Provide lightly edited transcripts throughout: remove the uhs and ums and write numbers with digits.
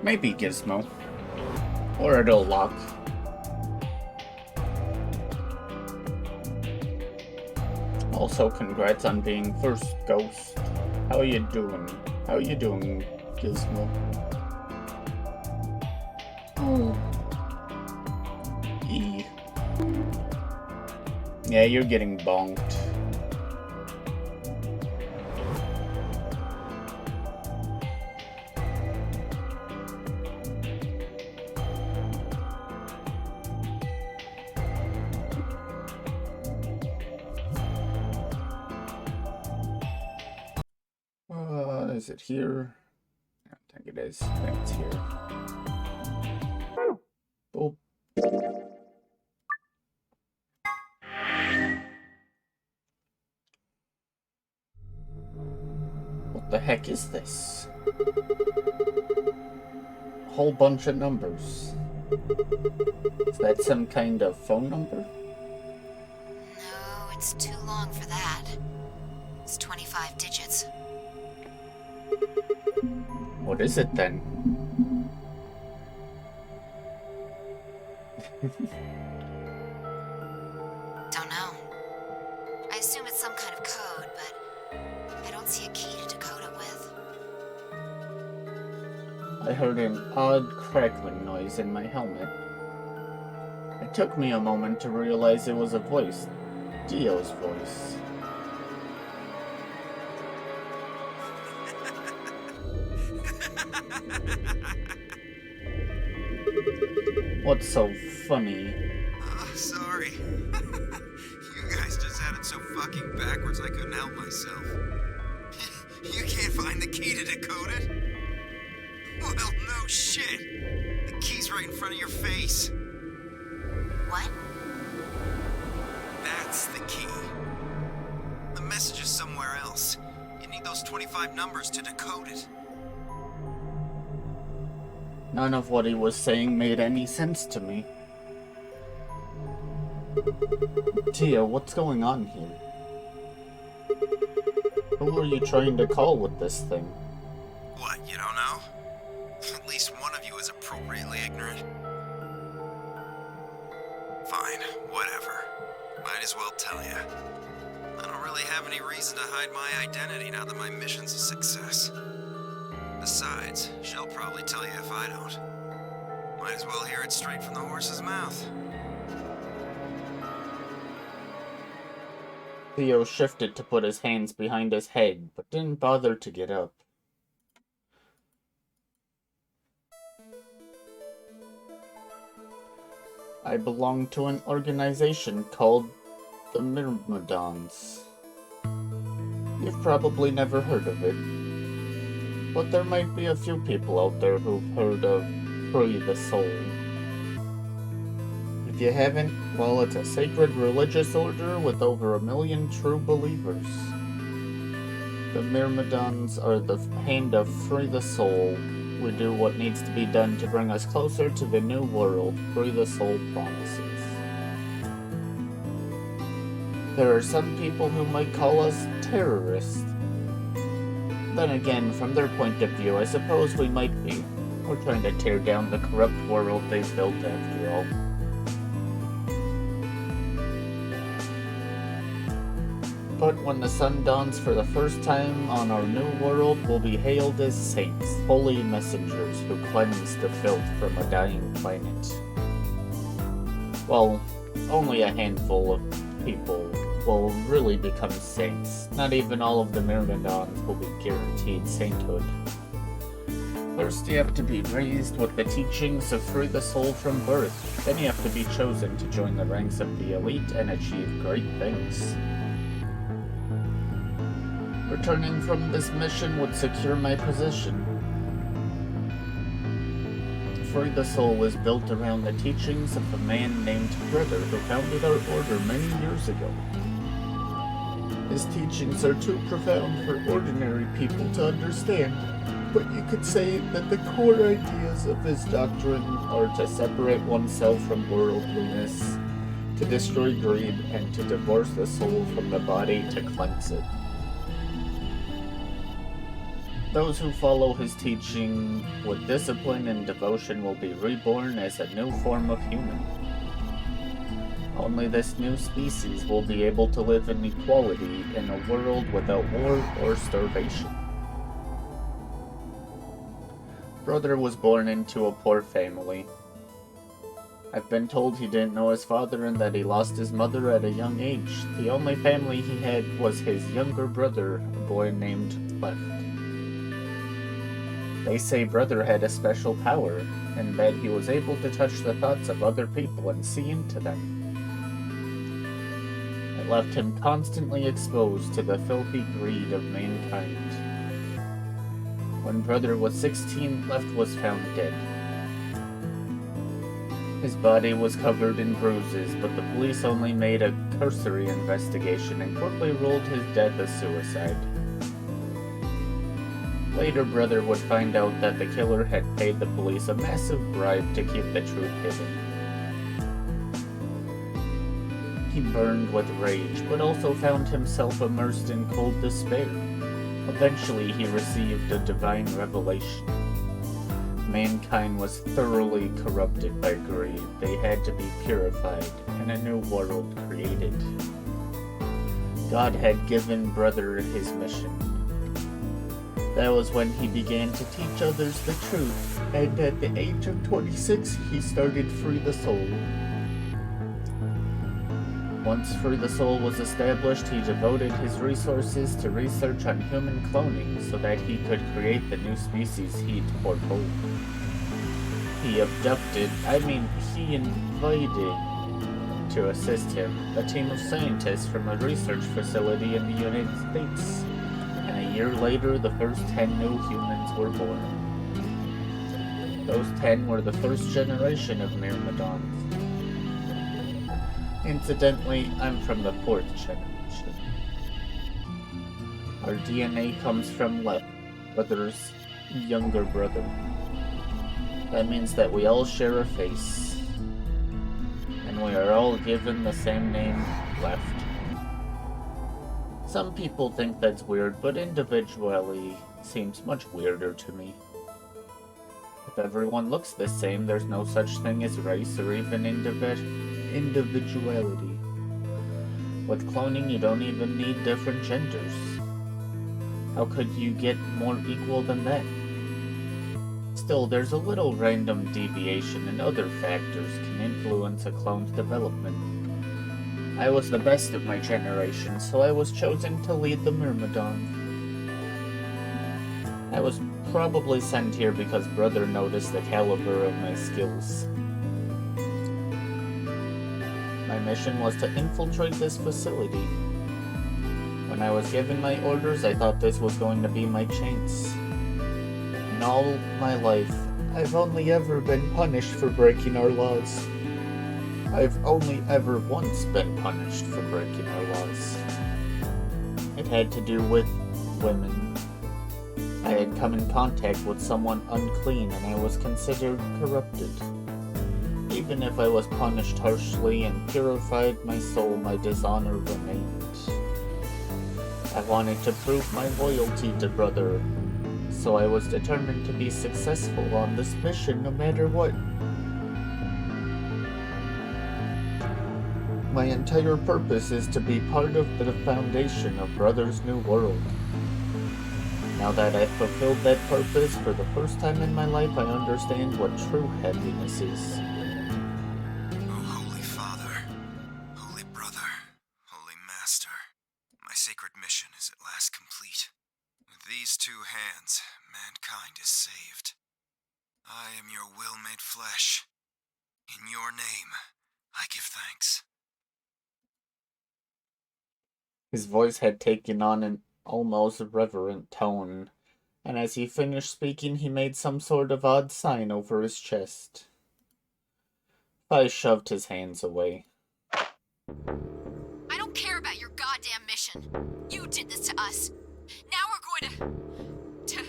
Maybe Gizmo. Or it'll lock. Also, congrats on being first ghost. How you doing? How you doing, Gizmo? Oh. E. Yeah, you're getting bonked. Is it here? I don't think it is. I think it's here. Oh. What the heck is this? A whole bunch of numbers. Is that some kind of phone number? No, it's too long for that. It's 25 digits. What is it then? Don't know. I assume it's some kind of code, but I don't see a key to decode it with. I heard an odd crackling noise in my helmet. It took me a moment to realize it was a voice. Dio's voice. What's so funny? Oh, sorry. You guys just had it so fucking backwards I couldn't help myself. You can't find the key to decode it? Well, no shit. The key's right in front of your face. What? That's the key. The message is somewhere else. You need those 25 numbers to decode it. None of what he was saying made any sense to me. Tia, what's going on here? Who are you trying to call with this thing? What, you don't know? At least one of you is appropriately ignorant. Fine, whatever. Might as well tell you. I don't really have any reason to hide my identity now that my mission's a success. Besides, she'll probably tell you if I don't. Might as well hear it straight from the horse's mouth. Theo shifted to put his hands behind his head, but didn't bother to get up. I belong to an organization called the Myrmidons. You've probably never heard of it, but there might be a few people out there who've heard of Free the Soul. If you haven't, well, it's a sacred religious order with over 1 million true believers. The Myrmidons are the hand of Free the Soul. We do what needs to be done to bring us closer to the new world Free the Soul promises. There are some people who might call us terrorists. Then again, from their point of view, I suppose we might be. We're trying to tear down the corrupt world they've built after all. But when the sun dawns for the first time on our new world, we'll be hailed as saints, holy messengers who cleanse the filth from a dying planet. Well, only a handful of people will really become saints. Not even all of the Myrmidons will be guaranteed sainthood. First, you have to be raised with the teachings of Free the Soul from birth. Then you have to be chosen to join the ranks of the elite and achieve great things. Returning from this mission would secure my position. Free the Soul was built around the teachings of a man named Brother who founded our order many years ago. His teachings are too profound for ordinary people to understand, but you could say that the core ideas of his doctrine are to separate oneself from worldliness, to destroy greed, and to divorce the soul from the body to cleanse it. Those who follow his teaching with discipline and devotion will be reborn as a new form of human. Only this new species will be able to live in equality in a world without war or starvation. Brother was born into a poor family. I've been told he didn't know his father and that he lost his mother at a young age. The only family he had was his younger brother, a boy named Left. They say Brother had a special power, and that he was able to touch the thoughts of other people and see into them. It left him constantly exposed to the filthy greed of mankind. When Brother was 16, Left was found dead. His body was covered in bruises, but the police only made a cursory investigation and quickly ruled his death a suicide. Later, Brother would find out that the killer had paid the police a massive bribe to keep the truth hidden. He burned with rage, but also found himself immersed in cold despair. Eventually, he received a divine revelation. Mankind was thoroughly corrupted by greed. They had to be purified, and a new world created. God had given Brother his mission. That was when he began to teach others the truth, and at the age of 26, he started Free the Soul. Once Free the Soul was established, he devoted his resources to research on human cloning so that he could create the new species he'd foretold. He invited to assist him a team of scientists from a research facility in the United States, and a year later the first 10 new humans were born. Those 10 were the first generation of Myrmidons. Incidentally, I'm from the 4th generation. Our DNA comes from Left, Brother's younger brother. That means that we all share a face, and we are all given the same name, Left. Some people think that's weird, but individuality seems much weirder to me. If everyone looks the same, there's no such thing as race or even individuality. With cloning, you don't even need different genders. How could you get more equal than that? Still, there's a little random deviation and other factors can influence a clone's development. I was the best of my generation, so I was chosen to lead the Myrmidon. I was probably sent here because Brother noticed the caliber of my skills. My mission was to infiltrate this facility. When I was given my orders, I thought this was going to be my chance. In all my life, I've only ever been punished for breaking our laws. I've only ever once been punished for breaking our laws. It had to do with women. I had come in contact with someone unclean and I was considered corrupted. Even if I was punished harshly and purified my soul, my dishonor remained. I wanted to prove my loyalty to Brother, so I was determined to be successful on this mission no matter what. My entire purpose is to be part of the foundation of Brother's new world. Now that I've fulfilled that purpose for the first time in my life, I understand what true happiness is. Oh, Holy Father, Holy Brother, Holy Master, my sacred mission is at last complete. With these two hands, mankind is saved. I am your will made flesh. In your name, I give thanks. His voice had taken on an almost reverent tone, and as he finished speaking, he made some sort of odd sign over his chest. I shoved his hands away. I don't care about your goddamn mission. You did this to us. Now we're going to...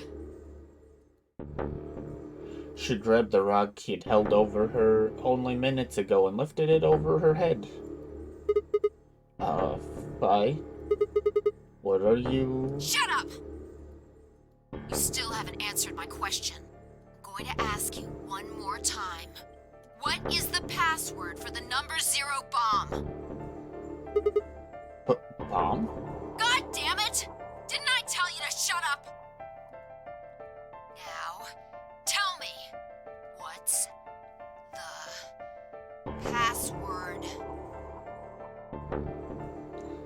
She grabbed the rock he'd held over her only minutes ago and lifted it over her head. Fi? What are you... Shut up! You still haven't answered my question. I'm going to ask you one more time. What is the password for the number 0 bomb? Bomb? God damn it! Didn't I tell you to shut up? Now, tell me, what's the password?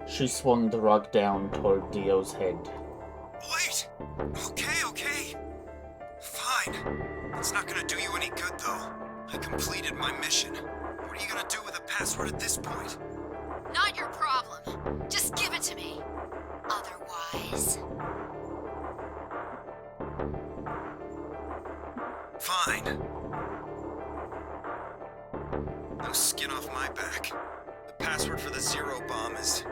She swung the rock down toward Dio's head. Wait! Okay. Fine. It's not gonna do you any good, though. I completed my mission. What are you gonna do with a password at this point? Not your problem. Just give it to me. Otherwise... Fine. No skin off my back. The password for the 0 bomb is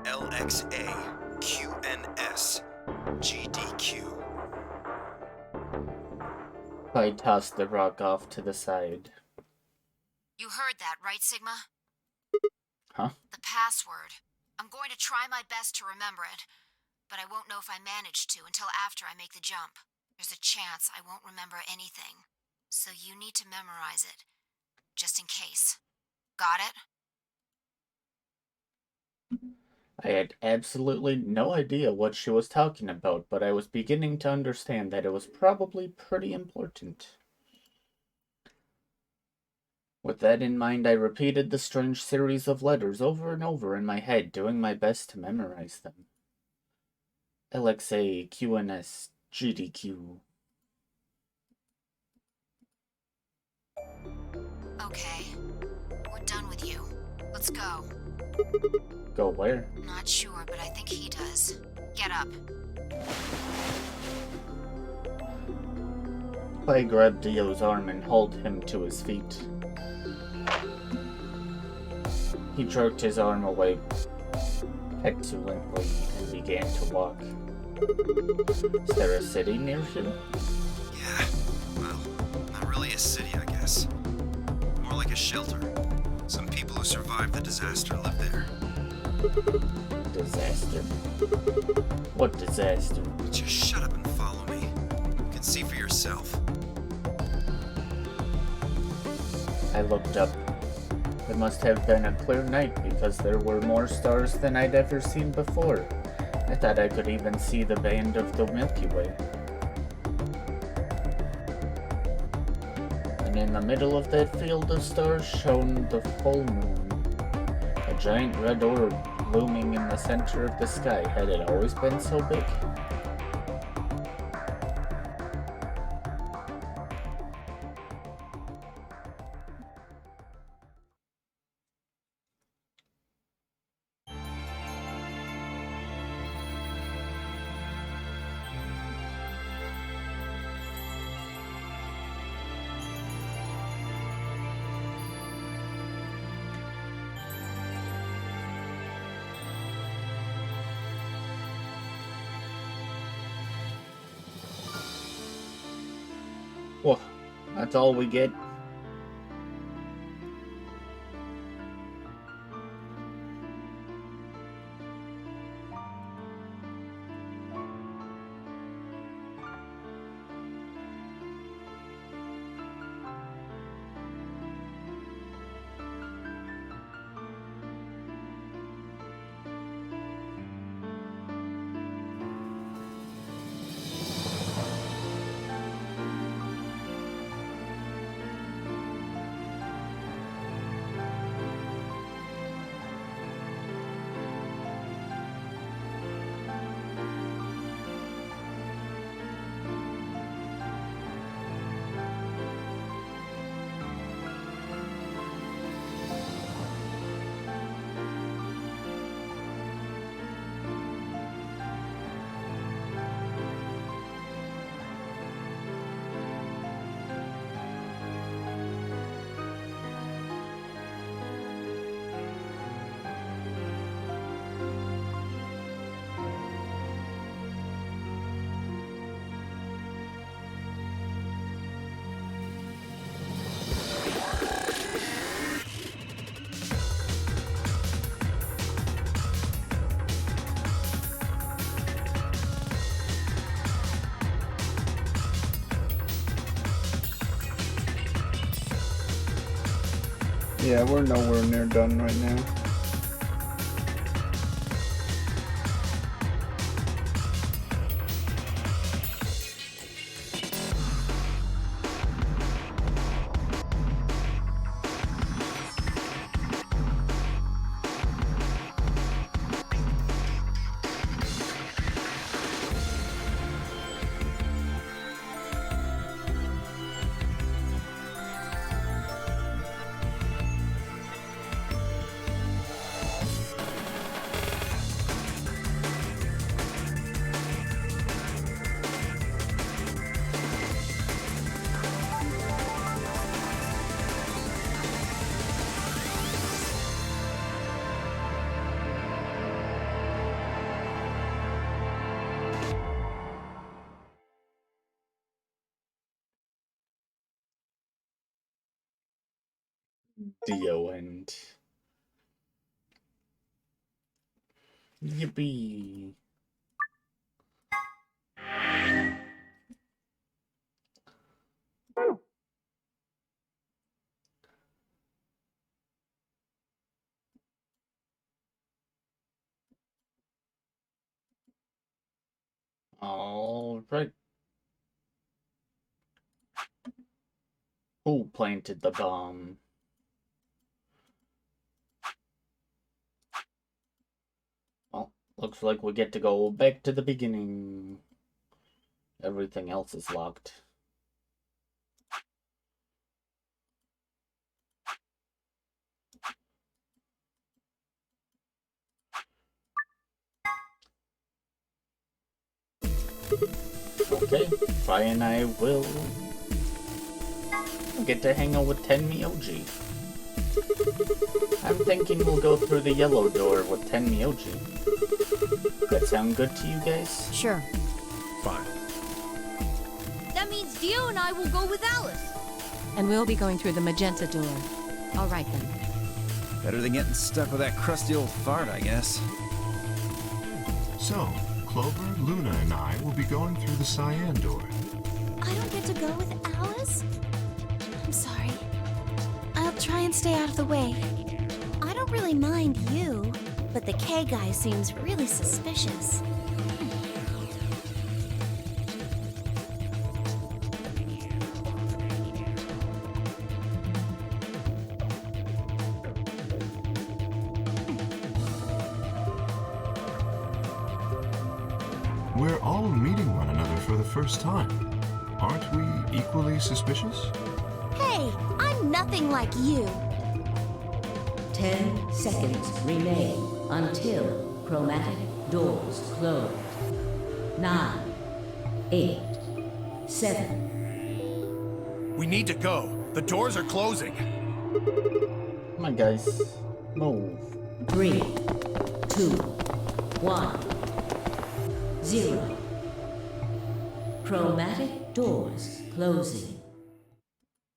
LXAQNSGDQ. I tossed the rock off to the side. You heard that, right, Sigma? Huh? The password. I'm going to try my best to remember it, but I won't know if I manage to until after I make the jump. There's a chance I won't remember anything, so you need to memorize it, just in case. Got it? I had absolutely no idea what she was talking about, but I was beginning to understand that it was probably pretty important. With that in mind, I repeated the strange series of letters over and over in my head, doing my best to memorize them. LXA, QNS, GDQ. Okay. We're done with you. Let's go. Go where? Not sure, but I think he does. Get up. I grabbed Dio's arm and hauled him to his feet. He jerked his arm away petulantly and began to walk. Is there a city near here? Yeah, well, not really a city, I guess. More like a shelter. Some people who survived the disaster live there. Disaster? What disaster? Just shut up and follow me. You can see for yourself. I looked up. It must have been a clear night because there were more stars than I'd ever seen before. I thought I could even see the band of the Milky Way. And in the middle of that field of stars shone the full moon. A giant red orb looming in the center of the sky. Had it always been so big? Whoa, that's all we get? Yeah, we're nowhere near done right now. The end. Yippee. All right. Who planted the bomb? Well, looks like we get to go back to the beginning. Everything else is locked. Okay, Fi and I will get to hang out with Tenmi OG. I'm thinking we'll go through the yellow door with Tenmi OG. That sound good to you guys? Sure. Fine. That means Dio and I will go with Alice. And we'll be going through the magenta door. All right then. Better than getting stuck with that crusty old fart, I guess. So, Clover, Luna, and I will be going through the cyan door. I don't get to go with Alice? I'm sorry. I'll try and stay out of the way. I don't really mind you, but the K guy seems really suspicious. We're all meeting one another for the first time. Aren't we equally suspicious? Hey, I'm nothing like you. 10 seconds remain until chromatic doors close. 9, 8, 7. We need to go. The doors are closing. Come on, guys. Move. 3, 2, 1, 0. Chromatic doors closing.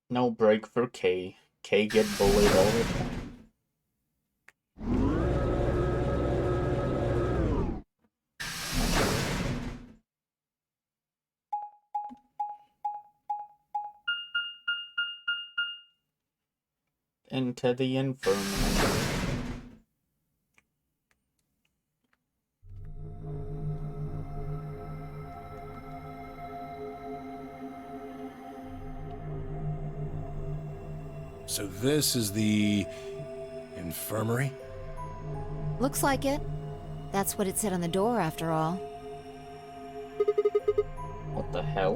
No break for K. K get bullied all the time. Into the infirmary. So this is the infirmary? Looks like it. That's what it said on the door, after all. What the hell?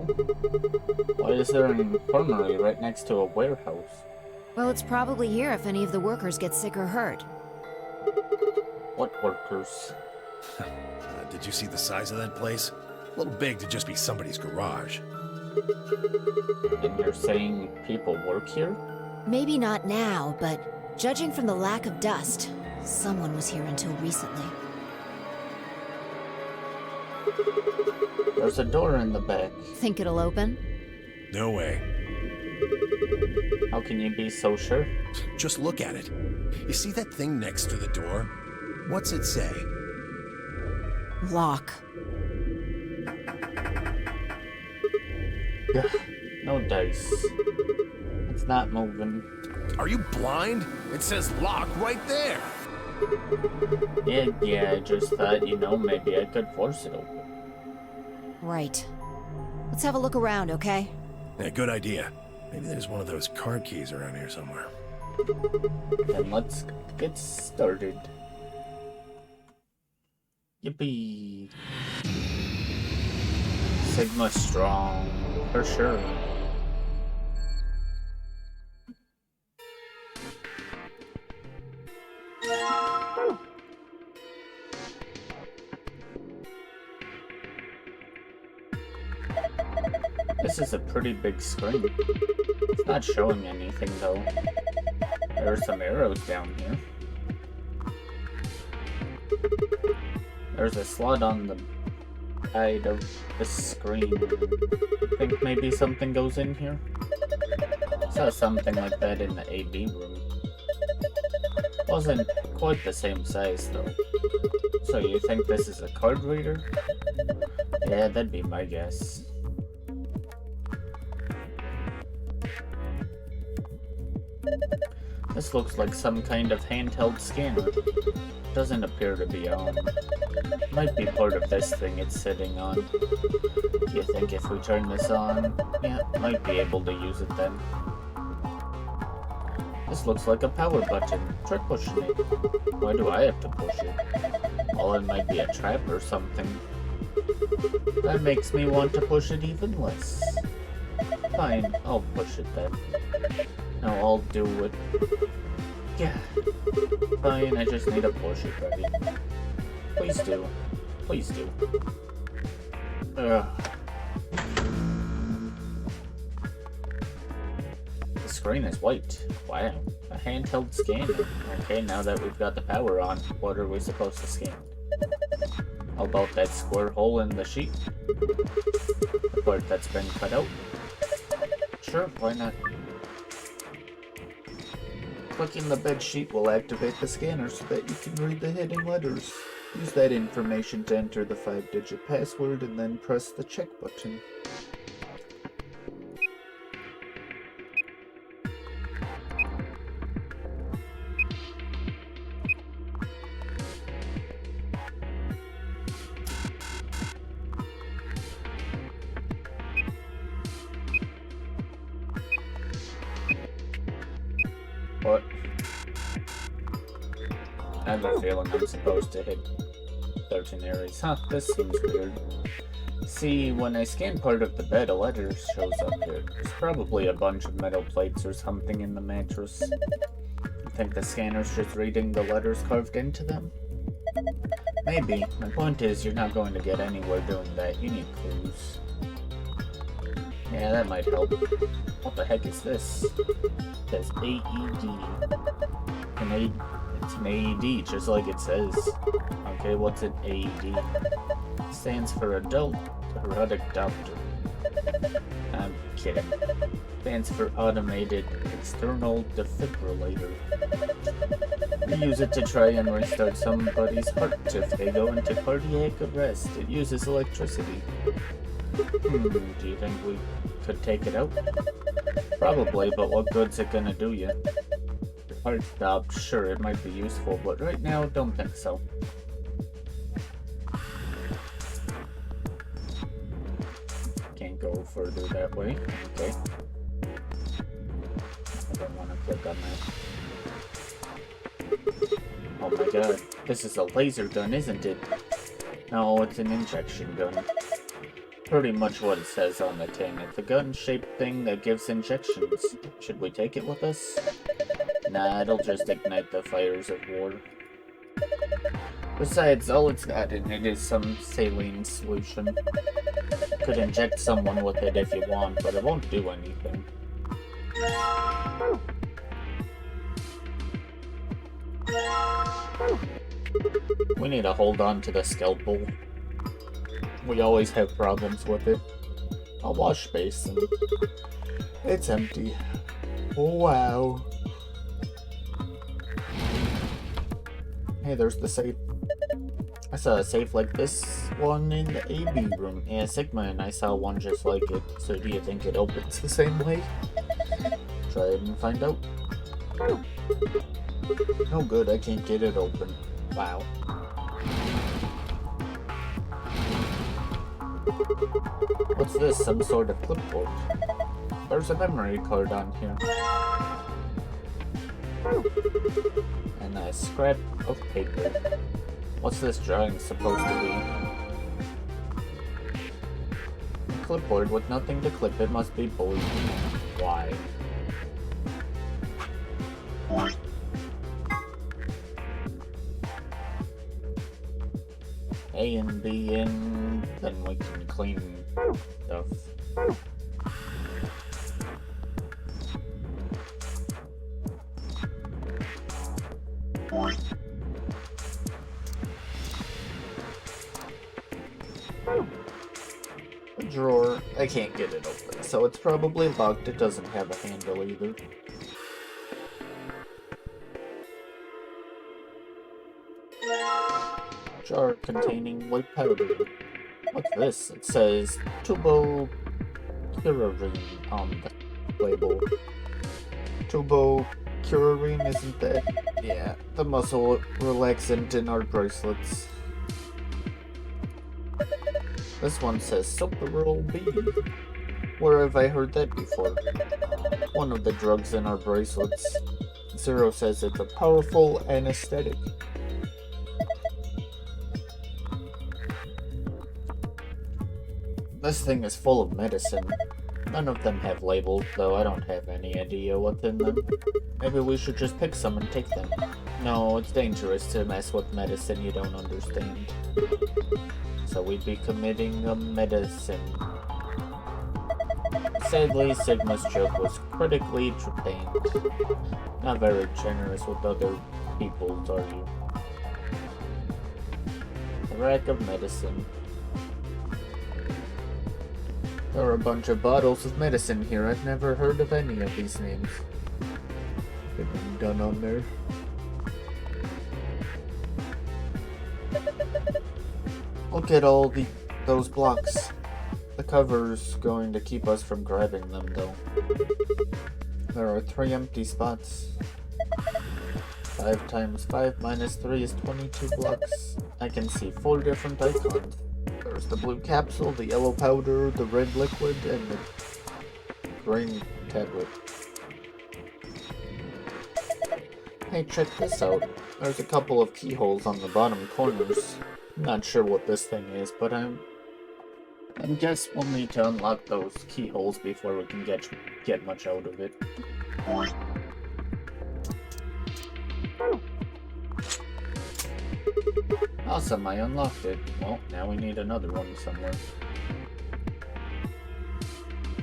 Why is there an infirmary right next to a warehouse? Well, it's probably here if any of the workers get sick or hurt. What workers? Did you see the size of that place? A little big to just be somebody's garage. And you're saying people work here? Maybe not now, but judging from the lack of dust, someone was here until recently. There's a door in the back. Think it'll open? No way. How can you be so sure? Just look at it. You see that thing next to the door? What's it say? Lock. No dice. It's not moving. Are you blind? It says lock right there. Yeah, I just thought, maybe I could force it open. Right. Let's have a look around, okay? Yeah, good idea. Maybe there's one of those car keys around here somewhere. Then let's get started. Yippee! Sigma strong, for sure. This is a pretty big screen. It's not showing anything though. There are some arrows down here. There's a slot on the side of the screen. I think maybe something goes in here. I saw something like that in the AB room. Wasn't quite the same size though. So you think this is a card reader? Yeah, that'd be my guess. This looks like some kind of handheld scanner. Doesn't appear to be on. Might be part of this thing it's sitting on. Do you think if we turn this on, yeah, might be able to use it then. This looks like a power button. Try pushing it. Why do I have to push it? Well, it might be a trap or something. That makes me want to push it even less. Fine, I'll push it then. No, I'll do it. Yeah. Fine, I just need to push it, buddy. Please do. Please do. Ugh. The screen is white. Wow. A handheld scanner. Okay, now that we've got the power on, what are we supposed to scan? How about that square hole in the sheet? The part that's been cut out? Sure, why not? Clicking the bed sheet will activate the scanner so that you can read the hidden letters. Use that information to enter the 5-digit password and then press the check button. What? I have a feeling I'm supposed to hit certain areas. Huh, this seems weird. See, when I scan part of the bed, a letter shows up here. There's probably a bunch of metal plates or something in the mattress. You think the scanner's just reading the letters carved into them? Maybe. My point is, you're not going to get anywhere doing that. You need clues. Yeah, that might help. What the heck is this? It says AED. It's an AED, just like it says. Okay, what's an AED? It stands for Adult Erotic Doctor. I'm kidding. Stands for Automated External Defibrillator. We use it to try and restart somebody's heart if they go into cardiac arrest. It uses electricity. Do you think we could take it out? Probably, but what good's it gonna do you? Your heart stopped, sure, it might be useful, but right now, don't think so. Can't go further that way. Okay. I don't want to click on that. Oh my god, this is a laser gun, isn't it? No, it's an injection gun. Pretty much what it says on the tin. It's a gun-shaped thing that gives injections. Should we take it with us? Nah, it'll just ignite the fires of war. Besides, all it's got in it is some saline solution. You could inject someone with it if you want, but it won't do anything. We need to hold on to the scalpel. We always have problems with it. A wash basin. It's empty. Wow. Hey, there's the safe. I saw a safe like this one in the AB room. Yeah, Sigma and I saw one just like it. So do you think it opens the same way? Try it and find out. No good, I can't get it open. Wow. What's this? Some sort of clipboard. There's a memory card on here. And a scrap of paper. What's this drawing supposed to be? A clipboard with nothing to clip. It must be bold. Why? A and B in, then we can clean stuff. The drawer, I can't get it open, so it's probably locked. It doesn't have a handle either. Jar containing white powder. What's this? It says tubocurarine on the label. Tubocurarine, isn't that? Yeah, the muscle relaxant in our bracelets. This one says Soparol B. Where have I heard that before? One of the drugs in our bracelets. Zero says it's a powerful anesthetic. This thing is full of medicine. None of them have labels, though I don't have any idea what's in them. Maybe we should just pick some and take them. No, it's dangerous to mess with medicine you don't understand. So we'd be committing a medicine. Sadly, Sigma's joke was critically trepanned. Not very generous with other people's, are you? A rack of medicine. There are a bunch of bottles of medicine here. I've never heard of any of these names. Been done on there. Look at all those blocks. The cover's going to keep us from grabbing them, though. There are 3 empty spots. 5 times 5 minus 3 is 22 blocks. I can see 4 different icons. There's the blue capsule, the yellow powder, the red liquid, and the green tablet. Hey, check this out. There's a couple of keyholes on the bottom corners. I'm not sure what this thing is, but I guess we'll need to unlock those keyholes before we can get much out of it. Awesome, I unlocked it. Well, now we need another one somewhere.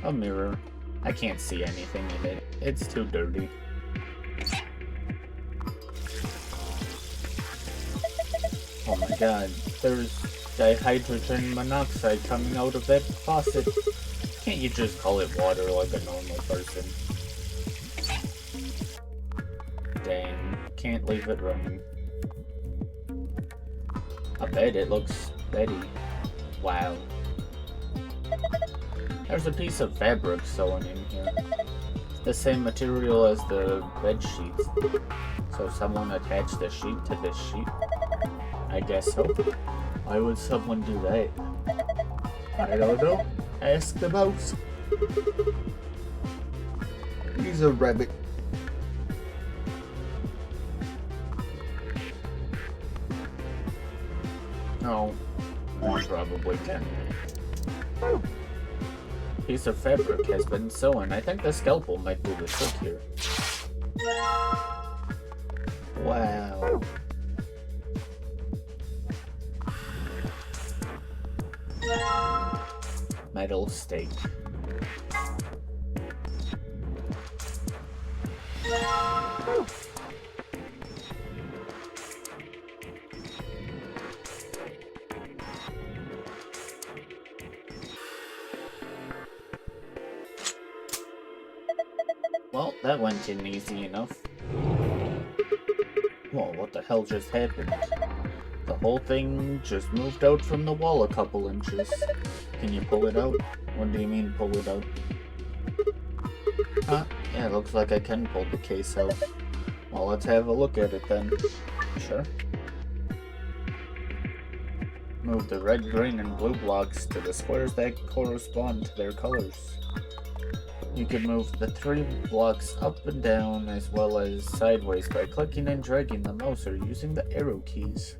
A mirror. I can't see anything in it. It's too dirty. Oh my god, there's dihydrogen monoxide coming out of that faucet. Can't you just call it water like a normal person? Dang, can't leave it running. I bet it looks steady. Wow. There's a piece of fabric sewn in here. It's the same material as the bed sheets. So someone attached the sheet to this sheet? I guess so. Why would someone do that? I don't know. Ask the mouse. He's a rabbit. No, I probably can. Piece of fabric has been sewn. I think the scalpel might do the trick here. Wow. Metal stake. Well, that went in easy enough. Whoa, what the hell just happened? The whole thing just moved out from the wall a couple inches. Can you pull it out? What do you mean pull it out? Huh? Yeah, looks like I can pull the case out. Well, let's have a look at it then. Sure. Move the red, green, and blue blocks to the squares that correspond to their colors. You can move the 3 blocks up and down as well as sideways by clicking and dragging the mouse or using the arrow keys.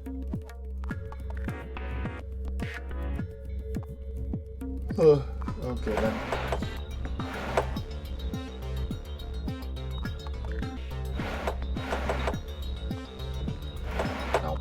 Okay then. No.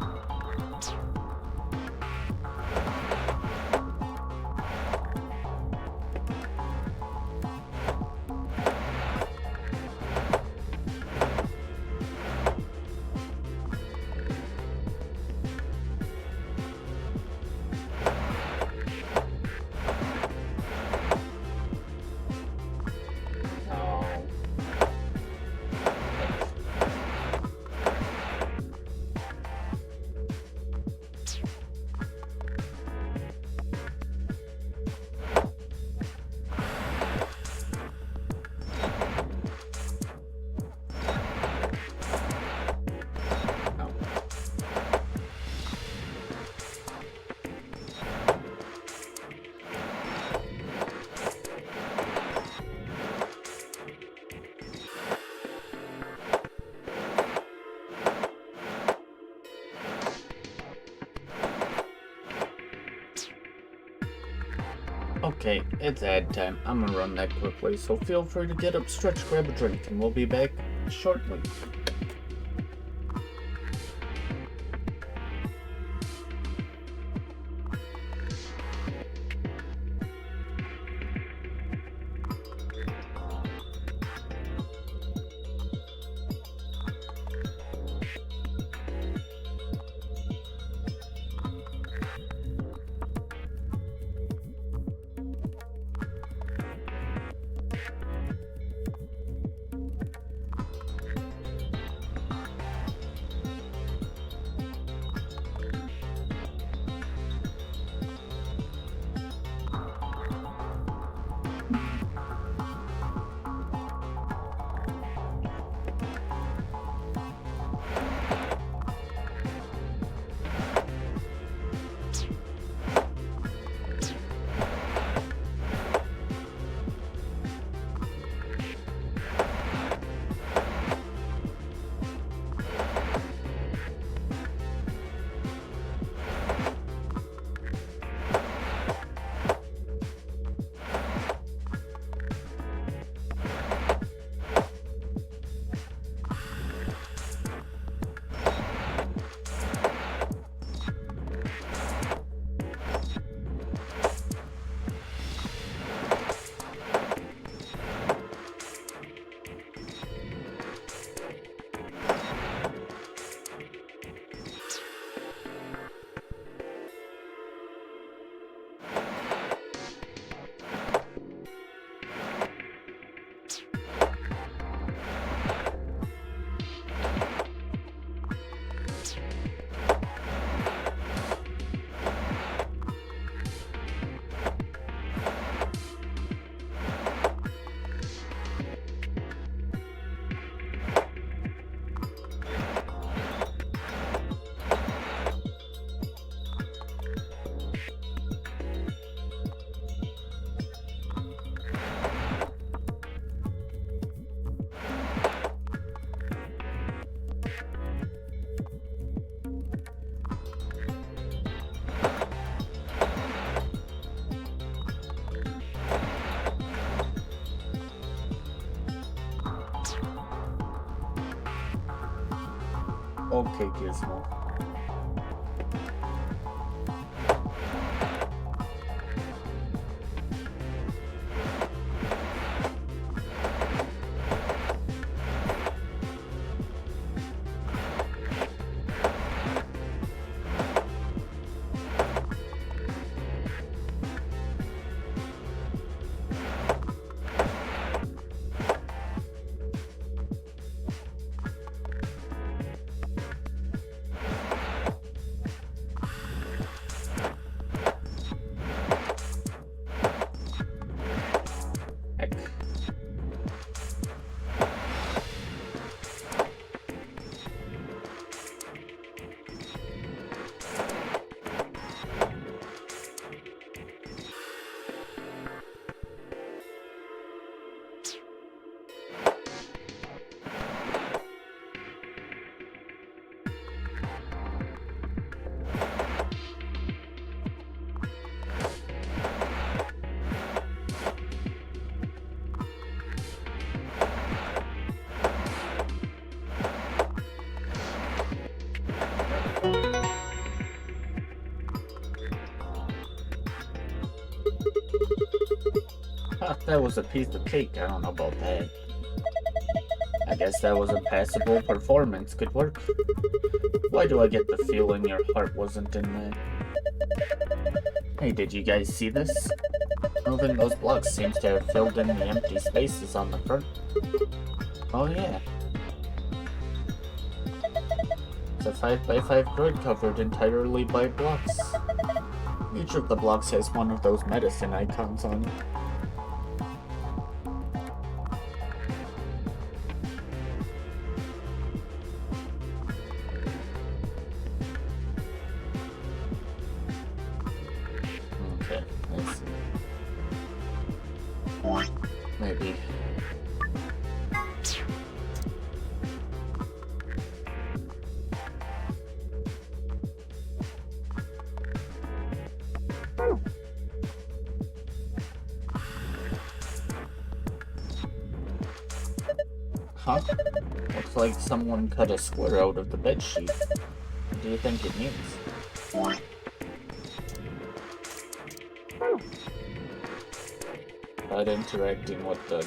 Okay, it's ad time. I'm gonna run that quickly, so feel free to get up, stretch, grab a drink, and we'll be back shortly. Okay, Gizmo. That was a piece of cake. I don't know about that. I guess that was a passable performance. Good work. Why do I get the feeling your heart wasn't in that? Hey, did you guys see this? Moving those blocks seems to have filled in the empty spaces on the front. Oh yeah. It's a 5x5 grid covered entirely by blocks. Each of the blocks has one of those medicine icons on it. Okay, let's see. Maybe. Huh? Looks like someone cut a square out of the bedsheet. What do you think it means? About interacting with the...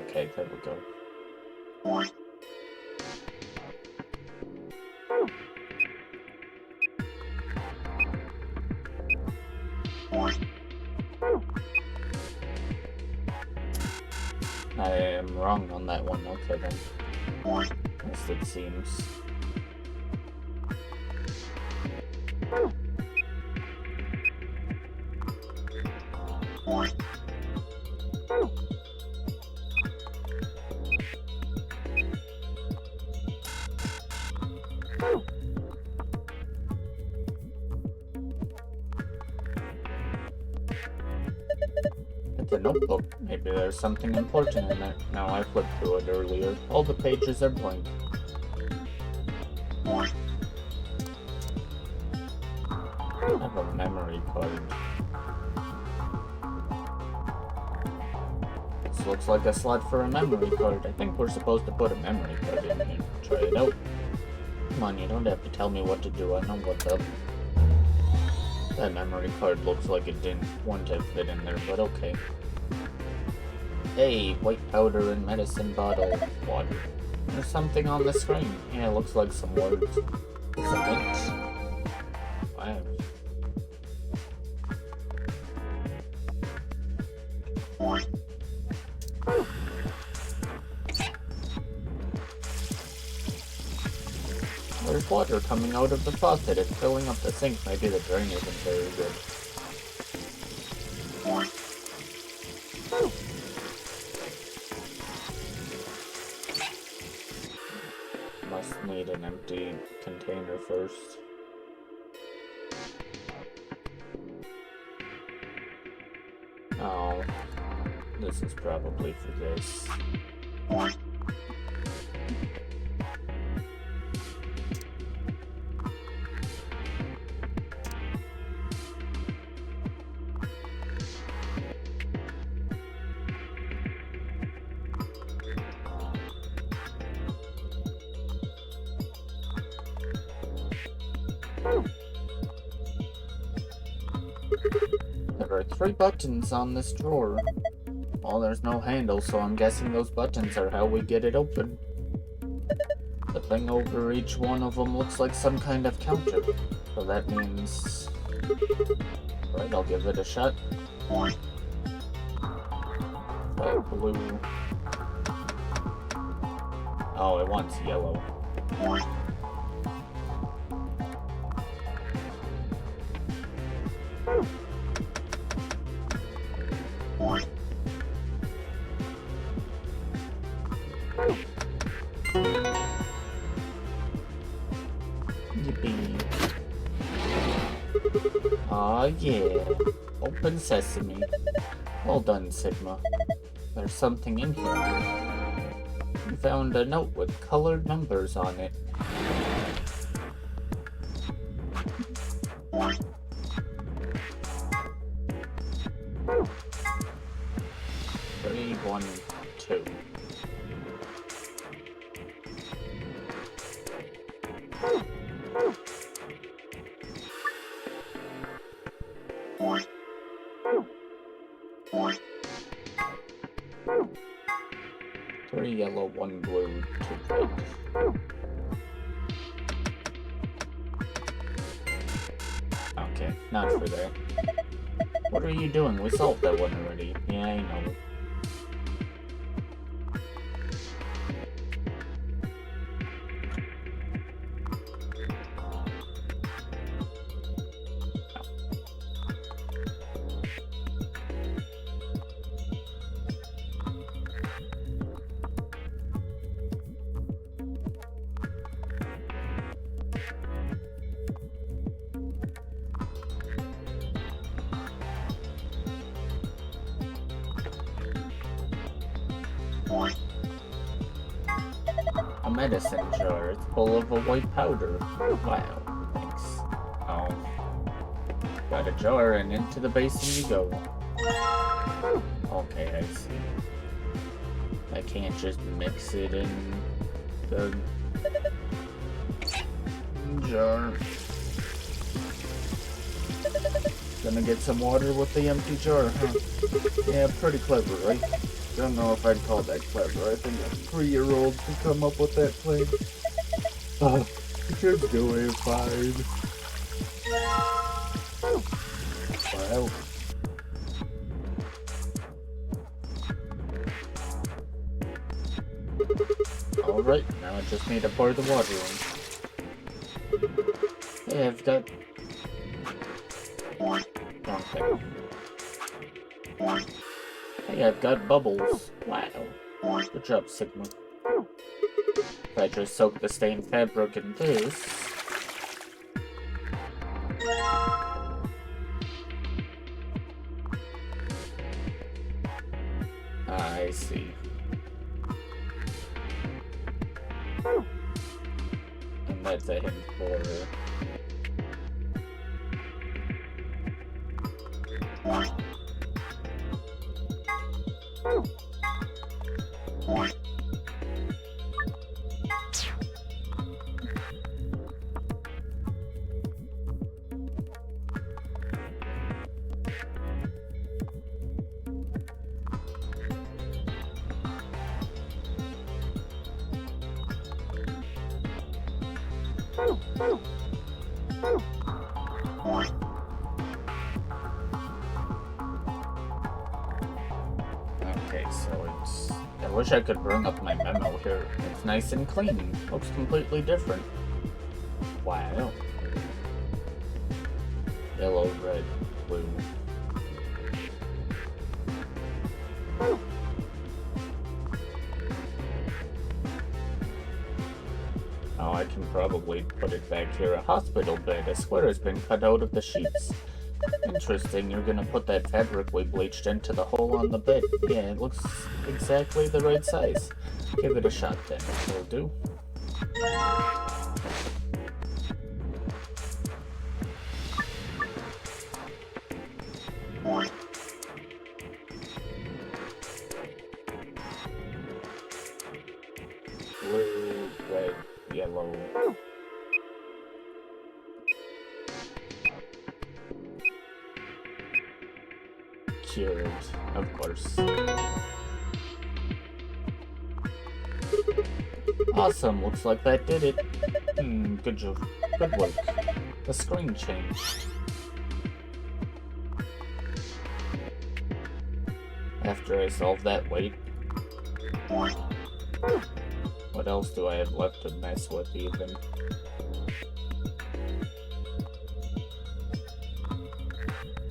Okay, there we go. I am wrong on that one, okay then. Yes, it seems. It's a notebook. Maybe there's something important in there. No, I flipped through it earlier. All the pages are blank. I have a memory card. This looks like a slot for a memory card. I think we're supposed to put a memory card in here. Try it out. Come on, you don't have to tell me what to do. I know what's up. That memory card looks like it didn't want to fit in there, but okay. Hey, white powder and medicine bottle. Water. There's something on the screen. Yeah, it looks like some words. It's a hint. Wow. There's water coming out of the faucet. It's filling up the sink. Maybe the drain isn't very good. Must need an empty container first. Oh, this is probably for this. There are 3 buttons on this drawer. Well, there's no handle, so I'm guessing those buttons are how we get it open. The thing over each one of them looks like some kind of counter. So that means... Right, I'll give it a shot. Blue. Oh, it wants yellow. Yippee. Aw, yeah. Open sesame. Well done, Sigma. There's something in here. We found a note with colored numbers on it. 3, 1, 2. 3 yellow, 1 blue, 2 red. Okay, not for that. What are you doing? We solved that one already. Yeah, I know. A medicine jar. It's full of a white powder. Wow, thanks. Oh. Got a jar and into the basin you go. Okay, I see. I can't just mix it in the jar. Gonna get some water with the empty jar, huh? Yeah, pretty clever, right? Don't know if I'd call that clever. I think a 3-year-old could come up with that plan. The kid's doing fine. Wow. Alright, now I just need to pour the water in. Hey, I've got... Wrong thing. Hey, I've got bubbles. Wow. Good job, Sigma. If I just soak the stained fabric in this... I see. And that's a hint for... Okay, so it's... I wish I could bring up my memo here. It's nice and clean. Looks completely different. Wow. Yellow, red, blue. Oh, I can probably put it back here. A hospital bed. A square has been cut out of the sheets. Interesting, you're gonna put that fabric we bleached into the hole on the bed. Yeah, it looks exactly the right size. Give it a shot then. Will do. Blue, red, yellow. Cured, of course. Awesome, looks like that did it. Good job. Good work. The screen changed. After I solve that, wait. What else do I have left to mess with even?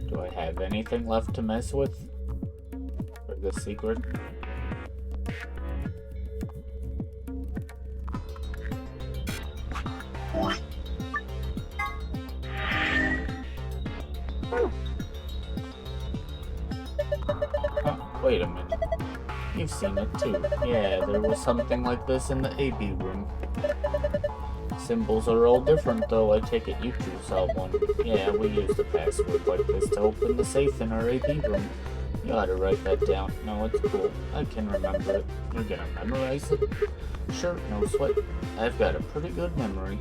Do I have anything left to mess with? For the secret? Oh, wait a minute. You've seen it too. Yeah, there was something like this in the AB room. Symbols are all different though. I take it you two saw one. Yeah, we used a password like this to open the safe in our AB room. You ought to write that down. No, it's cool. I can remember it. You're gonna memorize it? Sure, no sweat. I've got a pretty good memory.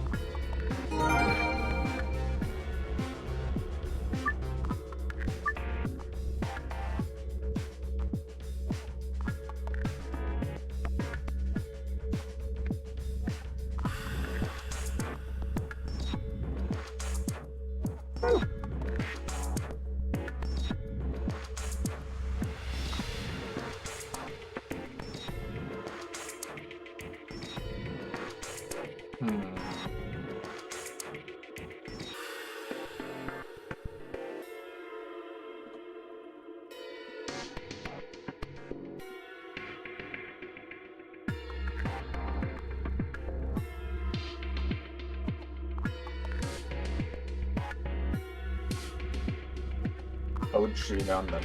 code sheet on them.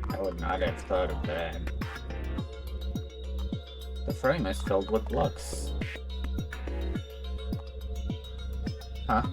I would not have thought of that. The frame is filled with lux. Huh?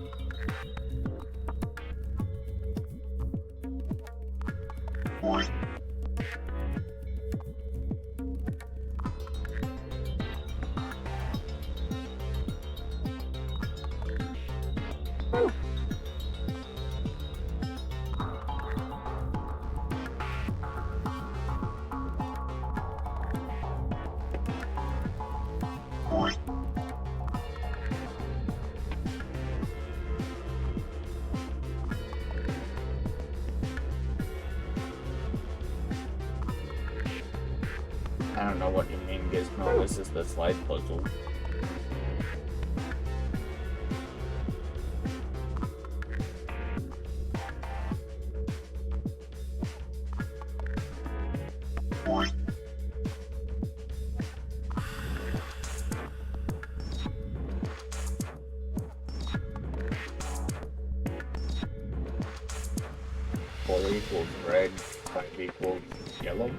I don't know what you mean, Gizmo. This is the slide puzzle. Four equals red, 5 equals yellow.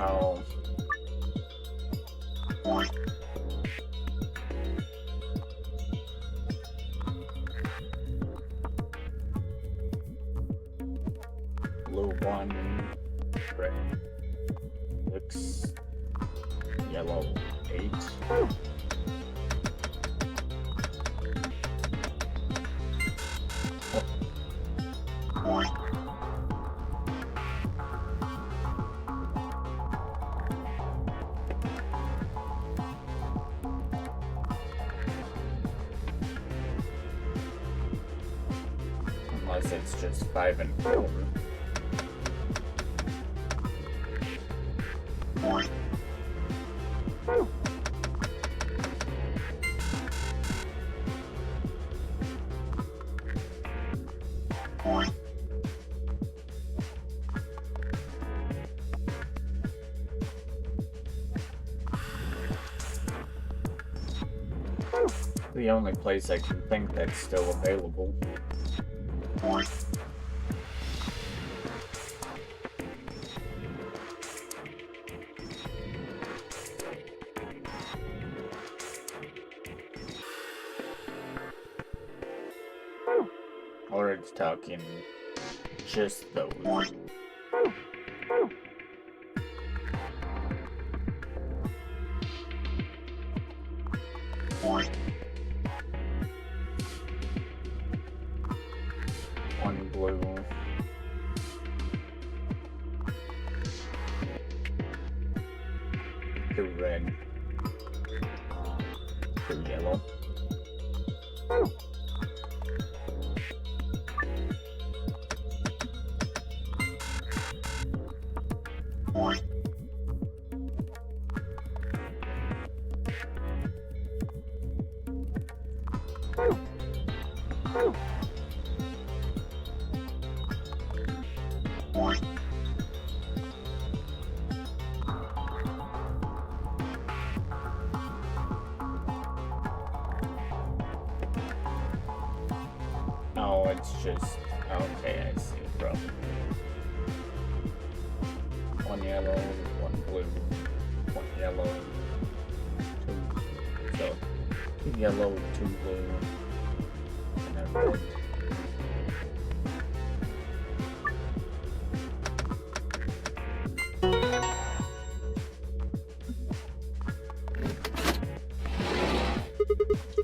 Oh. Blue 1, red 6, yellow 8. Unless it's just 5 and 4. The only place I can think that's still available. Or it's talking just those. One blue. Two red. Two yellow. Oh, it's just... Okay, I see, probably. One yellow, one blue, one yellow, two... So, two yellow, two blue, and a red.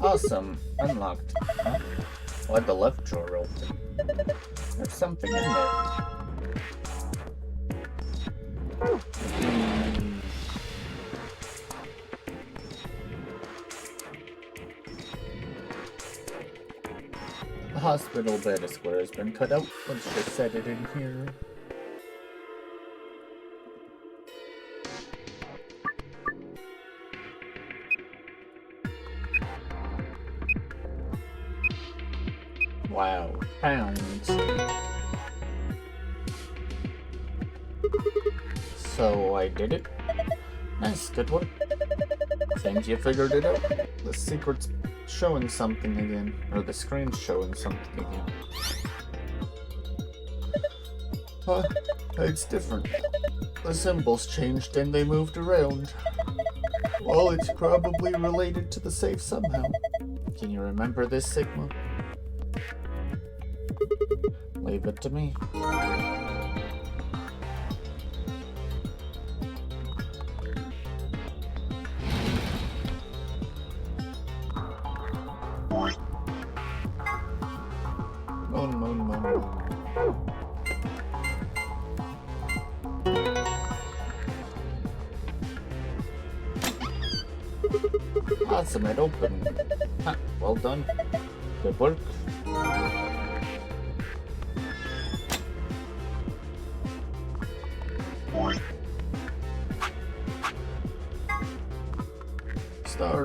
Awesome! Unlocked. Huh? Why'd the left drawer open? There's something in there. hospital bed square has been cut out. Let's just set it in here. Wow, pounds. So I did it. Nice, good work. Seems you figured it out. The secret's showing something again. Or the screen's showing something again. Huh? It's different. The symbols changed and they moved around. Well, it's probably related to the safe somehow. Can you remember this, Sigma? Leave it to me. Moon. Awesome, it opened. Huh, well done. Good work.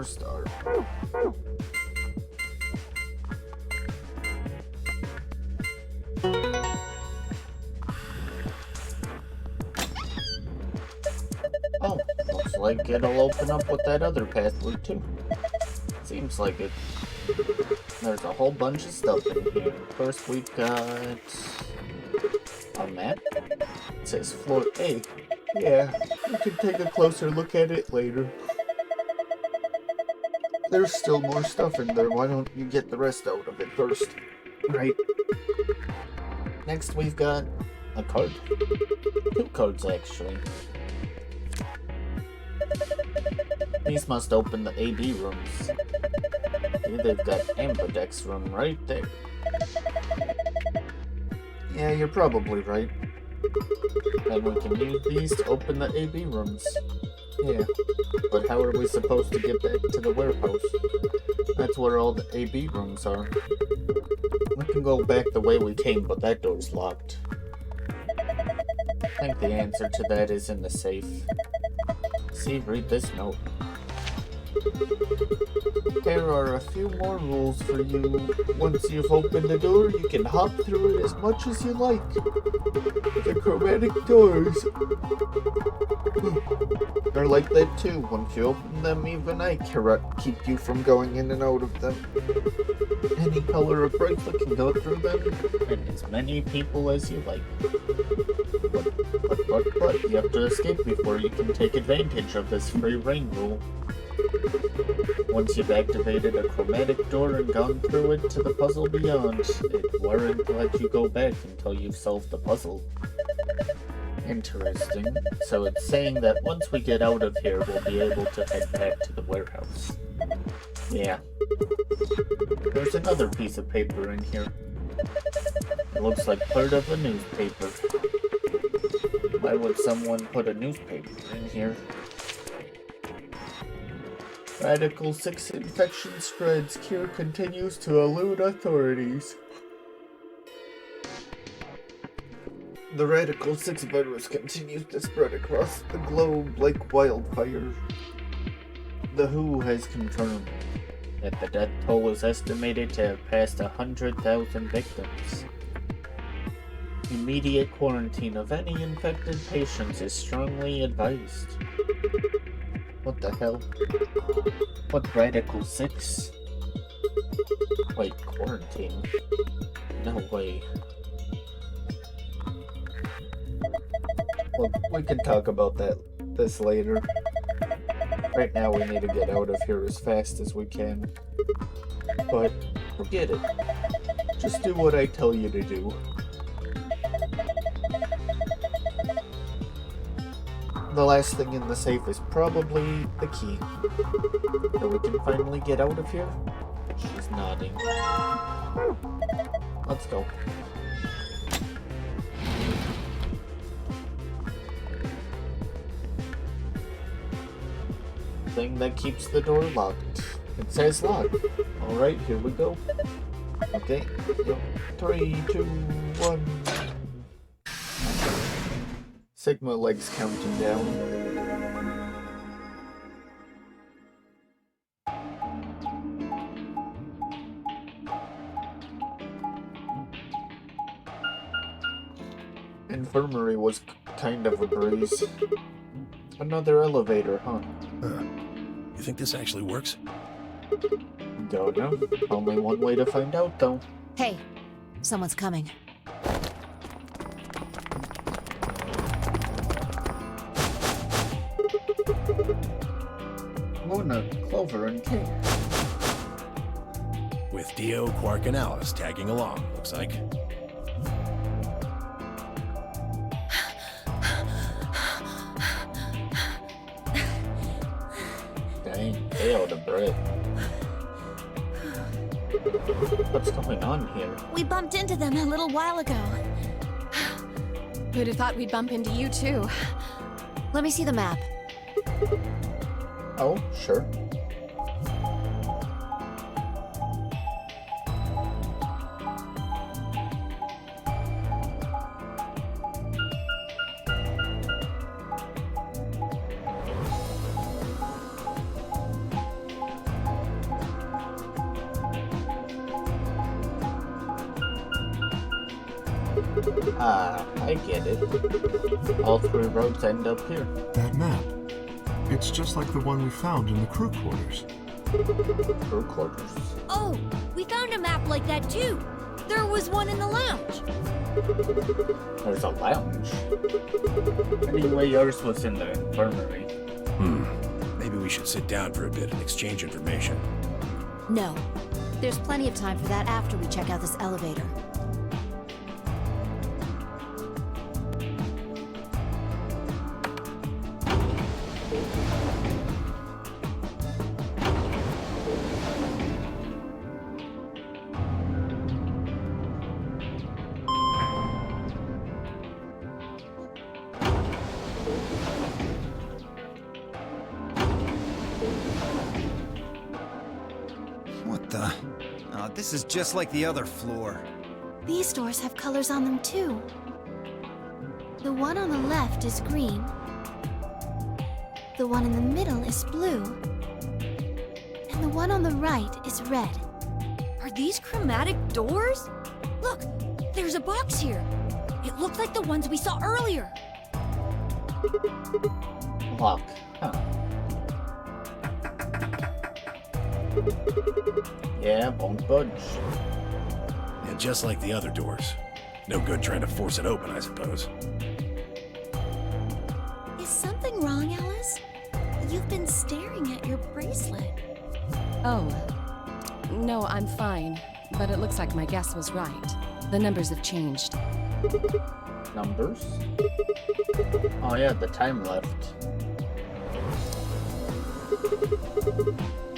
Star. Oh, looks like it'll open up with that other pathway too. Seems like it. There's a whole bunch of stuff in here. First we've got a map. It says floor A. Yeah, we can take a closer look at it later. There's still more stuff in there. Why don't you get the rest out of it first? Right. Next we've got a card. 2 cards actually. These must open the AB rooms. See, they've got Ambidex room right there. Yeah, you're probably right. And we can use these to open the AB rooms. Yeah, but how are we supposed to get back to the warehouse? That's where all the AB rooms are. We can go back the way we came, but that door's locked. I think the answer to that is in the safe. See, read this note. There are a few more rules for you. Once you've opened the door, you can hop through it as much as you like. The chromatic doors are like that too. Once you open them, even I can keep you from going in and out of them. Any color of bracelet can go through them, and as many people as you like. But you have to escape before you can take advantage of this free reign rule. Once you've activated a chromatic door and gone through it to the puzzle beyond, it won't let you go back until you've solved the puzzle. Interesting. So it's saying that once we get out of here, we'll be able to head back to the warehouse. Yeah. There's another piece of paper in here. It looks like part of a newspaper. Why would someone put a newspaper in here? Radical 6 infection spreads. Cure continues to elude authorities. The Radical 6 virus continues to spread across the globe like wildfire. The WHO has confirmed that the death toll is estimated to have passed 100,000 victims. Immediate quarantine of any infected patients is strongly advised. What the hell? What Radical 6? Wait, quarantine? No way. Well, we can talk about this later. Right now we need to get out of here as fast as we can. But, forget it. Just do what I tell you to do. The last thing in the safe is probably the key. So we can finally get out of here? She's nodding. Let's go. Thing that keeps the door locked. It says locked. Alright, here we go. Okay. 3, 2, 1. Sigma legs counting down. Infirmary was kind of a breeze. Another elevator, huh? You think this actually works? Don't know. Only one way to find out, though. Hey, someone's coming. Luna, Clover, and Kate. With Dio, Quark, and Alice tagging along, looks like. Dang, they out of breath. What's going on here? We bumped into them a little while ago. Who'd have thought we'd bump into you, too? Let me see the map. Oh, sure. Ah, I get it. All 3 roads end up here. That map. It's just like the one we found in the crew quarters. Crew quarters. Oh, we found a map like that too. There was one in the lounge. There's a lounge. Anyway, yours was in the infirmary. Maybe we should sit down for a bit and exchange information. No. There's plenty of time for that after we check out this elevator. What the? Oh, this is just like the other floor. These doors have colors on them too. The one on the left is green. The one in the middle is blue. And the one on the right is red. Are these chromatic doors? Look, there's a box here. It looked like the ones we saw earlier. Lock, huh? Yeah, won't budge. And just like the other doors. No good trying to force it open, I suppose. Is something wrong, Alice? You've been staring at your bracelet. Oh. No, I'm fine. But it looks like my guess was right. The numbers have changed. Numbers? Oh yeah, the time left.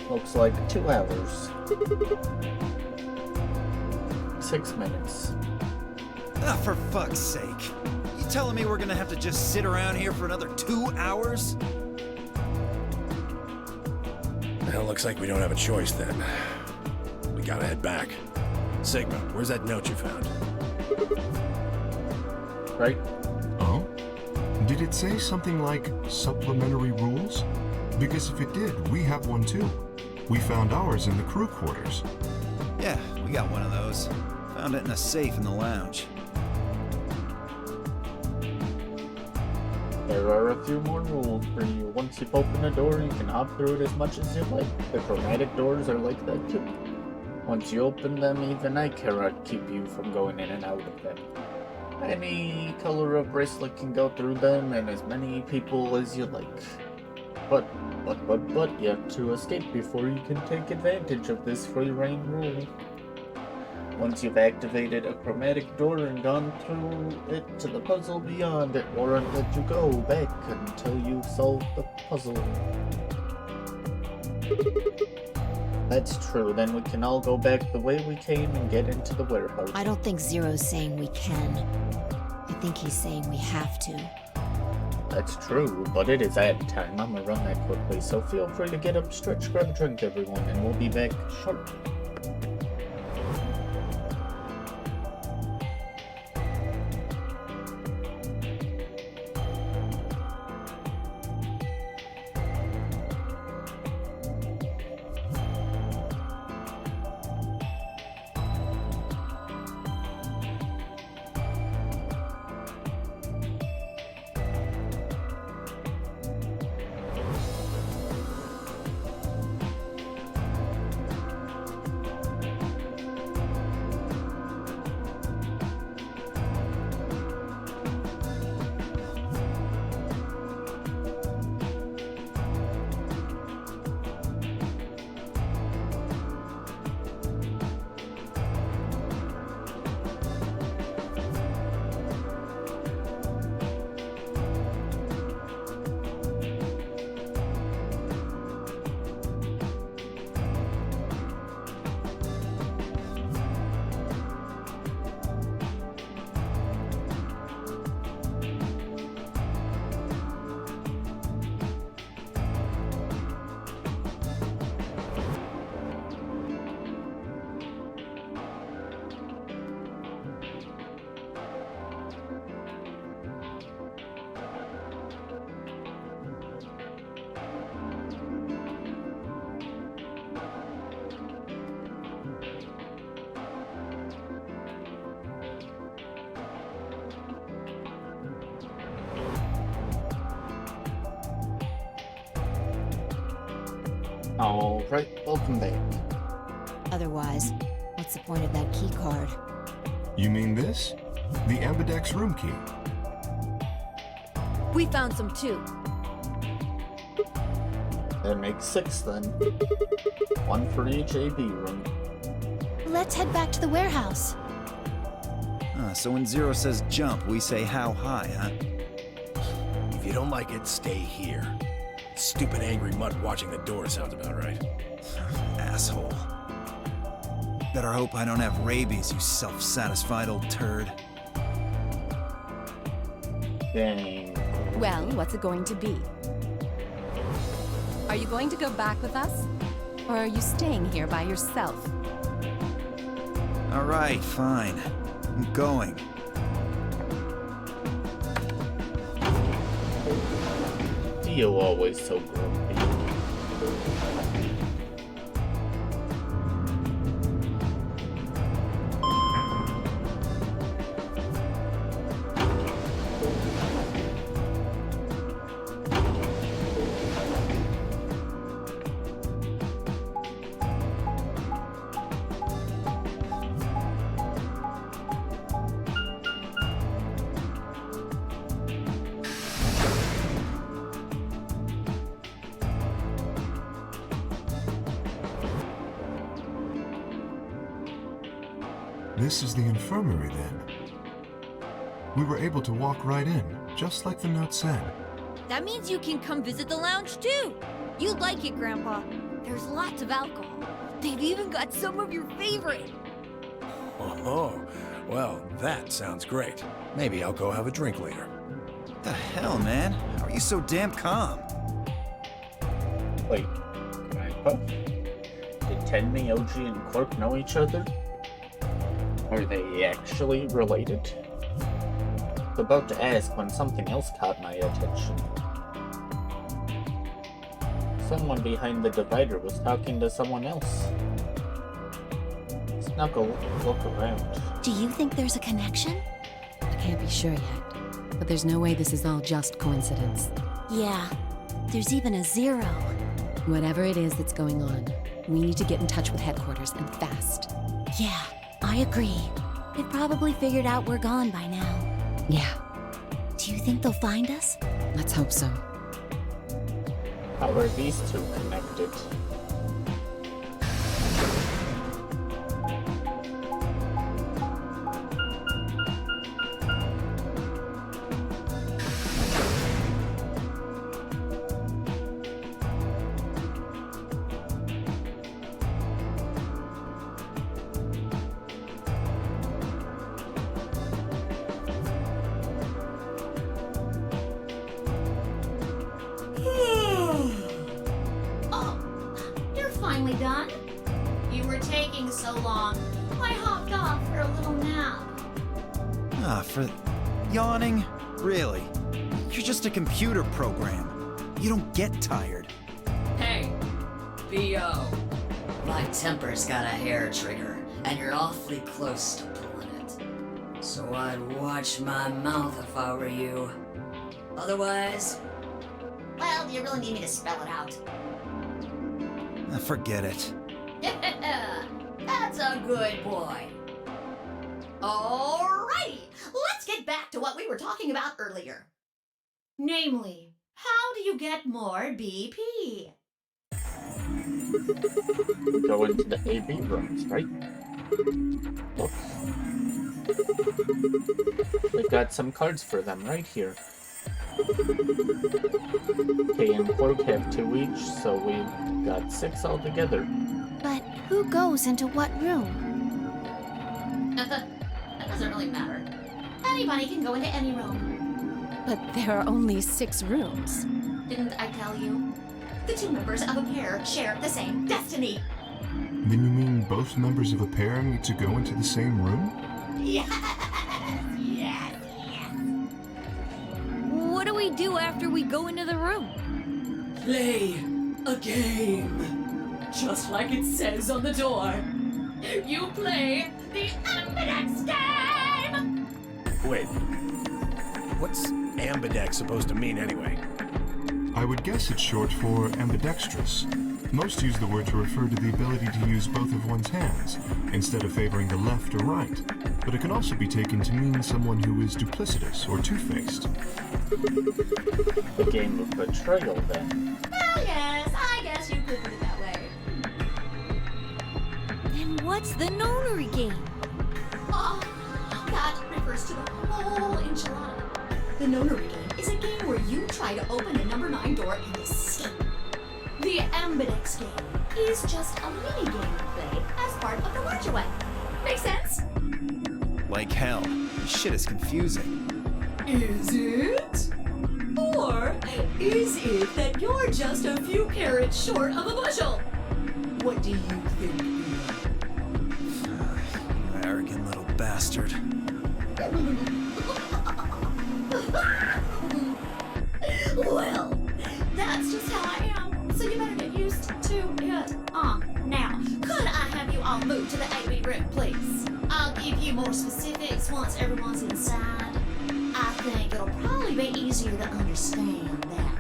Looks like 2 hours. 6 minutes. Ah, for fuck's sake. You telling me we're gonna have to just sit around here for another 2 hours? Well, looks like we don't have a choice then. We gotta head back. Sigma, where's that note you found? Right? Oh? Did it say something like supplementary rules? Because if it did, we have one too. We found ours in the crew quarters. Yeah, we got one of those. Found it in a safe in the lounge. There are a few more rules for you. Once you've opened a door, you can hop through it as much as you like. The chromatic doors are like that too. Once you open them, even I cannot keep you from going in and out of them. Any color of bracelet can go through them, and as many people as you like. But, you have to escape before you can take advantage of this free reign rule. Once you've activated a chromatic door and gone through it to the puzzle beyond, it won't let you go back until you solve the puzzle. That's true, then we can all go back the way we came and get into the warehouse. I don't think Zero's saying we can. I think he's saying we have to. That's true, but it is ad time. I'm gonna run that quickly, so feel free to get up, stretch, grab a drink, everyone, and we'll be back shortly. Alright, welcome back. Otherwise, what's the point of that key card? You mean this? The Ambidex room key. We found some too. That makes 6 then. 1 for each AB room. Let's head back to the warehouse. So when Zero says jump, we say how high, huh? If you don't like it, stay here. Stupid angry mutt watching the door sounds about right. Asshole. Better hope I don't have rabies, you self-satisfied old turd. Dang. Well, what's it going to be? Are you going to go back with us? Or are you staying here by yourself? All right, fine. I'm going. Dio always so grumpy. This is the infirmary then. We were able to walk right in, just like the note said. That means you can come visit the lounge too. You'd like it, Grandpa. There's lots of alcohol. They've even got some of your favorite. Oh, well, that sounds great. Maybe I'll go have a drink later. What the hell, man? How are you so damn calm? Wait, Grandpa? Did Tenmi, OG, and Clerk know each other? Are they actually related? I was about to ask when something else caught my attention. Someone behind the divider was talking to someone else. Snuck a look around. Do you think there's a connection? I can't be sure yet. But there's no way this is all just coincidence. Yeah. There's even a 0. Whatever it is that's going on, we need to get in touch with headquarters and fast. Yeah, I agree. They've probably figured out we're gone by now. Yeah, Do you think they'll find us? let's hope so. How are these two connected? Finally done? You were taking so long. I hopped off for a little nap. For yawning? Really? You're just a computer program. You don't get tired. Hey, B.O. My temper's got a hair trigger, and you're awfully close to pulling it. So I'd watch my mouth if I were you. Otherwise... Well, do you really need me to spell it out? Forget it. That's a good boy. Alrighty, let's get back to what we were talking about earlier. Namely, how do you get more BP? Go into the AB rooms, right? Oops. We've got some cards for them right here. Kay and Clerk have 2 each, so we've got 6 altogether. But who goes into what room? That doesn't really matter. Anybody can go into any room. But there are only 6 rooms. Didn't I tell you? The 2 members of a pair share the same destiny. Then you mean both members of a pair need to go into the same room? Yes. What do we do after we go into the room? Play a game. Just like it says on the door. You play the Ambidex game! Wait. What's ambidex supposed to mean anyway? I would guess it's short for ambidextrous. Most use the word to refer to the ability to use both of one's hands, instead of favoring the left or right. But it can also be taken to mean someone who is duplicitous or two-faced. The game of betrayal, then. Well, yes, I guess you could put it that way. Then what's the nonary game? Oh, that refers to the whole enchilada. The nonary game is a game where you try to open a number 9 door and escape. The ambidex game is just a mini game you play as part of the larger one. Make sense? Like hell. This shit is confusing. Is it? Or is it that you're just a few carrots short of a bushel? What do you think, You arrogant little bastard. Well, that's just how I am, so you better get used to it. Now, could I have you all move to the AB room, please? I'll give you more specifics once everyone's inside. I think it'll probably be easier to understand that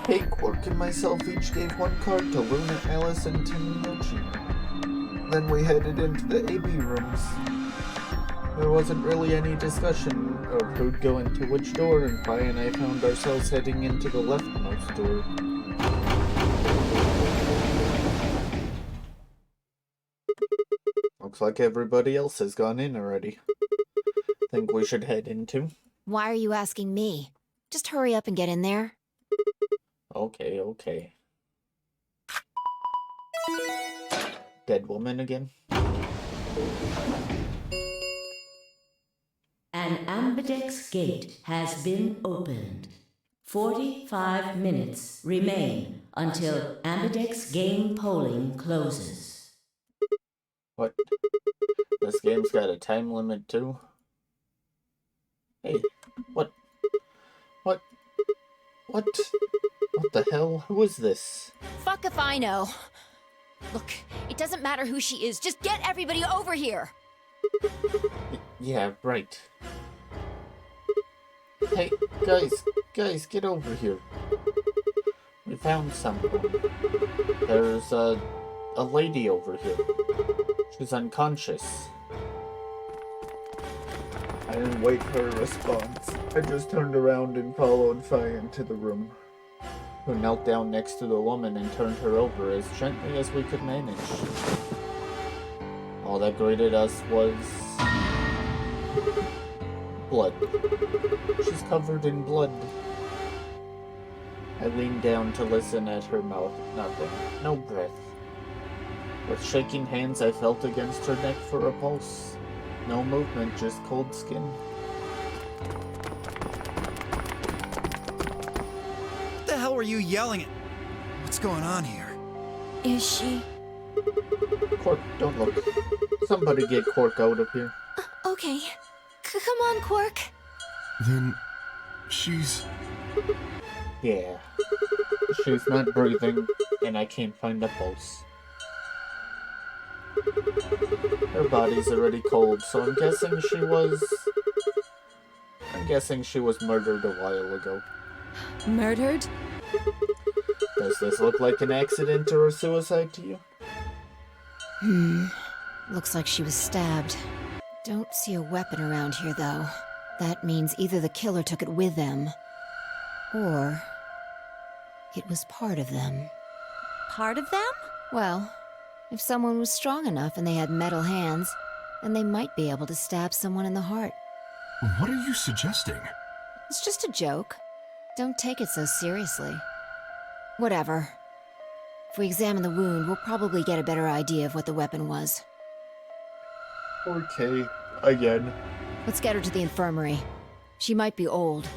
way. Hey, Quark and myself each gave one card to Luna, Alice, and Tenmyoji. Then we headed into the AB rooms. There wasn't really any discussion of who'd go into which door, and Pi and I found ourselves heading into the leftmost door. Looks like everybody else has gone in already. Think we should head into? Why are you asking me? Just hurry up and get in there. Okay, okay. Dead woman again? An ambidex gate has been opened. 45 minutes remain until ambidex game polling closes. What? This game's got a time limit too? Hey, what the hell? Who is this? Fuck if I know. Look, it doesn't matter who she is. Just get everybody over here. Yeah, right. Hey, guys, get over here. We found someone. There's a lady over here. She's unconscious. I didn't wait for a response. I just turned around and followed Fi into the room, who knelt down next to the woman and turned her over as gently as we could manage. All that greeted us was blood. She's covered in blood. I leaned down to listen at her mouth. Nothing. No breath. With shaking hands, I felt against her neck for a pulse. No movement, just cold skin. What the hell were you yelling at? What's going on here? Is she? Quark, don't look. Somebody get Quark out of here. Okay. Come on, Quark. Then she's... Yeah. She's not breathing, and I can't find a pulse. Her body's already cold, so I'm guessing she was murdered a while ago. Murdered? Does this look like an accident or a suicide to you? Looks like she was stabbed. Don't see a weapon around here, though. That means either the killer took it with them, or it was part of them. Part of them? Well, if someone was strong enough and they had metal hands, then they might be able to stab someone in the heart. What are you suggesting? It's just a joke. Don't take it so seriously. Whatever. If we examine the wound, we'll probably get a better idea of what the weapon was. Okay, again. Let's get her to the infirmary. She might be old,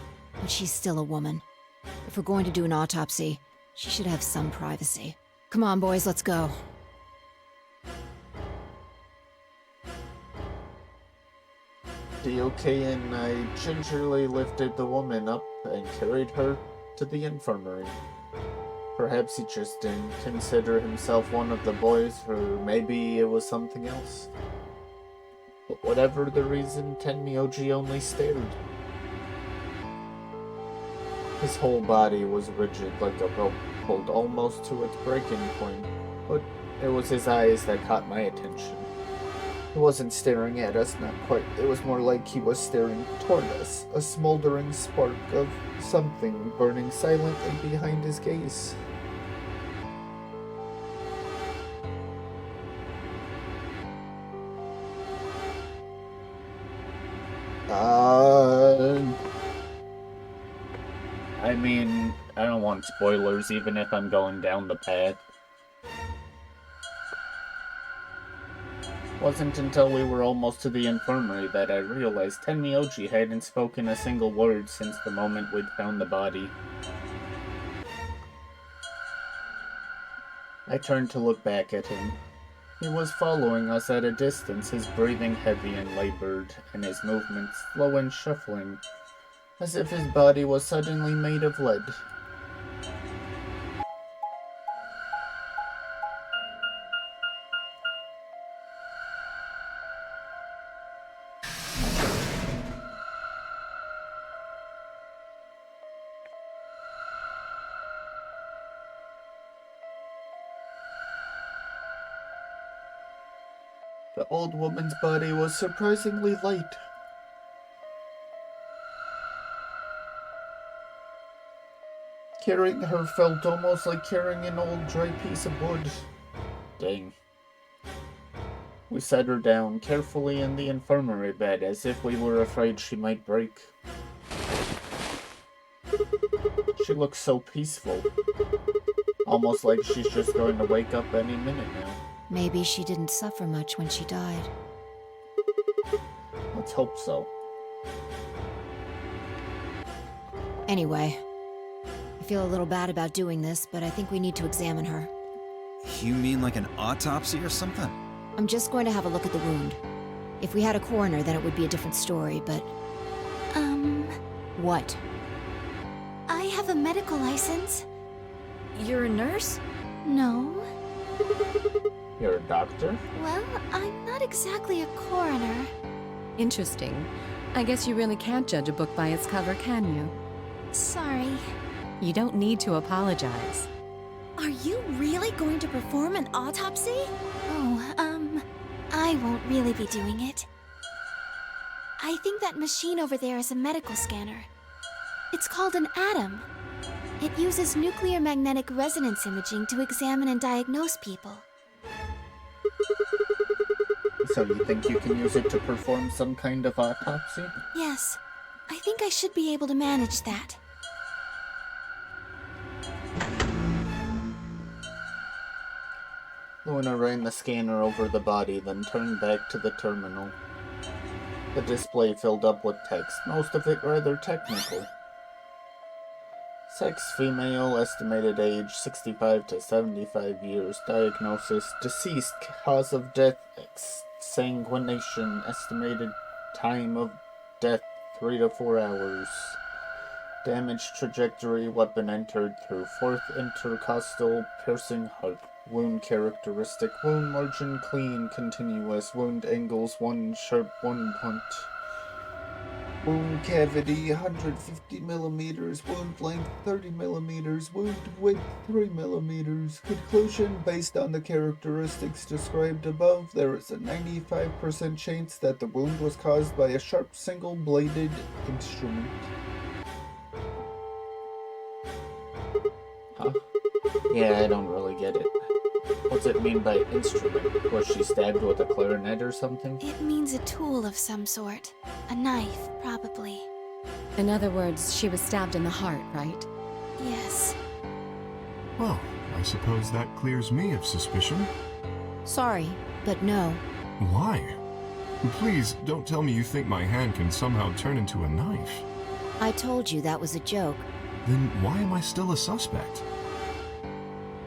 but she's still a woman. If we're going to do an autopsy, she should have some privacy. Come on, boys, let's go. DOK and I gingerly lifted the woman up and carried her to the infirmary. Perhaps he just didn't consider himself one of the boys, or maybe it was something else. But whatever the reason, Tenmyoji only stared. His whole body was rigid like a rope pulled almost to its breaking point, but it was his eyes that caught my attention. He wasn't staring at us, not quite. It was more like he was staring toward us, a smoldering spark of something burning silently behind his gaze. I mean, I don't want spoilers even if I'm going down the path. Wasn't until we were almost to the infirmary that I realized Tenmyoji hadn't spoken a single word since the moment we'd found the body. I turned to look back at him. He was following us at a distance, his breathing heavy and labored, and his movements slow and shuffling, as if his body was suddenly made of lead. The old woman's body was surprisingly light. Carrying her felt almost like carrying an old dry piece of wood. Dang. We set her down carefully in the infirmary bed as if we were afraid she might break. She looked so peaceful. Almost like she's just going to wake up any minute now. Maybe she didn't suffer much when she died. Let's hope so. Anyway, I feel a little bad about doing this, but I think we need to examine her. You mean like an autopsy or something? I'm just going to have a look at the wound. If we had a coroner, then it would be a different story, but... What? I have a medical license. You're a nurse? No. You're a doctor? Well, I'm not exactly a coroner. Interesting. I guess you really can't judge a book by its cover, can you? Sorry. You don't need to apologize. Are you really going to perform an autopsy? Oh, I won't really be doing it. I think that machine over there is a medical scanner. It's called an ATOM. It uses nuclear magnetic resonance imaging to examine and diagnose people. So you think you can use it to perform some kind of autopsy? Yes. I think I should be able to manage that. Luna ran the scanner over the body, then turned back to the terminal. The display filled up with text, most of it rather technical. Sex female, estimated age 65 to 75 years, diagnosis deceased, cause of death exsanguination, estimated time of death 3 to 4 hours. Damage trajectory, weapon entered through fourth intercostal piercing heart. Wound characteristic, wound margin clean, continuous, wound angles 1 sharp, 1 blunt. Wound cavity 150 millimeters, wound length 30 millimeters, wound width 3 millimeters. Conclusion, based on the characteristics described above, there is a 95% chance that the wound was caused by a sharp single-bladed instrument. Huh? Yeah, I don't really get it. What's it mean by instrument? Was she stabbed with a clarinet or something? It means a tool of some sort. A knife, probably. In other words, she was stabbed in the heart, right? Yes. Well, I suppose that clears me of suspicion. Sorry, but no. Why? Please, don't tell me you think my hand can somehow turn into a knife. I told you that was a joke. Then why am I still a suspect?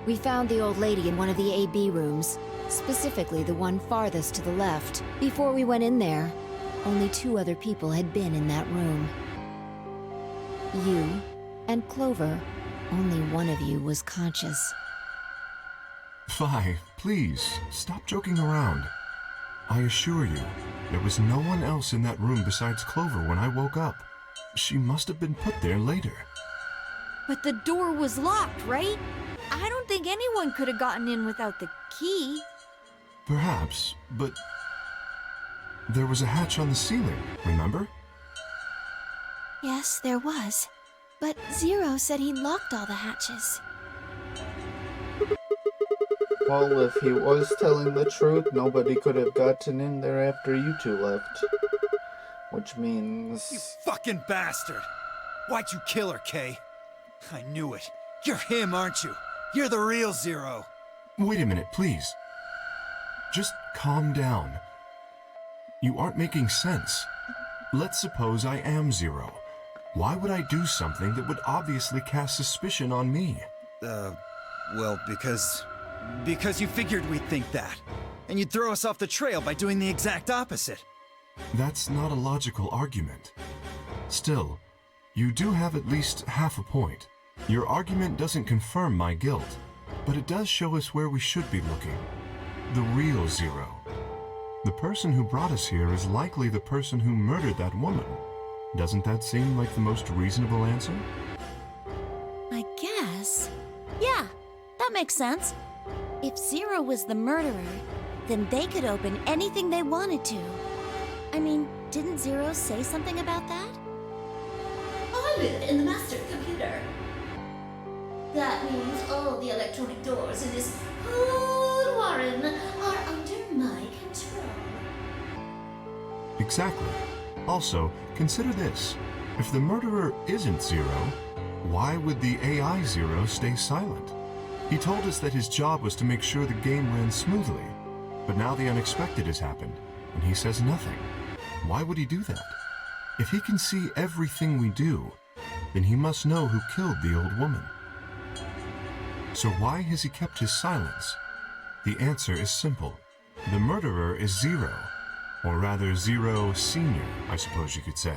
We found the old lady in one of the AB rooms, specifically the one farthest to the left. Before we went in there, only 2 other people had been in that room. You and Clover. Only one of you was conscious. Phi, please, stop joking around. I assure you, there was no one else in that room besides Clover when I woke up. She must have been put there later. But the door was locked, right? I don't think anyone could have gotten in without the key. Perhaps, but there was a hatch on the ceiling, remember? Yes, there was. But Zero said he locked all the hatches. Well, if he was telling the truth, nobody could have gotten in there after you two left. Which means... You fucking bastard! Why'd you kill her, Kay? I knew it. You're him, aren't you? You're the real Zero. Wait a minute, please. Just calm down. You aren't making sense. Let's suppose I am Zero. Why would I do something that would obviously cast suspicion on me? Well, because you figured we'd think that. And you'd throw us off the trail by doing the exact opposite. That's not a logical argument. Still, you do have at least half a point. Your argument doesn't confirm my guilt, but it does show us where we should be looking. The real Zero. The person who brought us here is likely the person who murdered that woman. Doesn't that seem like the most reasonable answer? I guess. Yeah, that makes sense. If Zero was the murderer, then they could open anything they wanted to. I mean, didn't Zero say something about that? I live in the master computer. That means all the electronic doors in this whole warren are under my control. Exactly. Also, consider this. If the murderer isn't Zero, why would the AI Zero stay silent? He told us that his job was to make sure the game ran smoothly, but now the unexpected has happened, and he says nothing. Why would he do that? If he can see everything we do, then he must know who killed the old woman. So why has he kept his silence? The answer is simple. The murderer is Zero, or rather Zero Senior, I suppose you could say.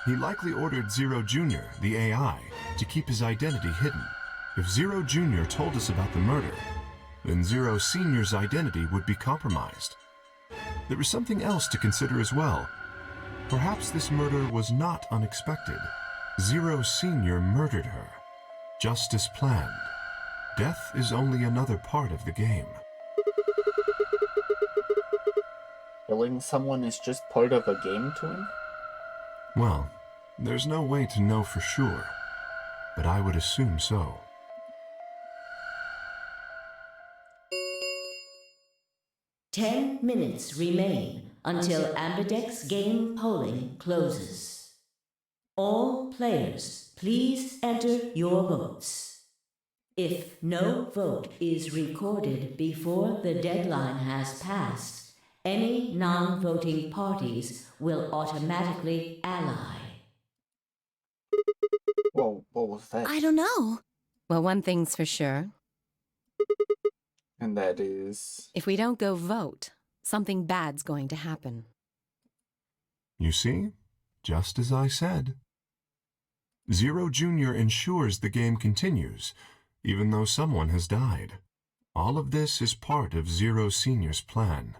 He likely ordered Zero Junior, the AI, to keep his identity hidden. If Zero Junior told us about the murder, then Zero Senior's identity would be compromised. There is something else to consider as well. Perhaps this murder was not unexpected. Zero Senior murdered her, just as planned. Death is only another part of the game. Killing someone is just part of a game to him? Well, there's no way to know for sure, but I would assume so. "10 minutes remain until Ambidex game polling closes. All players, please enter your votes. If no vote is recorded before the deadline has passed, any non-voting parties will automatically ally." Whoa, what was that? I don't know. Well, one thing's for sure. And that is... If we don't go vote, something bad's going to happen. You see? Just as I said. Zero Junior ensures the game continues, even though someone has died. All of this is part of Zero Senior's plan.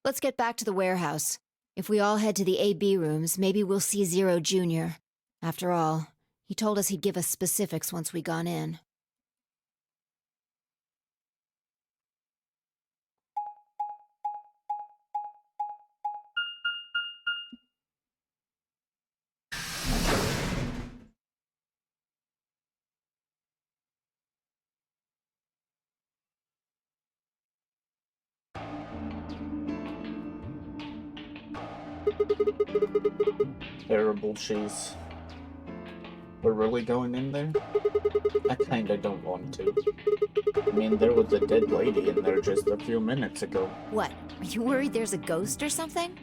Let's get back to the warehouse. If we all head to the AB rooms, maybe we'll see Zero Junior. After all, he told us he'd give us specifics once we gone in. Terrible cheese. We're really going in there? I kinda don't want to. I mean, there was a dead lady in there just a few minutes ago. What? Are you worried there's a ghost or something?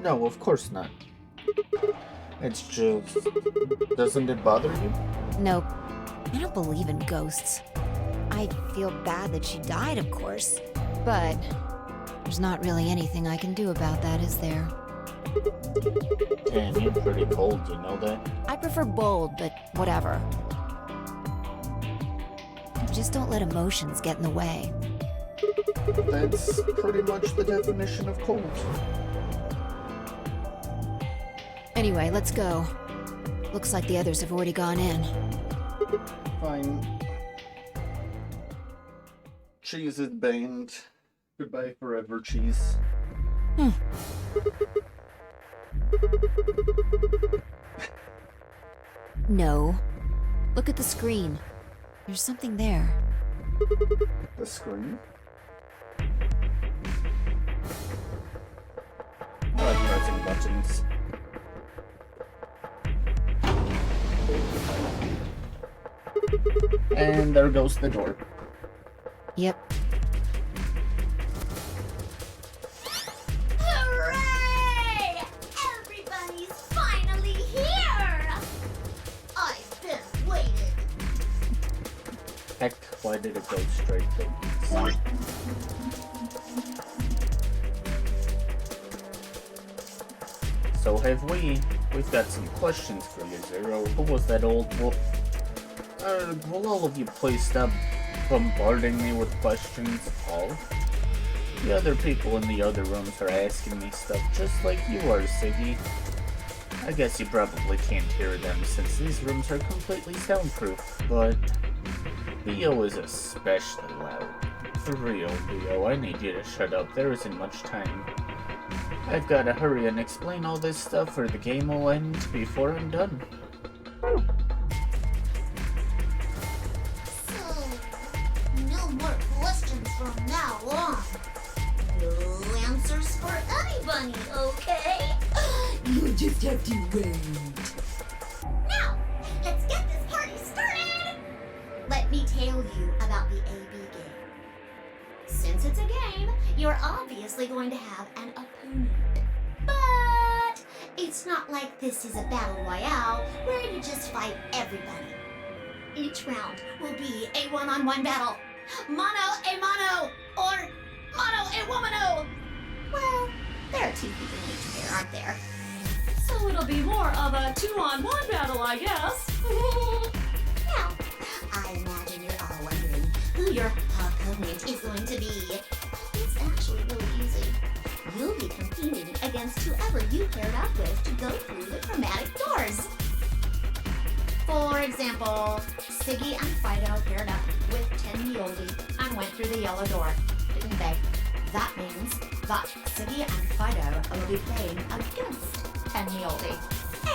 No, of course not. It's just... Doesn't it bother you? Nope. I don't believe in ghosts. I feel bad that she died, of course. But there's not really anything I can do about that, is there? Damn, you're pretty cold, you know that? I prefer bold, but whatever. Just don't let emotions get in the way. That's pretty much the definition of cold. Anyway, let's go. Looks like the others have already gone in. Fine. Cheese is banned. Goodbye forever, cheese. No. Look at the screen. There's something there. The screen? I like pressing buttons. And there goes the door. Yep. Hooray! Everybody's finally here! I've been waiting. Heck, why did it go straight to... So have we. We've got some questions for you, Zero. Who was that old wolf? Will all of you please stop bombarding me with questions, Paul? The other people in the other rooms are asking me stuff just like you are, Siggy. I guess you probably can't hear them since these rooms are completely soundproof, but Theo is especially loud. For real, Theo, I need you to shut up. There isn't much time. I've gotta hurry and explain all this stuff or the game will end before I'm done. No more questions from now on. No answers for anybody, okay? You just have to wait. Now, let's get this party started! Let me tell you about the AB game. Since it's a game, you're obviously going to have an opponent. But it's not like this is a battle royale where you just fight everybody. Each round will be a one-on-one battle. Mono a mono, or mono a womano. Well, there are two people in each pair, aren't there? So it'll be more of a two-on-one battle, I guess. Now, I imagine you're all wondering who your opponent is going to be. It's actually really easy. You'll be competing against whoever you paired up with to go through the chromatic doors. For example, Siggy and Fido paired up with Ten Yoldi and went through the yellow door, didn't they? That means that Siggy and Fido will be playing against Ten Yoldi.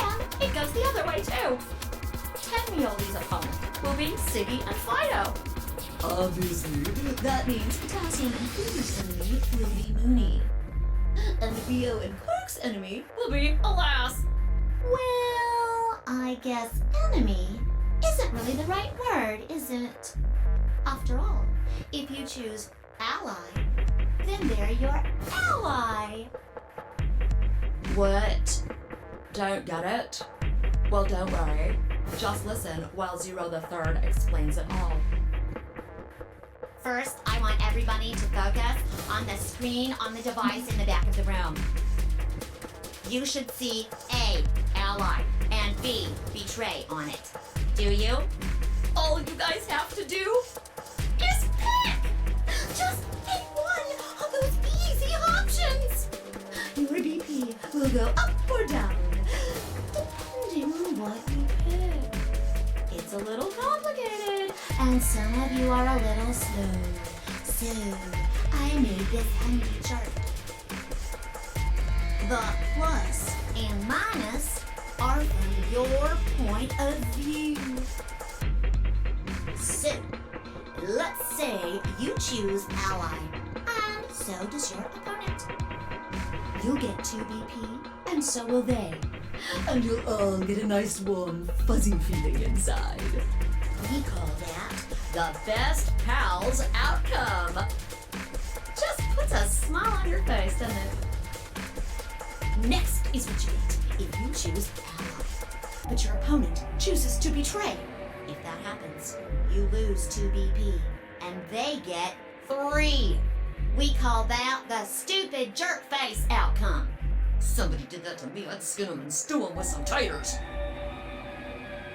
And it goes the other way too. Ten Yoldi's opponent will be Siggy and Fido. Obviously, that means Potassium and Fluor's enemy will be Mooney. And Rio and Quark's enemy will be Alas. Well, I guess enemy isn't really the right word, is it? After all, if you choose ally, then they're your ally. What? Don't get it? Well, don't worry. Just listen while Zero the Third explains it all. First, I want everybody to focus on the screen on the device in the back of the room. You should see A, ally, and B, betray on it. Do you? All you guys have to do is pick! Just pick one of those easy options! Your BP will go up or down, depending on what you pick. It's a little complicated, and some of you are a little slow. So, I made this handy chart. The plus and minus are from your point of view. So, let's say you choose ally, and so does your opponent. You'll get 2 BP, and so will they. And you'll all get a nice warm, fuzzy feeling inside. We call that the best pals outcome. Just puts a smile on your face, doesn't it? Next is what you get if you choose ally, but your opponent chooses to betray. If that happens, you lose 2 BP, and they get 3. We call that the stupid jerk face outcome. Somebody did that to me, I'd skin them and stew them with some taters.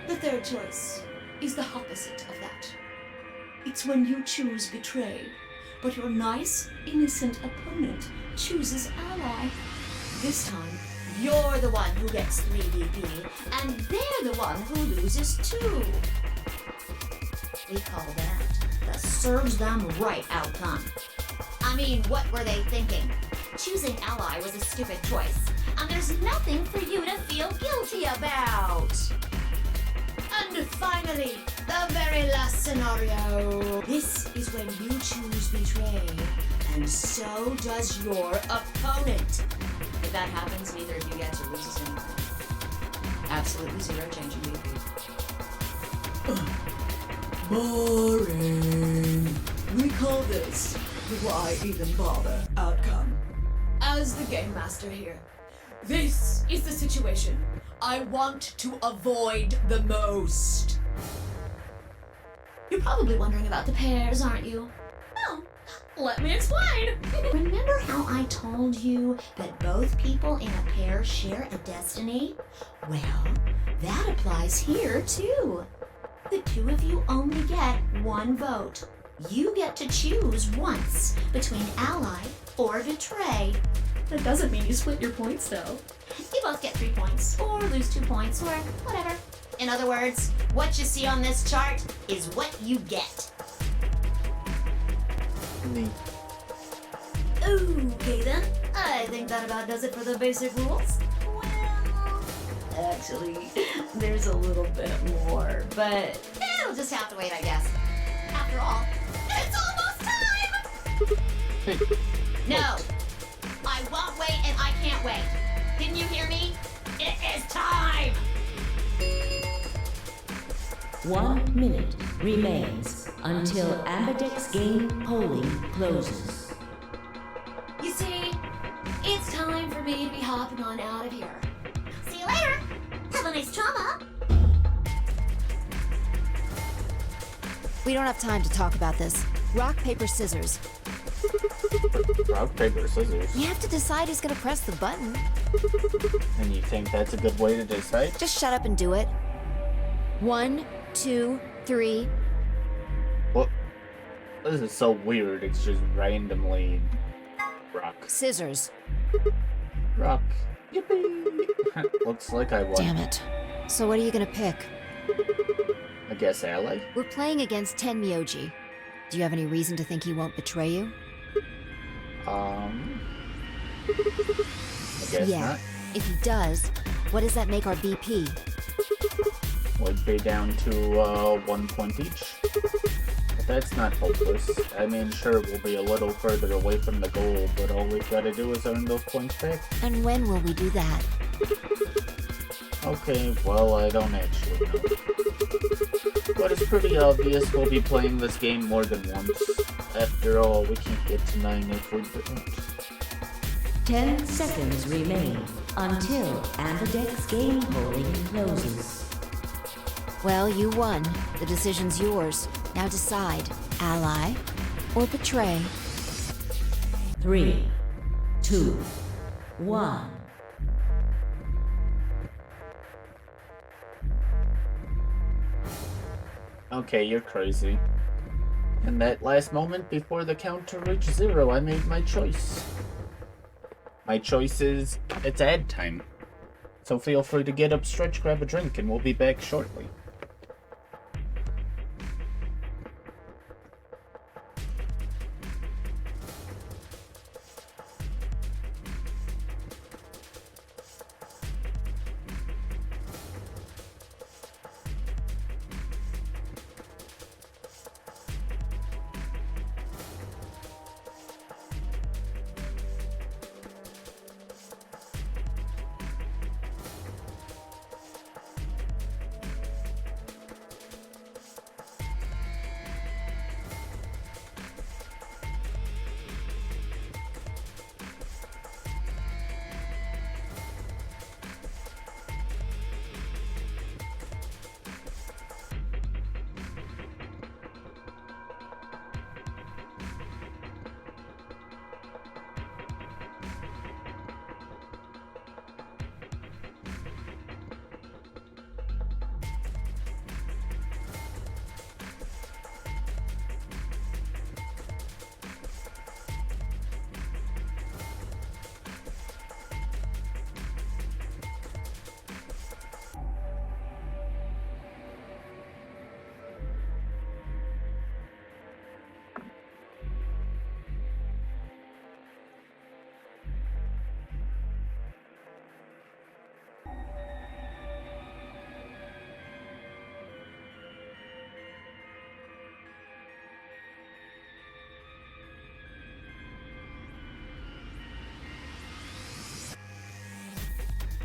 The third choice is the opposite of that. It's when you choose betray, but your nice, innocent opponent chooses ally. This time, You're the one who gets 3 BP, and they're the one who loses 2. We call that the serves them right outcome. I mean, what were they thinking? Choosing ally was a stupid choice, and there's nothing for you to feel guilty about. And finally, the very last scenario. This is when you choose betray, and so does your opponent. If that happens, neither of you get to lose a single thing. Absolutely zero change in BP. Boring. We call this the why even bother outcome. As the game master here, this is the situation I want to avoid the most. You're probably wondering about the pairs, aren't you? Oh, let me explain. Remember how I told you that both people in a pair share a destiny? Well, that applies here too. The two of you only get 1 vote. You get to choose once between ally or betray. That doesn't mean you split your points, though. You both get 3 points, or lose 2 points, or whatever. In other words, what you see on this chart is what you get. Neat. Okay then, I think that about does it for the basic rules. Well, actually, there's a little bit more, but it'll just have to wait, I guess. After all, it's almost time! No! I won't wait and I can't wait. Didn't you hear me? It is time! 1 minute remains until Ambidex game polling closes. You see, it's time for me to be hopping on out of here. See you later! Have a nice trauma! We don't have time to talk about this. Rock, paper, scissors. Rock, paper, scissors. We have to decide who's gonna press the button. And you think that's a good way to decide? Just shut up and do it. 1, 2, 3. What? This is so weird. It's just randomly rock. Scissors. Rock. Yippee! Looks like I won. Damn it. So what are you gonna pick? I guess ally? We're playing against Tenmyoji. Do you have any reason to think he won't betray you? I guess Yeah. not. If he does, what does that make our BP? Would be down to 1 point each. But that's not hopeless. I mean, sure, we'll be a little further away from the goal, but all we've got to do is earn those points back. And when will we do that? Okay, well, I don't actually know. But it's pretty obvious we'll be playing this game more than once. After all, we can't get to 9 if we don't. 10 seconds remain until Ambidex game polling closes. Well, you won. The decision's yours. Now decide. Ally or betray? 3, 2, 1. Okay, you're crazy. In that last moment before the counter reached 0, I made my choice. My choice is, it's ad time. So feel free to get up, stretch, grab a drink, and we'll be back shortly.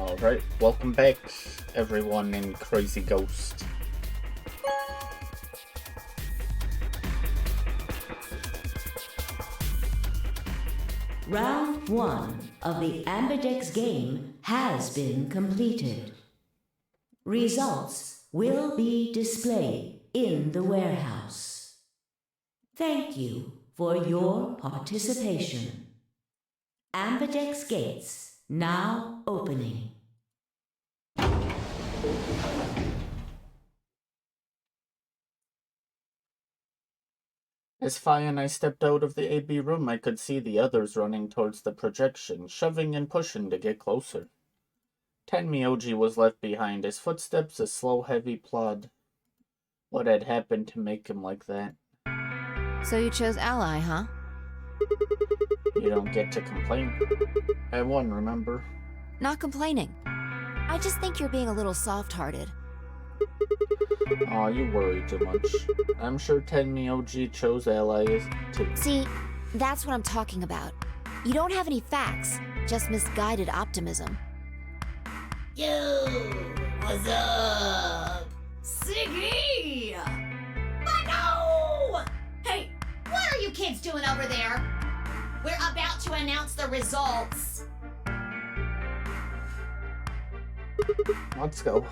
Alright, welcome back, everyone in Crazy Ghost. Round 1 of the Ambidex game has been completed. Results will be displayed in the warehouse. Thank you for your participation. Ambidex gates now opening. As Fi and I stepped out of the AB room, I could see the others running towards the projection, shoving and pushing to get closer. Tenmyoji was left behind, his footsteps a slow, heavy plod. What had happened to make him like that? So you chose Ally, huh? You don't get to complain. I won, remember? Not complaining. I just think you're being a little soft-hearted. Aw, you worry too much. I'm sure Tenmyoji chose Ally too. See, that's what I'm talking about. You don't have any facts, just misguided optimism. Yo, what's up? Siggy! But no! Hey, what are you kids doing over there? We're about to announce the results. Let's go.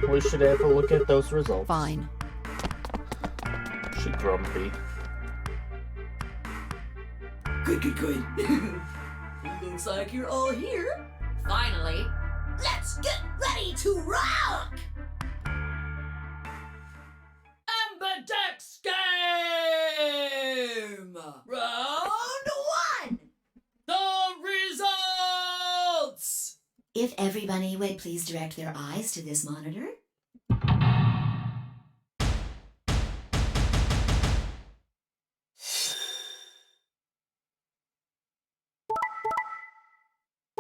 We should have a look at those results. Fine. She grumpy. Good. Looks like you're all here. Finally. Let's get ready to rock! Ambidex game! Round 1! The results! If everybody would please direct their eyes to this monitor.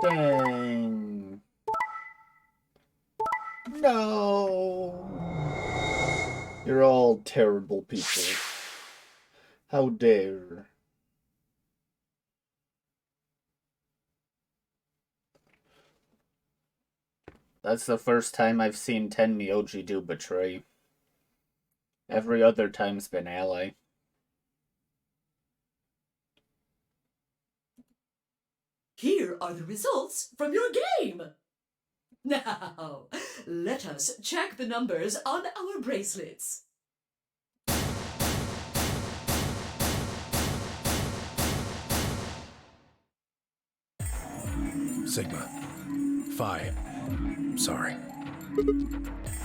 Dang. No. You're all terrible people. How dare. That's the first time I've seen Tenmyoji do betray. Every other time's been Ally. Here are the results from your game. Now, let us check the numbers on our bracelets. Sigma. Phi. Sorry.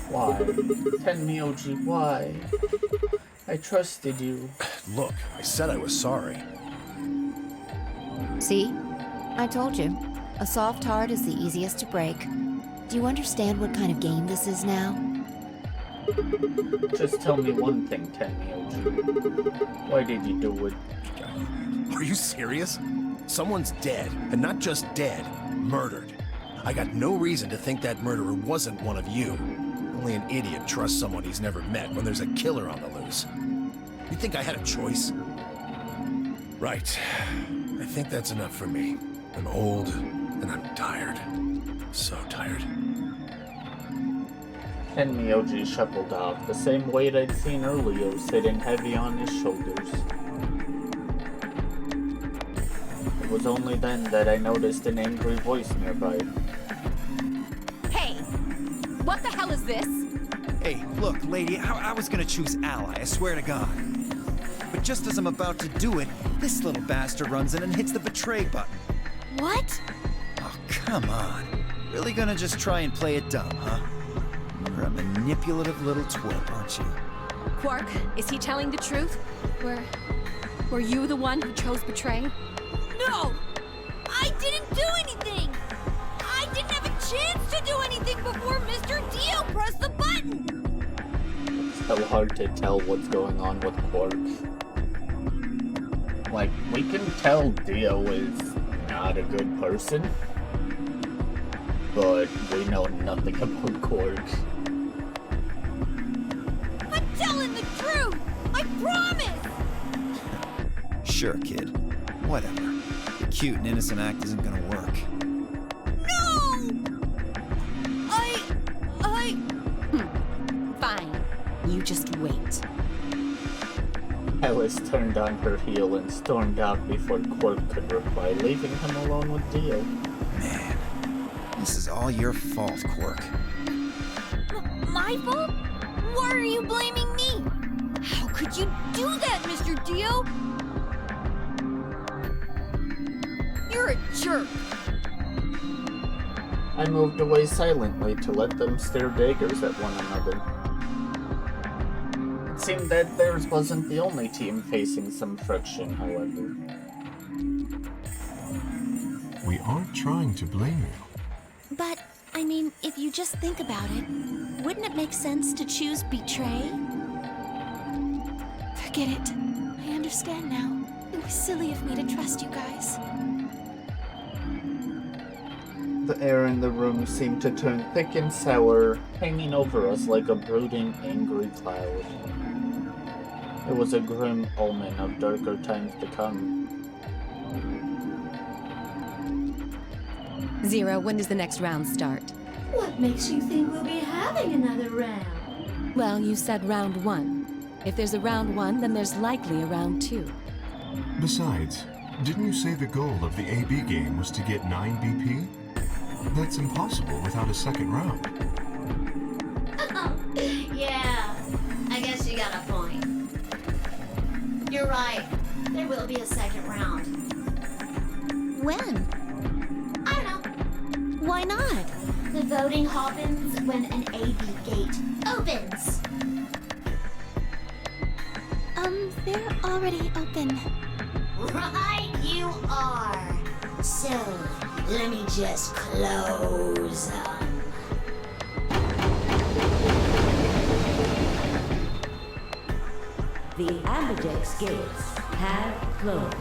Why? Tenmyoji, why? I trusted you. Look, I said I was sorry. See? I told you. A soft heart is the easiest to break. Do you understand what kind of game this is now? Just tell me one thing, Tenmyoji. Why did you do it? Are you serious? Someone's dead, and not just dead, murdered. I got no reason to think that murderer wasn't one of you. Only an idiot trusts someone he's never met when there's a killer on the loose. You think I had a choice? Right. I think that's enough for me. I'm old, and I'm tired. So tired. Tenmyoji shuffled off, the same weight I'd seen earlier sitting heavy on his shoulders. It was only then that I noticed an angry voice nearby. Hey! What the hell is this? Hey, look, lady, I was gonna choose Ally, I swear to God. But just as I'm about to do it, this little bastard runs in and hits the betray button. What? Oh, come on. Really gonna just try and play it dumb, huh? You're a manipulative little twerp, aren't you? Quark, is he telling the truth? Were you the one who chose betray? No! I didn't do anything! I didn't have a chance to do anything before Mr. Dio pressed the button! It's so hard to tell what's going on with Quark. Like, we can tell Dio is not a good person, but we know nothing about Quark. I'm telling the truth! I promise! Sure, kid. Whatever. The cute and innocent act isn't gonna work. No! Alice turned on her heel and stormed out before Quirk could reply, leaving him alone with Dio. Man, this is all your fault, Quirk. My fault? Why are you blaming me? How could you do that, Mr. Dio? You're a jerk. I moved away silently to let them stare daggers at one another. It seemed that theirs wasn't the only team facing some friction, however. We aren't trying to blame you. But, I mean, if you just think about it, wouldn't it make sense to choose betray? Forget it. I understand now. It was silly of me to trust you guys. The air in the room seemed to turn thick and sour, hanging over us like a brooding, angry cloud. It was a grim omen of darker times to come. Zero, when does the next round start? What makes you think we'll be having another round? Well, you said round 1. If there's a round 1, then there's likely a round 2. Besides, didn't you say the goal of the AB game was to get 9 BP? That's impossible without a second round. Yeah, I guess you got a point. You're right. There will be a second round. When? I don't know. Why not? The voting happens when an AB gate opens. They're already open. Right you are. So, let me just close them. The Amberdex gates have closed.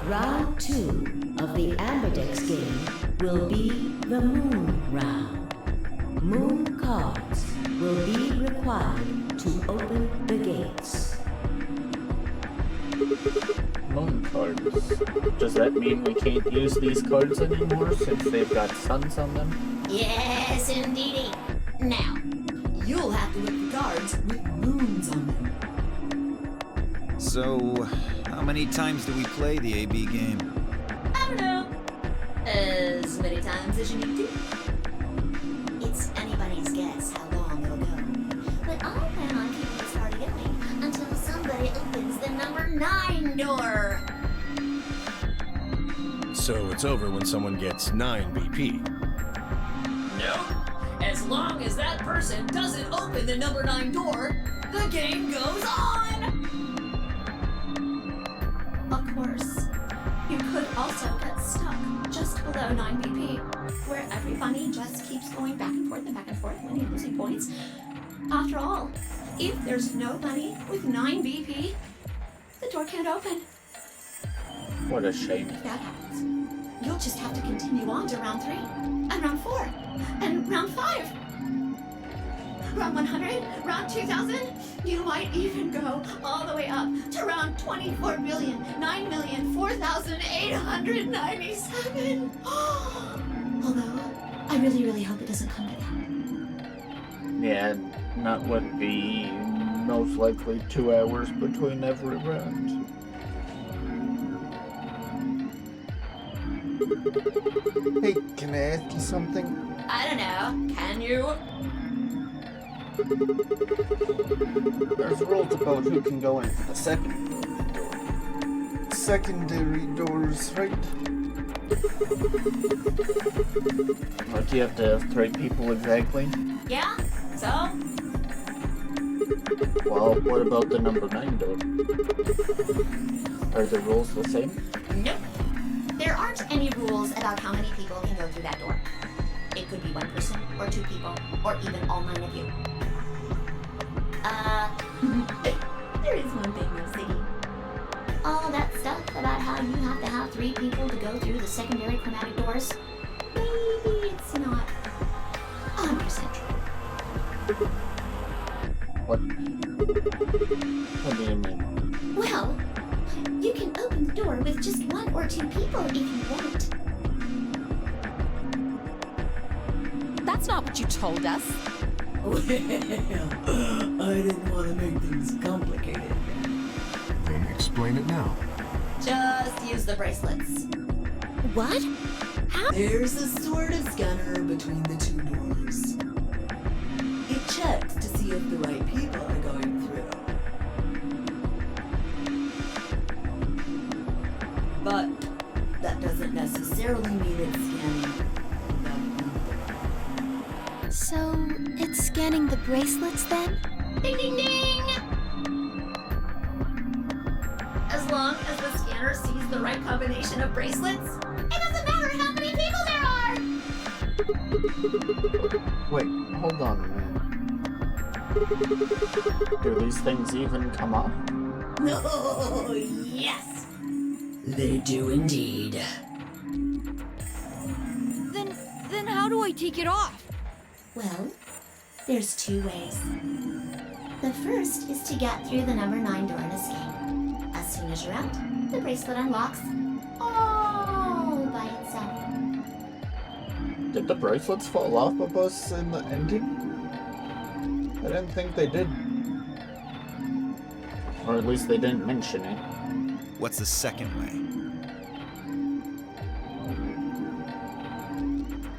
Round 2 of the Amberdex game will be the Moon round. Moon cards will be required to open the gates. Moon cards. Does that mean we can't use these cards anymore since they've got suns on them? Yes, indeedy. Now, you'll have to look for cards with moons on them. So, how many times do we play the AB game? I don't know. As many times as you need to. It's anybody's guess how long it'll go. But I plan on keeping this party going until somebody opens the number 9 door. So it's over when someone gets 9 BP. Nope. As long as that person doesn't open the number 9 door, the game goes on! Of course, you could also get stuck just below 9 BP, where everybody just keeps going back and forth, winning and losing points. After all, if there's nobody with 9 BP, the door can't open. What a shame. If that happens, you'll just have to continue on to round 3, and round 4, and round 5. Round 100, round 2000, you might even go all the way up to round 24,009,004,897. Although, I really, really hope it doesn't come to that. Yeah, not what the most likely 2 hours between every round. Hey, can I ask you something? I don't know, can you? There's rules about who can go into the secondary doors, right? Like you have to have 3 people exactly? Yeah, so? Well, what about the number 9 door? Are the rules the same? Nope. There aren't any rules about how many people can go through that door. It could be 1 person, or 2 people, or even all 9 of you. There is one thing though, Siggy. All that stuff about how you have to have 3 people to go through the secondary chromatic doors, maybe it's not 100% true. What do you mean? Well, you can open the door with just 1 or 2 people if you want. That's not what you told us. Well, I didn't want to make things complicated. Explain it now. Just use the bracelets. What? How? There's a sort of scanner between the two doors. It checks to see if the right people are going through. But that doesn't necessarily mean it's scanning the people. So, it's scanning the bracelets then? Ding ding ding! As long as the scanner sees the right combination of bracelets, it doesn't matter how many people there are! Wait, hold on a minute. Do these things even come off? Oh, yes! They do indeed. Then how do I take it off? Well, there's two ways. The first is to get through the number 9 door and escape. As soon as you're out, the bracelet unlocks all by itself. Did the bracelets fall off of us in the ending? I didn't think they did. Or at least they didn't mention it. What's the second way?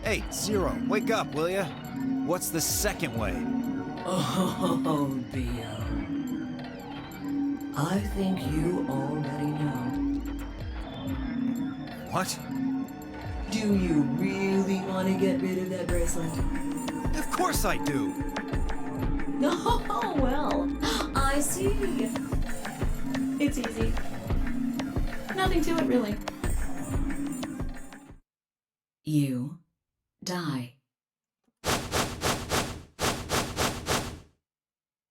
Hey, Zero, wake up, will ya? What's the second way? Oh, Bio. I think you already know. What? Do you really want to get rid of that bracelet? Of course I do! Oh, well, I see. It's easy. Nothing to it, really. You die.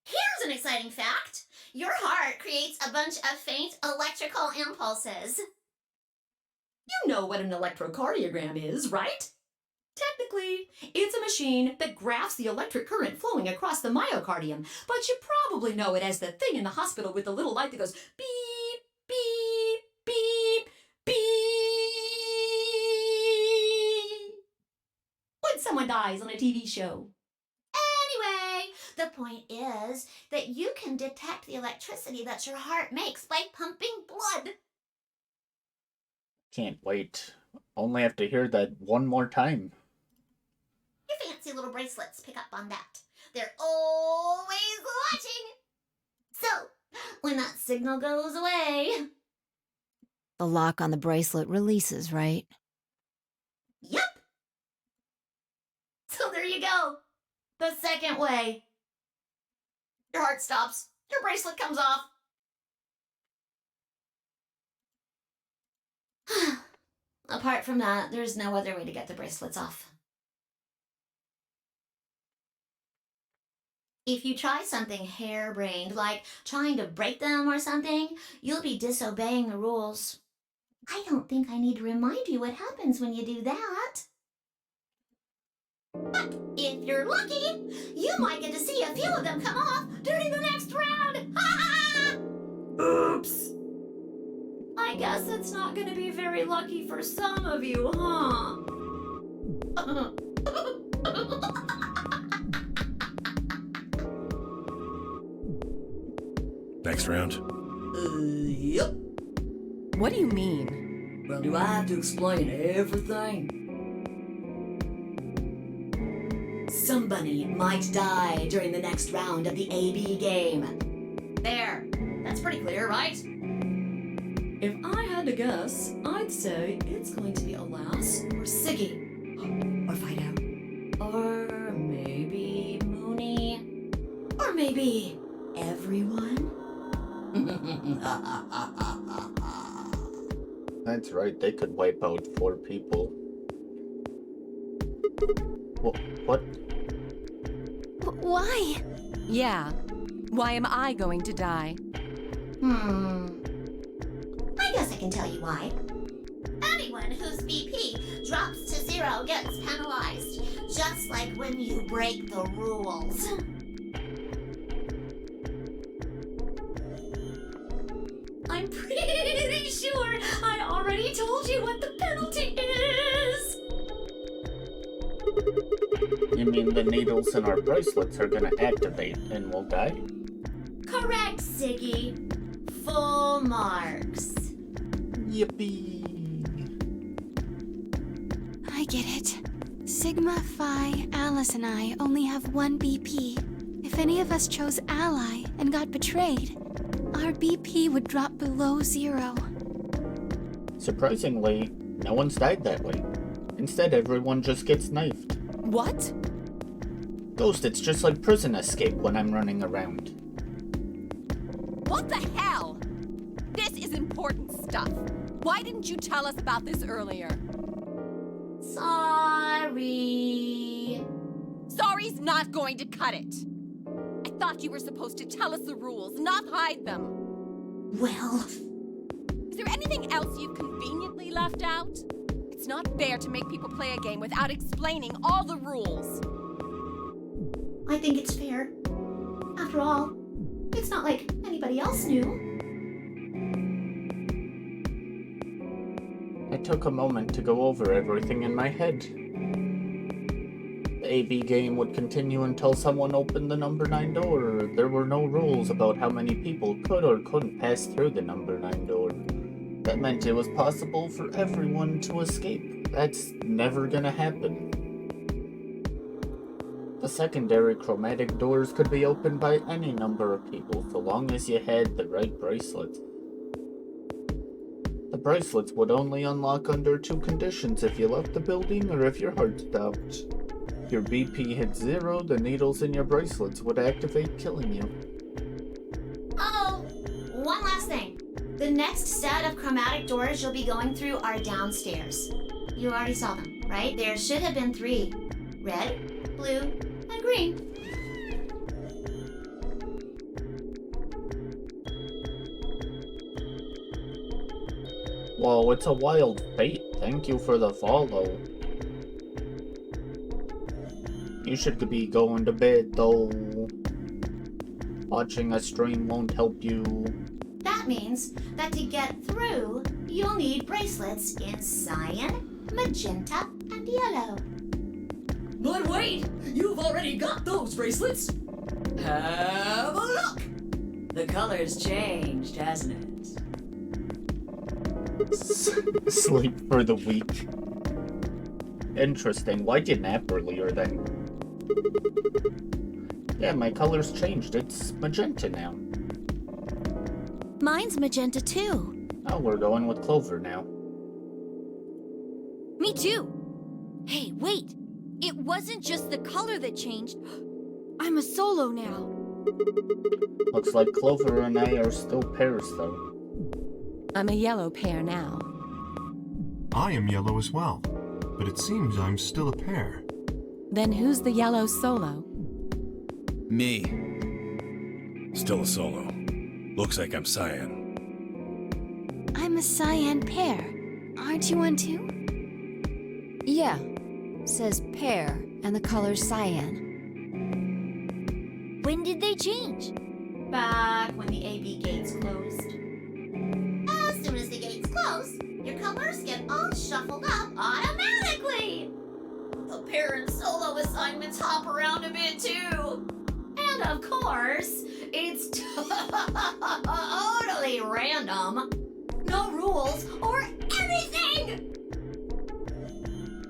Here's an exciting fact. Your heart creates a bunch of faint electrical impulses. You know what an electrocardiogram is, right? Technically, it's a machine that graphs the electric current flowing across the myocardium, but you probably know it as the thing in the hospital with the little light that goes beep, beep, beep, beep. When someone dies on a TV show. Anyway, the point is that you can detect the electricity that your heart makes by pumping blood. Can't wait. Only have to hear that one more time. Your fancy little bracelets pick up on that. They're always watching. So, when that signal goes away... The lock on the bracelet releases, right? Yep. So there you go. The second way. Your heart stops. Your bracelet comes off. Apart from that, there's no other way to get the bracelets off. If you try something harebrained, like trying to break them or something, you'll be disobeying the rules. I don't think I need to remind you what happens when you do that. But if you're lucky, you might get to see a few of them come off during the next round. Ha ha! Oops. I guess it's not going to be very lucky for some of you, huh? Next round. Yep. What do you mean? Well, do I have to explain everything? Somebody might die during the next round of the AB game. There. That's pretty clear, right? If I had to guess, I'd say it's going to be Alas or Siggy. Or Fido. Or maybe Mooney. Or maybe everyone. That's right, they could wipe out 4 people. What? Why? Yeah. Why am I going to die? I guess I can tell you why. Anyone whose BP drops to 0 gets penalized, just like when you break the rules. I'm pretty sure I already told you what the penalty is. You mean the needles in our bracelets are gonna activate and we'll die? Correct, Siggy. Full marks. Yippee! I get it. Sigma, Phi, Alice, and I only have one BP. If any of us chose Ally and got betrayed, our BP would drop below 0. Surprisingly, no one's died that way. Instead, everyone just gets knifed. What? Ghost, it's just like prison escape when I'm running around. What the hell? This is important stuff. Why didn't you tell us about this earlier? Sorry. Sorry's not going to cut it. I thought you were supposed to tell us the rules, not hide them. Well... Is there anything else you've conveniently left out? It's not fair to make people play a game without explaining all the rules. I think it's fair. After all, it's not like anybody else knew. I took a moment to go over everything in my head. The AB game would continue until someone opened the number 9 door. There were no rules about how many people could or couldn't pass through the number 9 door. That meant it was possible for everyone to escape. That's never gonna happen. The secondary chromatic doors could be opened by any number of people so long as you had the right bracelet. The bracelets would only unlock under 2 conditions: if you left the building or if your heart stopped. If your BP hit 0, the needles in your bracelets would activate, killing you. Oh, one last thing. The next set of chromatic doors you'll be going through are downstairs. You already saw them, right? There should have been 3. Red, blue, and green. Whoa, it's a wild fate. Thank you for the follow. You should be going to bed, though. Watching a stream won't help you. That means that to get through, you'll need bracelets in cyan, magenta, and yellow. But wait! You've already got those bracelets! Have a look! The color's changed, hasn't it? Sleep for the weak. Interesting. Why'd you nap earlier then? Yeah, my color's changed. It's magenta now. Mine's magenta too. Oh, we're going with Clover now. Me too. Hey, wait. It wasn't just the color that changed. I'm a solo now. Looks like Clover and I are still pairs, though. I'm a yellow pair now. I am yellow as well, but it seems I'm still a pair. Then who's the yellow solo? Me. Still a solo. Looks like I'm cyan. I'm a cyan pair. Aren't you one too? Yeah. Says pair, and the color's cyan. When did they change? Back when the AB gates closed. As soon as the gates close, your colors get all shuffled up automatically. The pair and solo assignments hop around a bit too. And of course, it's totally random. No rules or anything!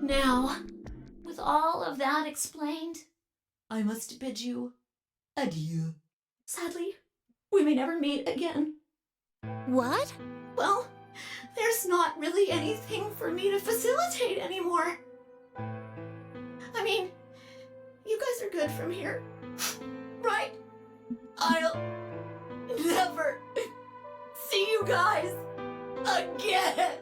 Now, with all of that explained, I must bid you adieu. Sadly, we may never meet again. What? Well, there's not really anything for me to facilitate anymore. I mean, you guys are good from here, right? I'll never see you guys again.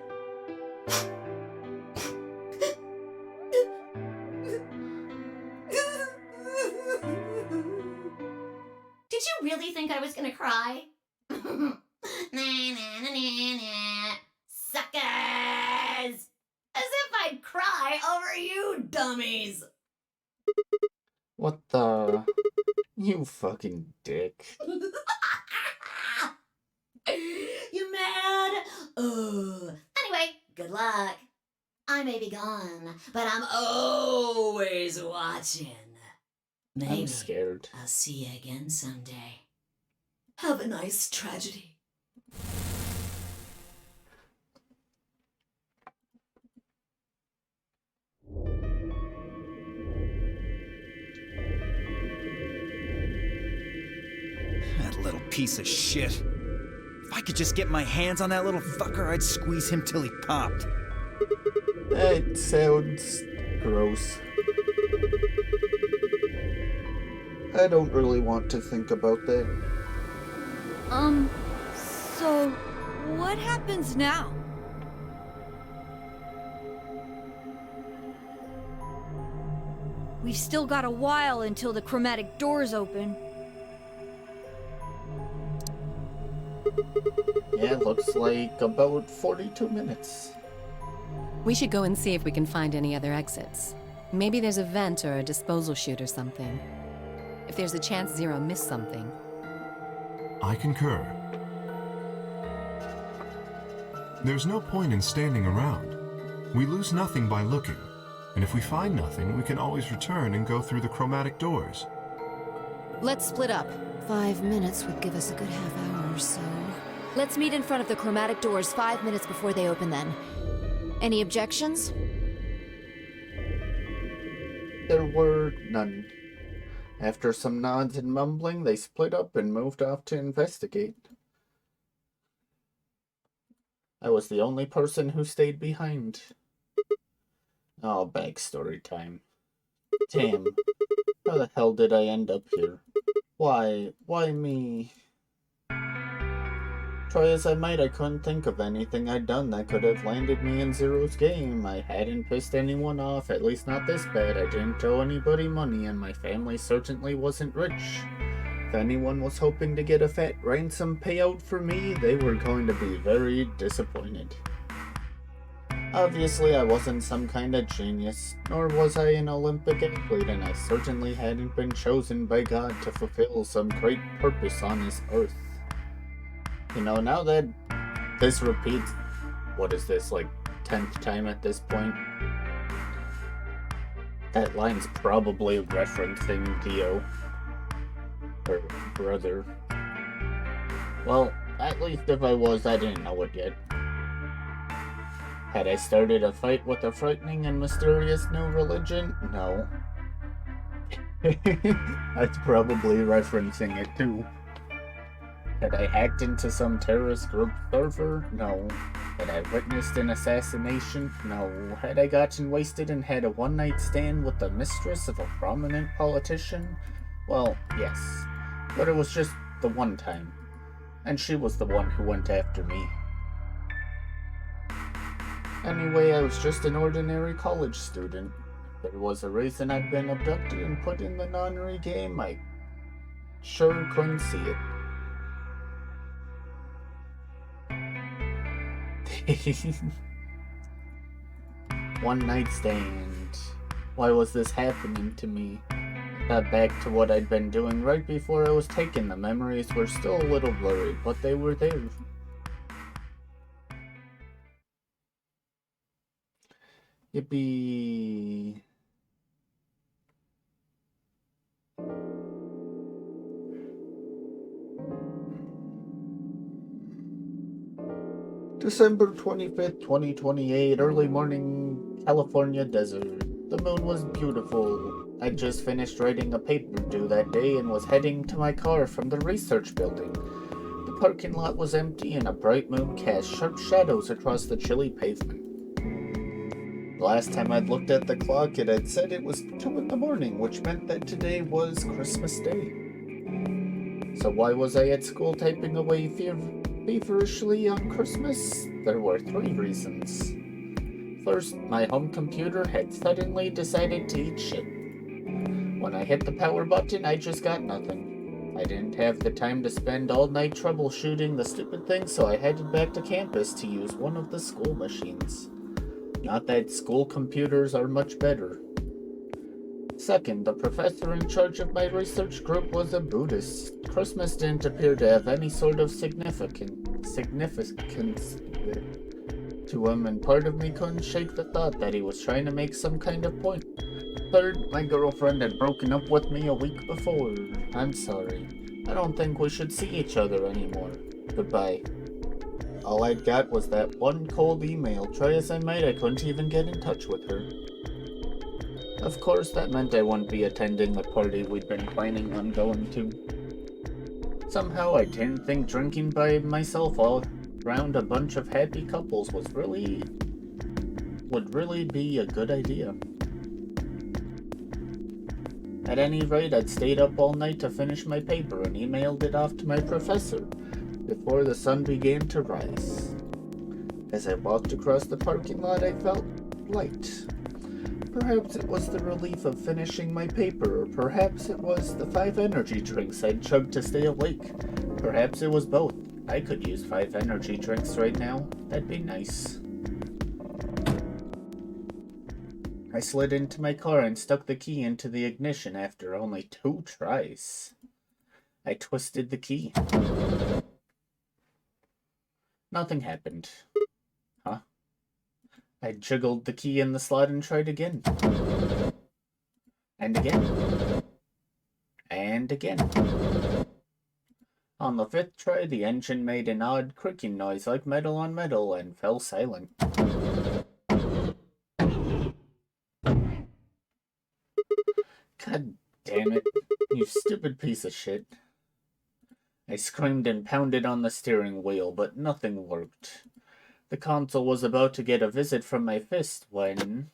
Did you really think I was gonna cry? Suckers! As if I'd cry over you dummies! What the? You fucking dick. You mad? Anyway, good luck. I may be gone, but I'm always watching. Maybe I'm scared. I'll see you again someday. Have a nice tragedy. That little piece of shit. If I could just get my hands on that little fucker, I'd squeeze him till he popped. That sounds gross. I don't really want to think about that. So what happens now? We've still got a while until the chromatic doors open. Yeah, looks like about 42 minutes. We should go and see if we can find any other exits. Maybe there's a vent or a disposal chute or something. If there's a chance Zero missed something. I concur. There's no point in standing around. We lose nothing by looking, and if we find nothing, we can always return and go through the chromatic doors. Let's split up. 5 minutes would give us a good half hour or so. Let's meet in front of the chromatic doors 5 minutes before they open then. Any objections? There were none. After some nods and mumbling, they split up and moved off to investigate. I was the only person who stayed behind. Oh, backstory time. Damn. How the hell did I end up here? Why me? Try as I might, I couldn't think of anything I'd done that could have landed me in Zero's game. I hadn't pissed anyone off, at least not this bad. I didn't owe anybody money, and my family certainly wasn't rich. If anyone was hoping to get a fat ransom payout for me, they were going to be very disappointed. Obviously, I wasn't some kind of genius, nor was I an Olympic athlete, and I certainly hadn't been chosen by God to fulfill some great purpose on this earth. You know, now that this repeats, what is this, like 10th time at this point? That line's probably referencing Dio. Her brother. Well, at least if I was, I didn't know it yet. Had I started a fight with a frightening and mysterious new religion? No. That's probably referencing it too. Had I hacked into some terrorist group server? No. Had I witnessed an assassination? No. Had I gotten wasted and had a one-night stand with the mistress of a prominent politician? Well, yes. But it was just the one time. And she was the one who went after me. Anyway, I was just an ordinary college student. If there was a reason I'd been abducted and put in the nunnery game, I sure couldn't see it. One night stand. Why was this happening to me? I got back to what I'd been doing right before I was taken. The memories were still a little blurry, but they were there. Yippee. December 25th, 2028, early morning, California desert. The moon was beautiful. I'd just finished writing a paper due that day and was heading to my car from the research building. The parking lot was empty and a bright moon cast sharp shadows across the chilly pavement. The last time I'd looked at the clock, it had said it was 2 in the morning, which meant that today was Christmas Day. So why was I at school typing away feverishly on Christmas? There were 3 reasons. First, my home computer had suddenly decided to eat shit. When I hit the power button, I just got nothing. I didn't have the time to spend all night troubleshooting the stupid thing, so I headed back to campus to use one of the school machines. Not that school computers are much better. Second, the professor in charge of my research group was a Buddhist. Christmas didn't appear to have any sort of significance to him, and part of me couldn't shake the thought that he was trying to make some kind of point. Third, my girlfriend had broken up with me a week before. I'm sorry. I don't think we should see each other anymore. Goodbye. All I'd got was that one cold email. Try as I might, I couldn't even get in touch with her. Of course, that meant I wouldn't be attending the party we'd been planning on going to. Somehow I didn't think drinking by myself all around a bunch of happy couples would really be a good idea. At any rate, I'd stayed up all night to finish my paper and emailed it off to my professor before the sun began to rise. As I walked across the parking lot, I felt light. Perhaps it was the relief of finishing my paper, or perhaps it was the 5 energy drinks I'd chugged to stay awake. Perhaps it was both. I could use 5 energy drinks right now. That'd be nice. I slid into my car and stuck the key into the ignition after only 2 tries. I twisted the key. Nothing happened. Huh? I jiggled the key in the slot and tried again. And again. And again. On the 5th try, the engine made an odd creaking noise like metal on metal and fell silent. God damn it, you stupid piece of shit. I screamed and pounded on the steering wheel, but nothing worked. The console was about to get a visit from my fist when...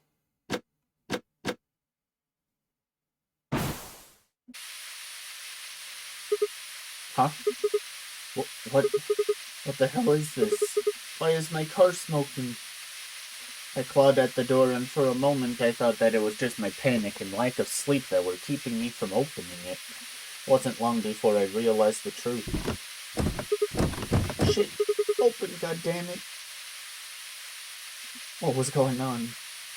Huh? What the hell is this? Why is my car smoking? I clawed at the door, and for a moment I thought that it was just my panic and lack of sleep that were keeping me from opening it. It wasn't long before I realized the truth. Shit, open, goddammit. What was going on?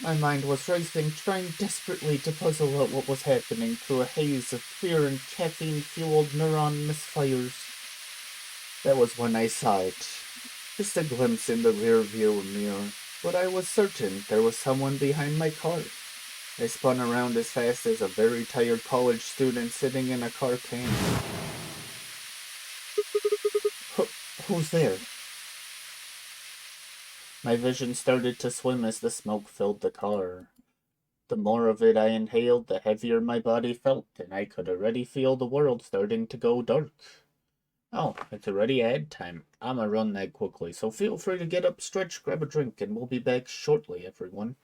My mind was racing, trying desperately to puzzle out what was happening through a haze of fear and caffeine-fueled neuron misfires. That was when I saw it. Just a glimpse in the rear-view mirror, but I was certain there was someone behind my car. I spun around as fast as a very tired college student sitting in a car can. Who's there? My vision started to swim as the smoke filled the car. The more of it I inhaled, the heavier my body felt, and I could already feel the world starting to go dark. Oh, it's already ad time. I'ma run that quickly, so feel free to get up, stretch, grab a drink, and we'll be back shortly, everyone.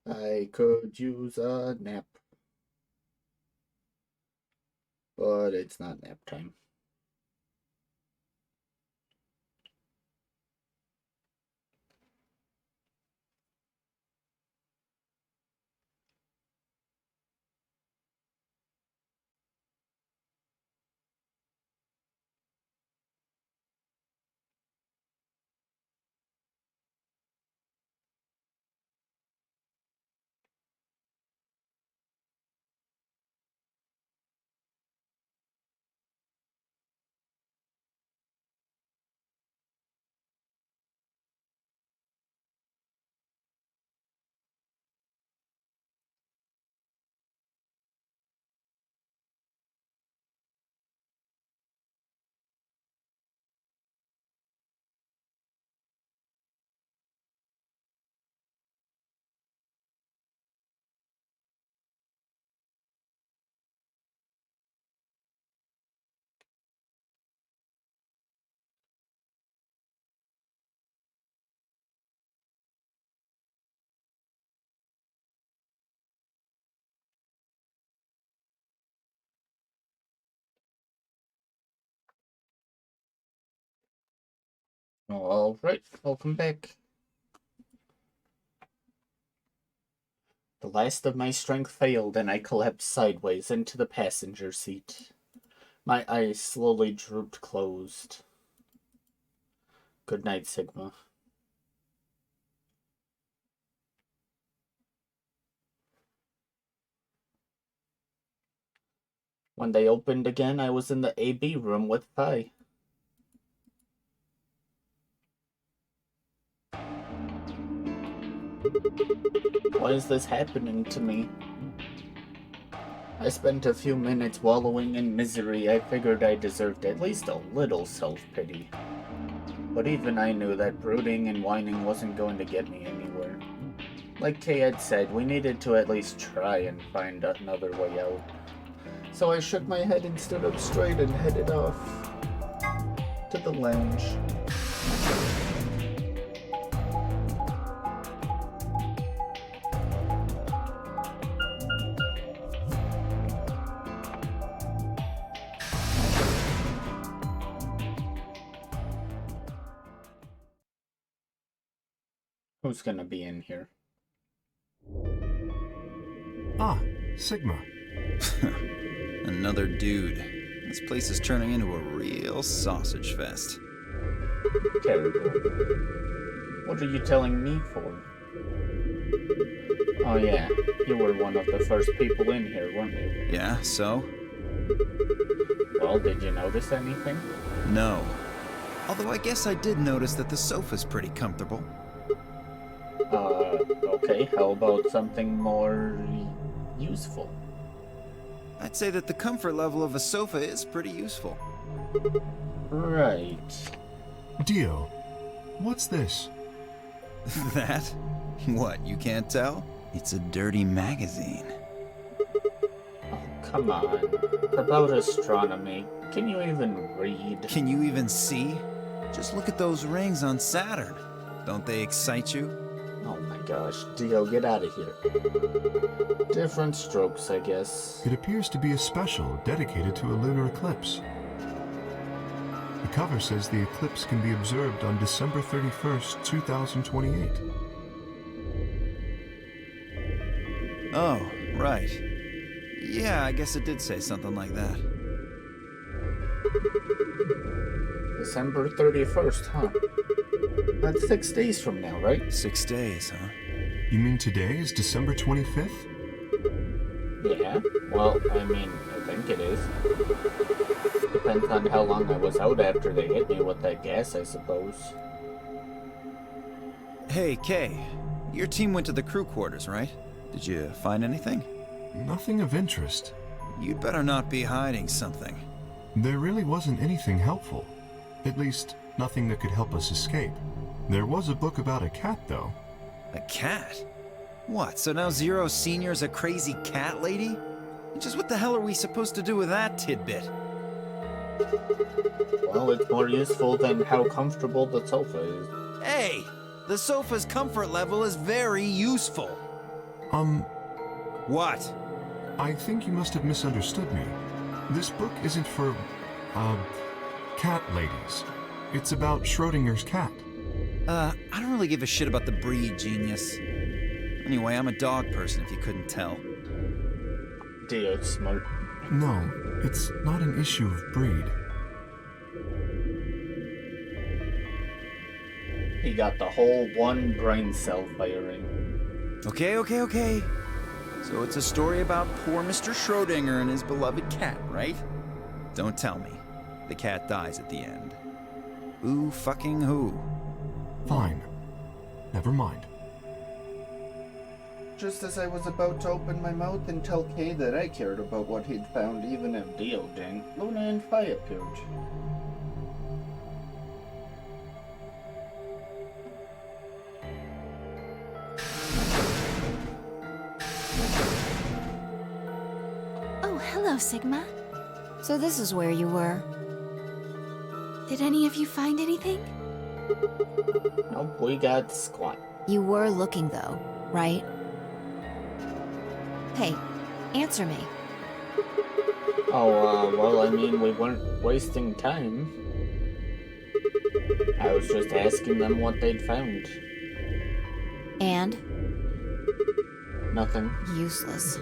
I could use a nap. But it's not nap time. Alright, welcome back. The last of my strength failed and I collapsed sideways into the passenger seat. My eyes slowly drooped closed. Good night, Sigma. When they opened again, I was in the AB room with Phi. Why is this happening to me? I spent a few minutes wallowing in misery. I figured I deserved at least a little self-pity. But even I knew that brooding and whining wasn't going to get me anywhere. Like Kay had said, we needed to at least try and find another way out. So I shook my head and stood up straight and headed off to the lounge. Who's gonna be in here? Ah, Sigma. Another dude. This place is turning into a real sausage fest. Terrible. What are you telling me for? Oh yeah, you were one of the first people in here, weren't you? Yeah, so? Well, did you notice anything? No. Although I guess I did notice that the sofa's pretty comfortable. Okay, how about something more useful? I'd say that the comfort level of a sofa is pretty useful. Right. Dio, what's this? That? What, you can't tell? It's a dirty magazine. Oh, come on. About astronomy. Can you even read? Can you even see? Just look at those rings on Saturn. Don't they excite you? Oh my gosh, Dio, get out of here. Different strokes, I guess. It appears to be a special dedicated to a lunar eclipse. The cover says the eclipse can be observed on December 31st, 2028. Oh, right. Yeah, I guess it did say something like that. December 31st, huh? That's 6 days from now, right? 6 days, huh? You mean today is December 25th? Yeah, well, I mean, I think it is. Depends on how long I was out after they hit me with that gas, I suppose. Hey, Kay. Your team went to the crew quarters, right? Did you find anything? Nothing of interest. You'd better not be hiding something. There really wasn't anything helpful. At least, nothing that could help us escape. There was a book about a cat, though. A cat? What, so now Zero Senior's a crazy cat lady? Just what the hell are we supposed to do with that tidbit? Well, it's more useful than how comfortable the sofa is. Hey! The sofa's comfort level is very useful. What? I think you must have misunderstood me. This book isn't for, cat ladies. It's about Schrodinger's cat. I don't really give a shit about the breed, genius. Anyway, I'm a dog person, if you couldn't tell. Dio's smart. No, it's not an issue of breed. He got the whole one brain cell firing. Okay. So it's a story about poor Mr. Schrodinger and his beloved cat, right? Don't tell me. The cat dies at the end. Who fucking who? Fine. Never mind. Just as I was about to open my mouth and tell Kay that I cared about what he'd found, even if Dio didn't, Luna and Fi appeared. Oh, hello, Sigma. So this is where you were. Did any of you find anything? Nope, we got squat. You were looking, though, right? Hey, answer me. Oh, well, I mean, we weren't wasting time. I was just asking them what they'd found. And? Nothing. Useless.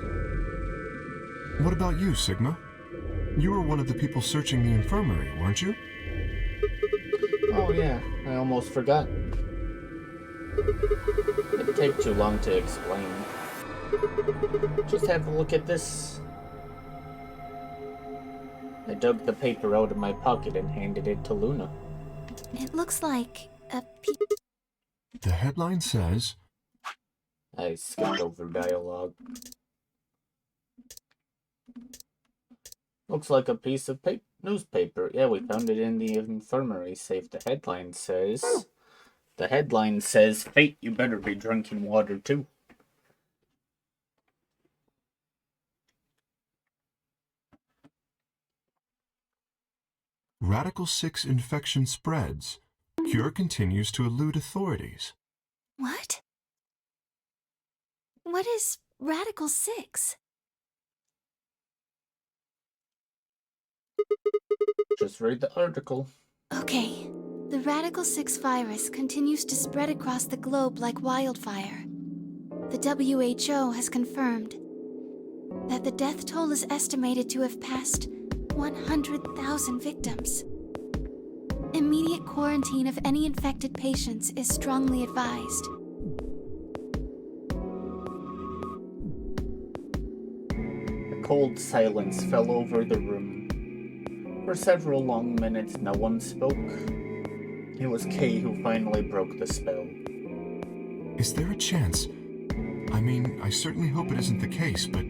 What about you, Sigma? You were one of the people searching the infirmary, weren't you? Oh yeah, I almost forgot. It'd take too long to explain. Just have a look at this. I dug the paper out of my pocket and handed it to Luna. It looks like a The headline says, I skipped over dialogue. Looks like a piece of newspaper. Yeah, we found it in the infirmary safe. The headline says, Fate, you better be drinking water too. Radical 6 infection spreads. Cure continues to elude authorities. What? What is Radical 6? Just read the article. Okay. The Radical 6 virus continues to spread across the globe like wildfire. The WHO has confirmed that the death toll is estimated to have passed 100,000 victims. Immediate quarantine of any infected patients is strongly advised. A cold silence fell over the room. For several long minutes, no one spoke. It was Kay who finally broke the spell. Is there a chance? I mean, I certainly hope it isn't the case, but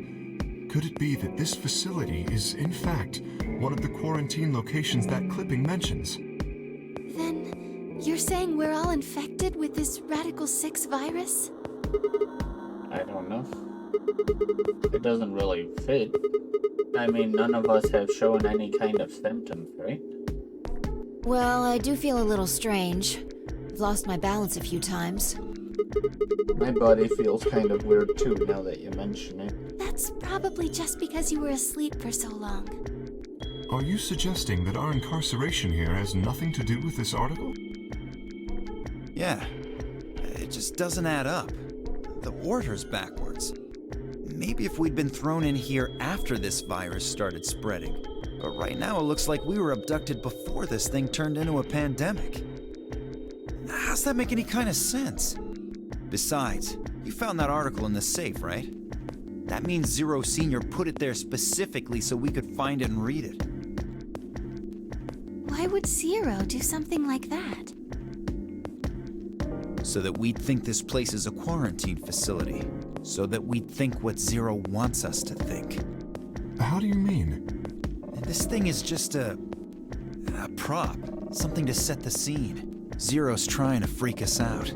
could it be that this facility is, in fact, one of the quarantine locations that clipping mentions? Then, you're saying we're all infected with this Radical 6 virus? I don't know. It doesn't really fit. I mean, none of us have shown any kind of symptoms, right? Well, I do feel a little strange. I've lost my balance a few times. My body feels kind of weird too, now that you mention it. That's probably just because you were asleep for so long. Are you suggesting that our incarceration here has nothing to do with this article? Yeah. It just doesn't add up. The order's backwards. Maybe if we'd been thrown in here after this virus started spreading. But right now it looks like we were abducted before this thing turned into a pandemic. How's that make any kind of sense? Besides, you found that article in the safe, right? That means Zero Senior put it there specifically so we could find it and read it. Why would Zero do something like that? So that we'd think this place is a quarantine facility. So that we'd think what Zero wants us to think. How do you mean? This thing is just a prop. Something to set the scene. Zero's trying to freak us out.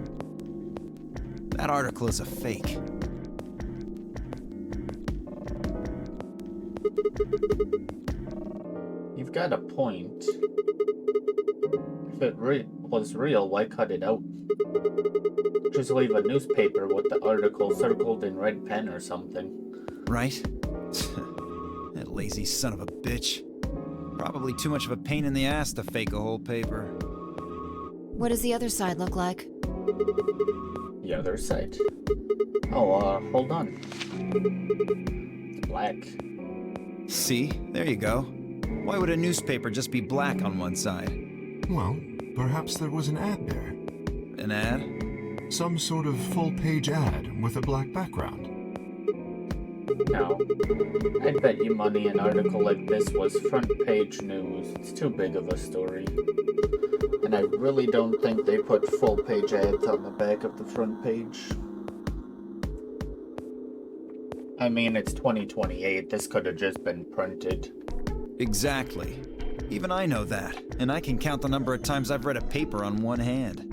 That article is a fake. You've got a point. If it was real, why cut it out? Just leave a newspaper with the article circled in red pen or something. Right? That lazy son of a bitch. Probably too much of a pain in the ass to fake a whole paper. What does the other side look like? The other side? Oh, hold on. It's black. See? There you go. Why would a newspaper just be black on one side? Well, perhaps there was an ad there. An ad? Some sort of full-page ad with a black background. No. I'd bet you money an article like this was front-page news. It's too big of a story. And I really don't think they put full-page ads on the back of the front page. I mean, it's 2028. This could have just been printed. Exactly. Even I know that, and I can count the number of times I've read a paper on one hand.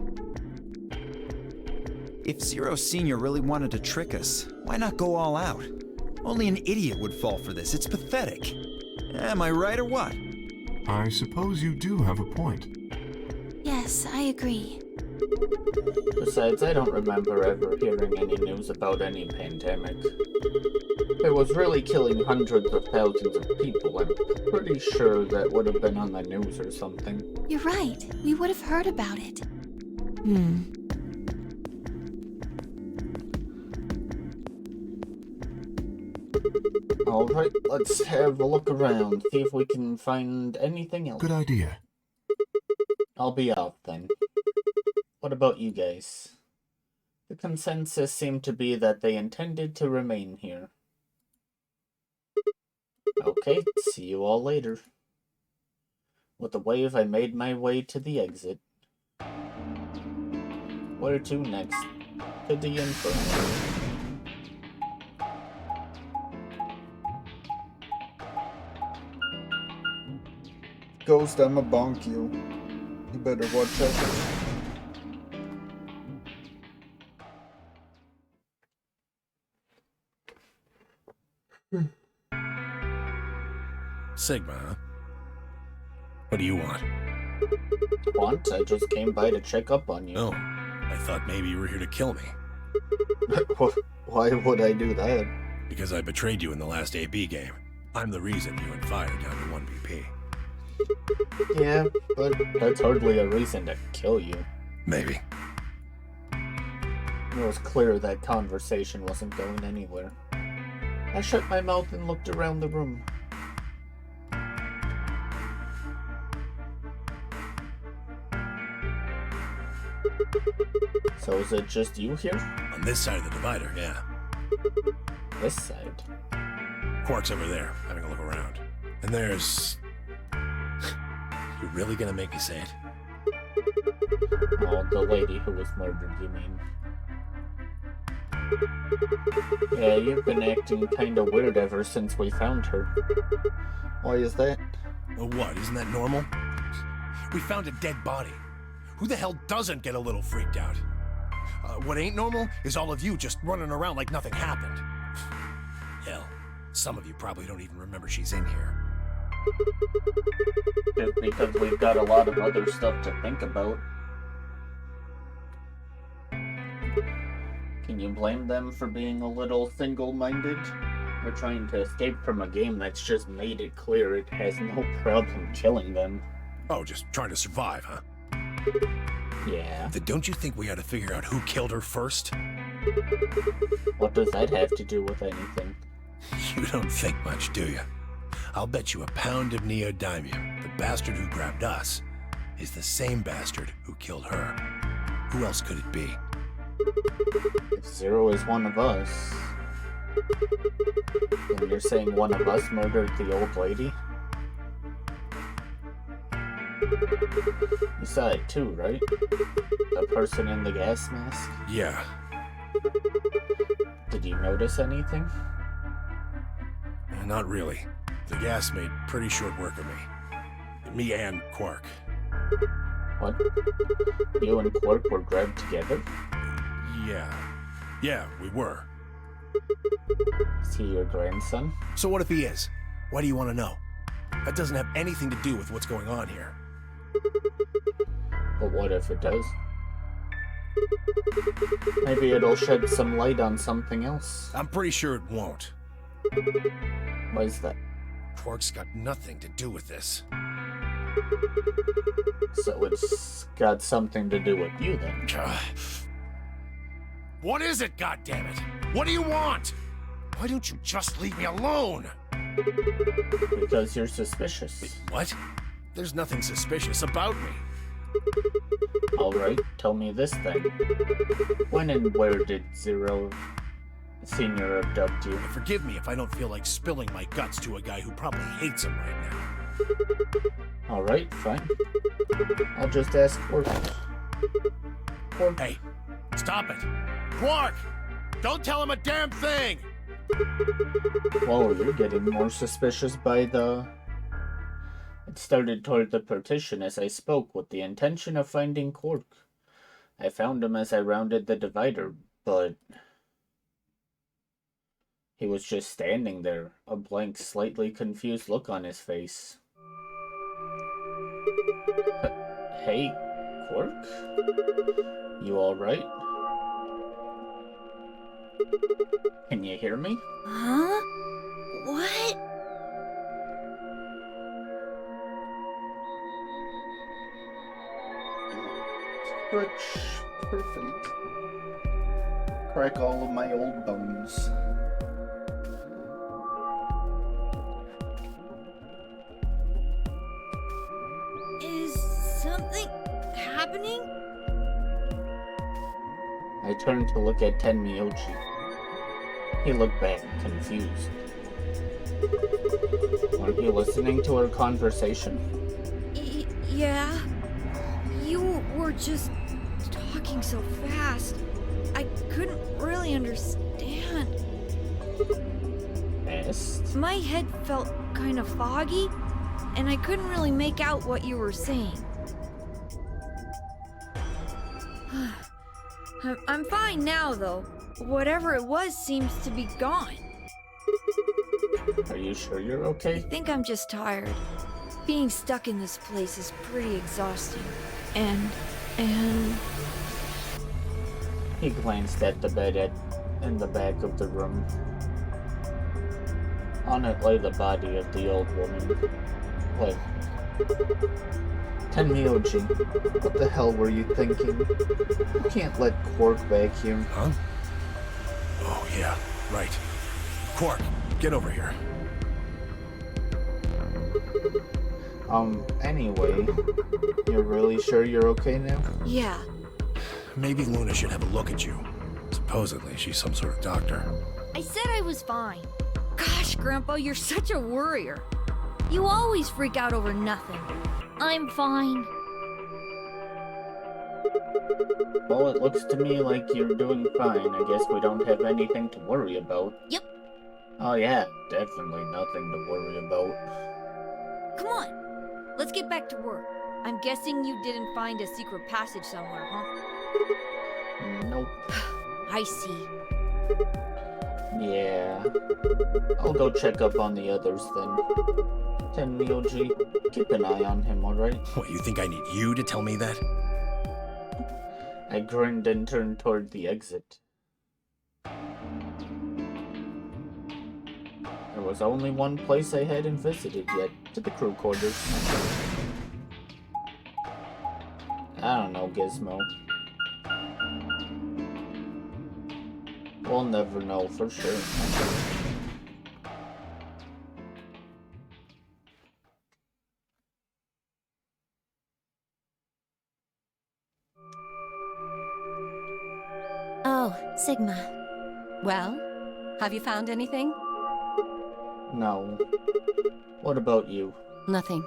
If Zero Senior really wanted to trick us, why not go all out? Only an idiot would fall for this. It's pathetic. Am I right or what? I suppose you do have a point. Yes, I agree. Besides, I don't remember ever hearing any news about any pandemic. If it was really killing hundreds of thousands of people, I'm pretty sure that would have been on the news or something. You're right. We would have heard about it. Alright, let's have a look around, see if we can find anything else. Good idea. I'll be out then. What about you guys? The consensus seemed to be that they intended to remain here. Okay, see you all later. With a wave, I made my way to the exit. Where to next? To the infirmary. Ghost, I'ma bonk you. You better watch out. Sigma, huh? What do you want? I just came by to check up on you. Oh, I thought maybe you were here to kill me. Why would I do that? Because I betrayed you in the last AB game. I'm the reason you and Fire down to 1 BP. Yeah, but that's hardly a reason to kill you. Maybe. It was clear that conversation wasn't going anywhere. I shut my mouth and looked around the room. So is it just you here? On this side of the divider, yeah. This side? Quark's over there, having a look around. And there's... You really gonna make me say it? Oh, the lady who was murdered, you mean? Yeah, you've been acting kinda weird ever since we found her. Why is that? Well, what? Isn't that normal? We found a dead body. Who the hell doesn't get a little freaked out? What ain't normal is all of you just running around like nothing happened. Hell, some of you probably don't even remember she's in here. Just because we've got a lot of other stuff to think about. Can you blame them for being a little single-minded? We're trying to escape from a game that's just made it clear it has no problem killing them. Oh, just trying to survive, huh? Yeah. Then don't you think we ought to figure out who killed her first? What does that have to do with anything? You don't think much, do you? I'll bet you a pound of neodymium the bastard who grabbed us is the same bastard who killed her. Who else could it be? If Zero is one of us, then you're saying one of us murdered the old lady? You saw it too, right? The person in the gas mask? Yeah. Did you notice anything? Not really. The gas made pretty short work of me. Me and Quark. What? You and Quark were grabbed together? Yeah. Yeah, we were. Is he your grandson? So what if he is? Why do you want to know? That doesn't have anything to do with what's going on here. But what if it does? Maybe it'll shed some light on something else. I'm pretty sure it won't. Why is that? Quark's got nothing to do with this. So it's got something to do with you then? What is it, goddammit? What do you want? Why don't you just leave me alone? Because you're suspicious. What? There's nothing suspicious about me. Alright, tell me this then. When and where did Zero Senior abduct you? Forgive me if I don't feel like spilling my guts to a guy who probably hates him right now. Alright, fine. I'll just ask Quark. Quark. Hey, stop it! Quark! Don't tell him a damn thing! Whoa, you're getting more suspicious by the... It started toward the partition as I spoke with the intention of finding Quark. I found him as I rounded the divider, but... He was just standing there, a blank, slightly confused look on his face. Hey, Quark? You alright? Can you hear me? Huh? What? Stretch. Perfect. Crack all of my old bones. Is something happening? I turned to look at Tenmyoji. He looked back, confused. Weren't you listening to our conversation? Yeah. You were just talking so fast. I couldn't really understand. Fast? My head felt kind of foggy, and I couldn't really make out what you were saying. I'm fine now, though. Whatever it was seems to be gone. Are you sure you're I okay? think I'm just tired. Being stuck in this place is pretty exhausting. And... He glanced at the bed in the back of the room. On it lay the body of the old woman. Wait. Tenmyoji, what the hell were you thinking? You can't let Quark back here. Huh? Oh, yeah, right. Quark, get over here. Anyway, you're really sure you're okay now? yeah. Maybe Luna should have a look at you. Supposedly, she's some sort of doctor. I said I was fine. Gosh, Grandpa, you're such a worrier. You always freak out over nothing. I'm fine. Well, it looks to me like you're doing fine. I guess we don't have anything to worry about. Yep. Oh yeah, definitely nothing to worry about. Come on. Let's get back to work. I'm guessing you didn't find a secret passage somewhere, huh? Nope. I see. Yeah. I'll go check up on the others then. Tenmyoji, keep an eye on him, alright? What, you think I need you to tell me that? I grinned and turned toward the exit. There was only one place I hadn't visited yet, to the crew quarters. I don't know, Gizmo. We'll never know for sure. Oh, Sigma. Well, have you found anything? No. What about you? Nothing.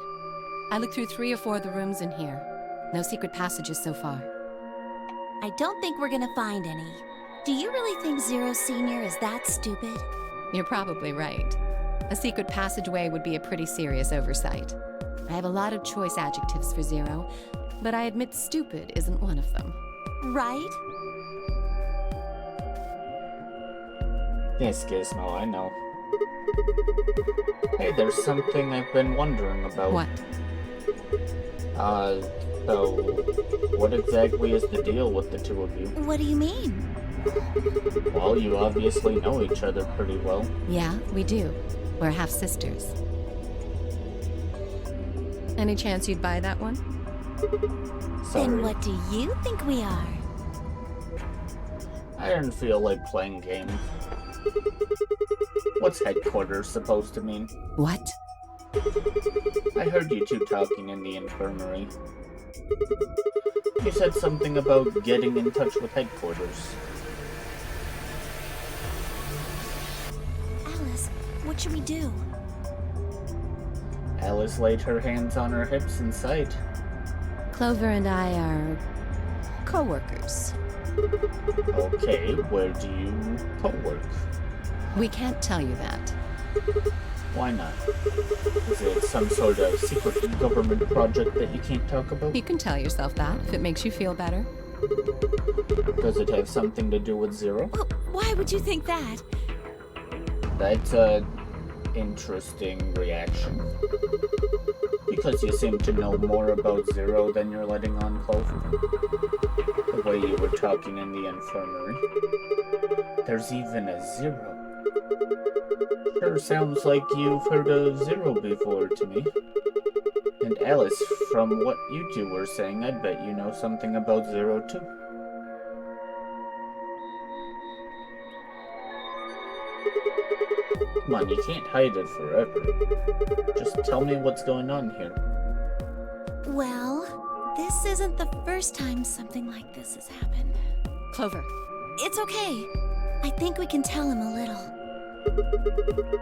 I looked through 3 or 4 of the rooms in here. No secret passages so far. I don't think we're gonna find any. Do you really think Zero Senior is that stupid? You're probably right. A secret passageway would be a pretty serious oversight. I have a lot of choice adjectives for Zero, but I admit stupid isn't one of them. Right? Yes, Gizmo, I know. Hey, there's something I've been wondering about. What? So, what exactly is the deal with the two of you? What do you mean? Well, you obviously know each other pretty well. Yeah, we do. We're half-sisters. Any chance you'd buy that one? Sorry. Then what do you think we are? I didn't feel like playing games. What's headquarters supposed to mean? What? I heard you two talking in the infirmary. You said something about getting in touch with headquarters. Alice, what should we do? Alice laid her hands on her hips and sighed. Clover and I are co-workers. Okay, where do you co-work? We can't tell you that. Why not? Is it some sort of secret government project that you can't talk about? You can tell yourself that if it makes you feel better. Does it have something to do with Zero? Well, why would you think that? That's an interesting reaction. Because you seem to know more about Zero than you're letting on, Clover. The way you were talking in the infirmary. There's even a Zero. Sure sounds like you've heard of Zero before to me. And Alice, from what you two were saying, I bet you know something about Zero too. Come on, you can't hide it forever. Just tell me what's going on here. Well, this isn't the first time something like this has happened. Clover. It's okay. I think we can tell him a little.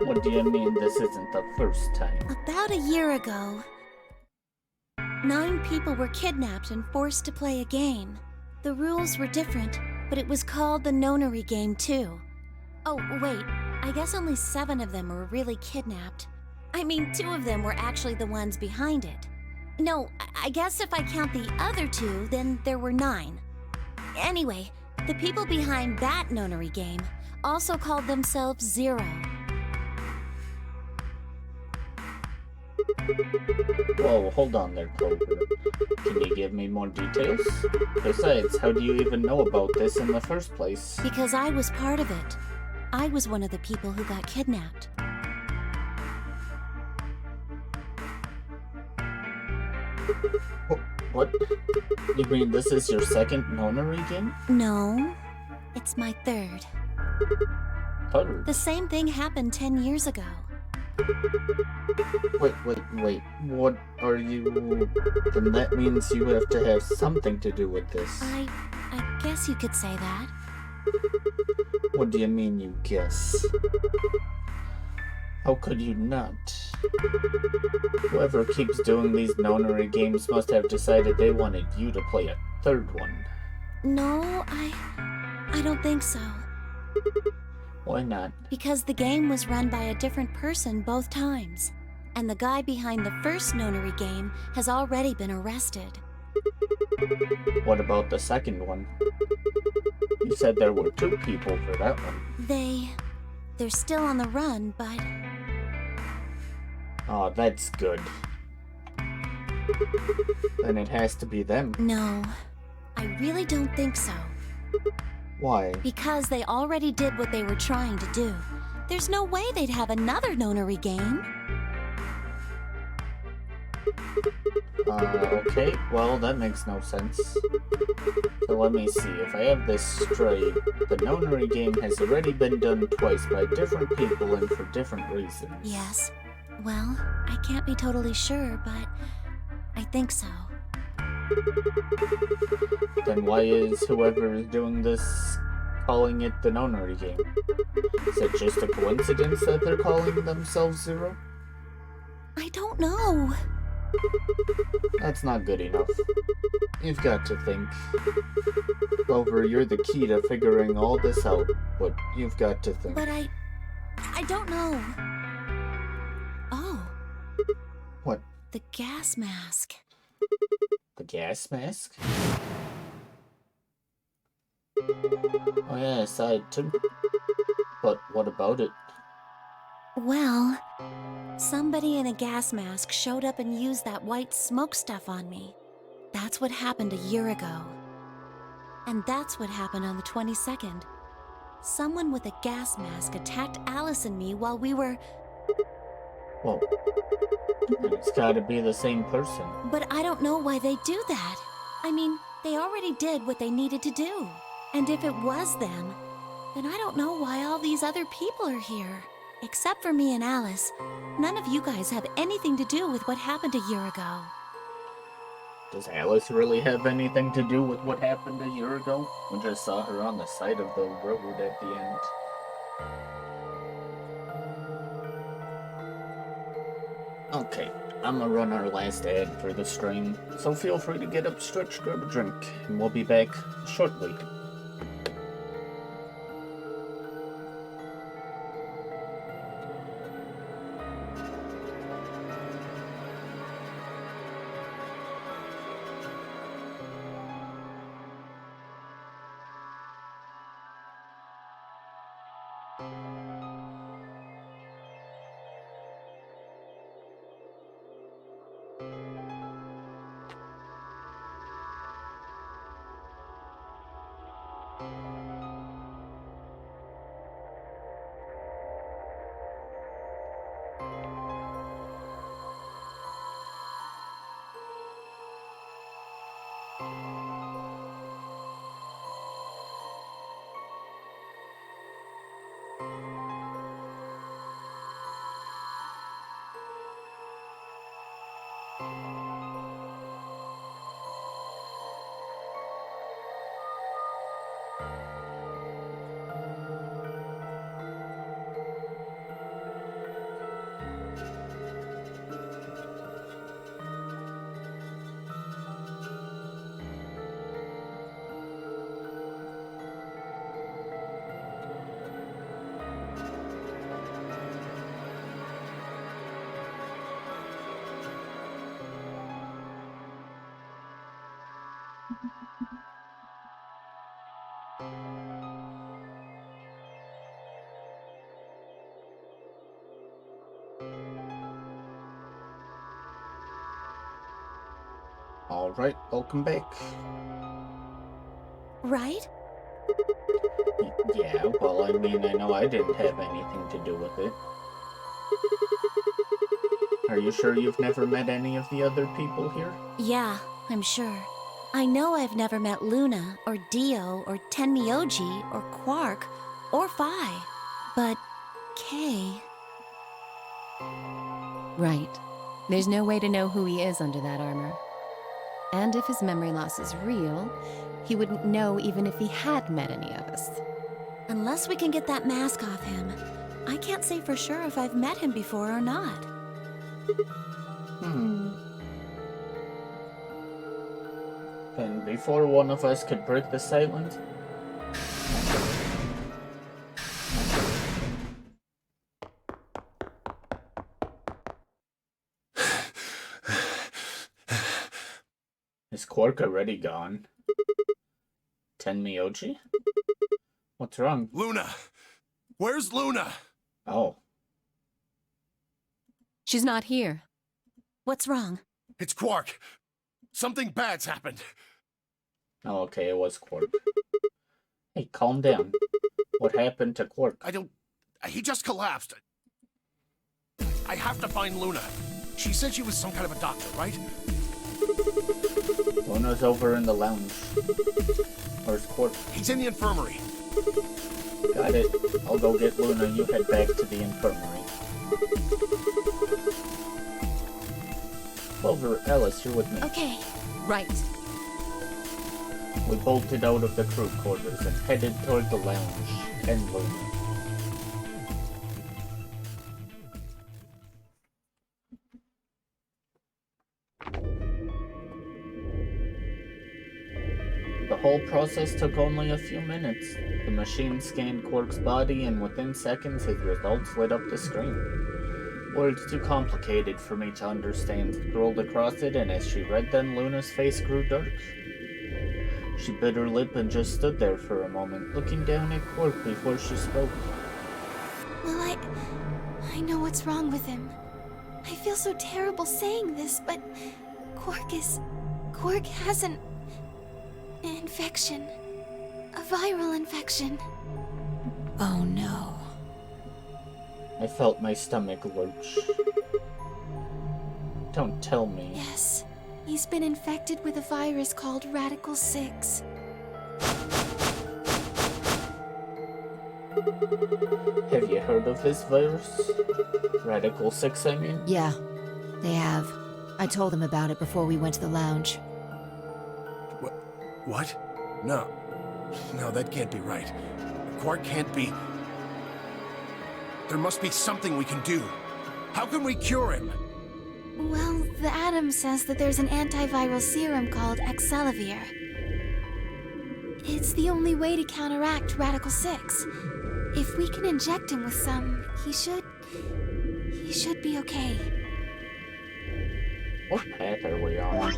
What do you mean this isn't the first time? About a year ago, 9 people were kidnapped and forced to play a game. The rules were different, but it was called the Nonary game too. Oh, wait, I guess only 7 of them were really kidnapped. I mean, 2 of them were actually the ones behind it. No, I guess if I count the other 2, then there were 9. Anyway, the people behind that nonary game also called themselves Zero. Whoa, hold on there, Clover. Can you give me more details? Besides, how do you even know about this in the first place? Because I was part of it. I was one of the people who got kidnapped. What? You mean this is your second nonary game? No, it's my 3rd. 3rd? The same thing happened 10 years ago. Wait. What are you... Then that means you have to have something to do with this. I guess you could say that. What do you mean, you guess? How could you not? Whoever keeps doing these nonary games must have decided they wanted you to play a 3rd one. No, I don't think so. Why not? Because the game was run by a different person both times. And the guy behind the first nonary game has already been arrested. What about the second one? You said there were 2 people for that one. They're still on the run, but... Oh, that's good. Then it has to be them. No, I really don't think so. Why? Because they already did what they were trying to do. There's no way they'd have another nonary game. Okay, well, that makes no sense. So let me see, if I have this straight, the nonary game has already been done twice by different people and for different reasons. Yes. Well, I can't be totally sure, but I think so. Then why is whoever is doing this calling it the nonary game? Is it just a coincidence that they're calling themselves Zero? I don't know. That's not good enough. You've got to think. Clover, you're the key to figuring all this out, but you've got to think. But I don't know. Oh. What? The gas mask. The gas mask? Oh yeah, I saw it too. But what about it? Well, somebody in a gas mask showed up and used that white smoke stuff on me. That's what happened a year ago. And that's what happened on the 22nd. Someone with a gas mask attacked Alice and me while we were... Whoa. It's gotta be the same person. But I don't know why they do that. I mean, they already did what they needed to do. And if it was them, then I don't know why all these other people are here. Except for me and Alice, none of you guys have anything to do with what happened a year ago. Does Alice really have anything to do with what happened a year ago? We just saw her on the side of the road at the end. Okay, I'm gonna run our last ad for the stream, so feel free to get up, stretch, grab a drink, and we'll be back shortly. Alright, welcome back. Right? Yeah, well, I mean, I know I didn't have anything to do with it. Are you sure you've never met any of the other people here? Yeah, I'm sure. I know I've never met Luna, or Dio, or Tenmyoji, or Quark, or Phi. But Kay... Right. There's no way to know who he is under that armor. And if his memory loss is real, he wouldn't know even if he had met any of us. Unless we can get that mask off him, I can't say for sure if I've met him before or not. And before one of us could break the silence, is Quark already gone? Tenmyoji? What's wrong? Luna! Where's Luna? Oh. She's not here. What's wrong? It's Quark. Something bad's happened. Oh, okay, it was Quark. Hey, calm down. What happened to Quark? He just collapsed. I have to find Luna. She said she was some kind of a doctor, right? Luna's over in the lounge. Where's Quark? He's in the infirmary. Got it. I'll go get Luna. You head back to the infirmary. Clover, Alice, you're with me. Okay. Right. We bolted out of the crew quarters and headed toward the lounge and Luna. The whole process took only a few minutes. The machine scanned Quark's body, and within seconds his results lit up the screen. Words too complicated for me to understand scrolled across it, and as she read them, Luna's face grew dark. She bit her lip and just stood there for a moment, looking down at Quark before she spoke. Well, I know what's wrong with him. I feel so terrible saying this, but Quark has an infection. A viral infection. Oh no. I felt my stomach lurch. Don't tell me. Yes. He's been infected with a virus called Radical 6. Have you heard of this virus? Radical 6, I mean? Yeah, they have. I told them about it before we went to the lounge. What? No. No, that can't be right. Quark can't be... There must be something we can do. How can we cure him? Well, the Atom says that there's an antiviral serum called Excelavir. It's the only way to counteract Radical 6. If we can inject him with some, he should be okay. What path are we on?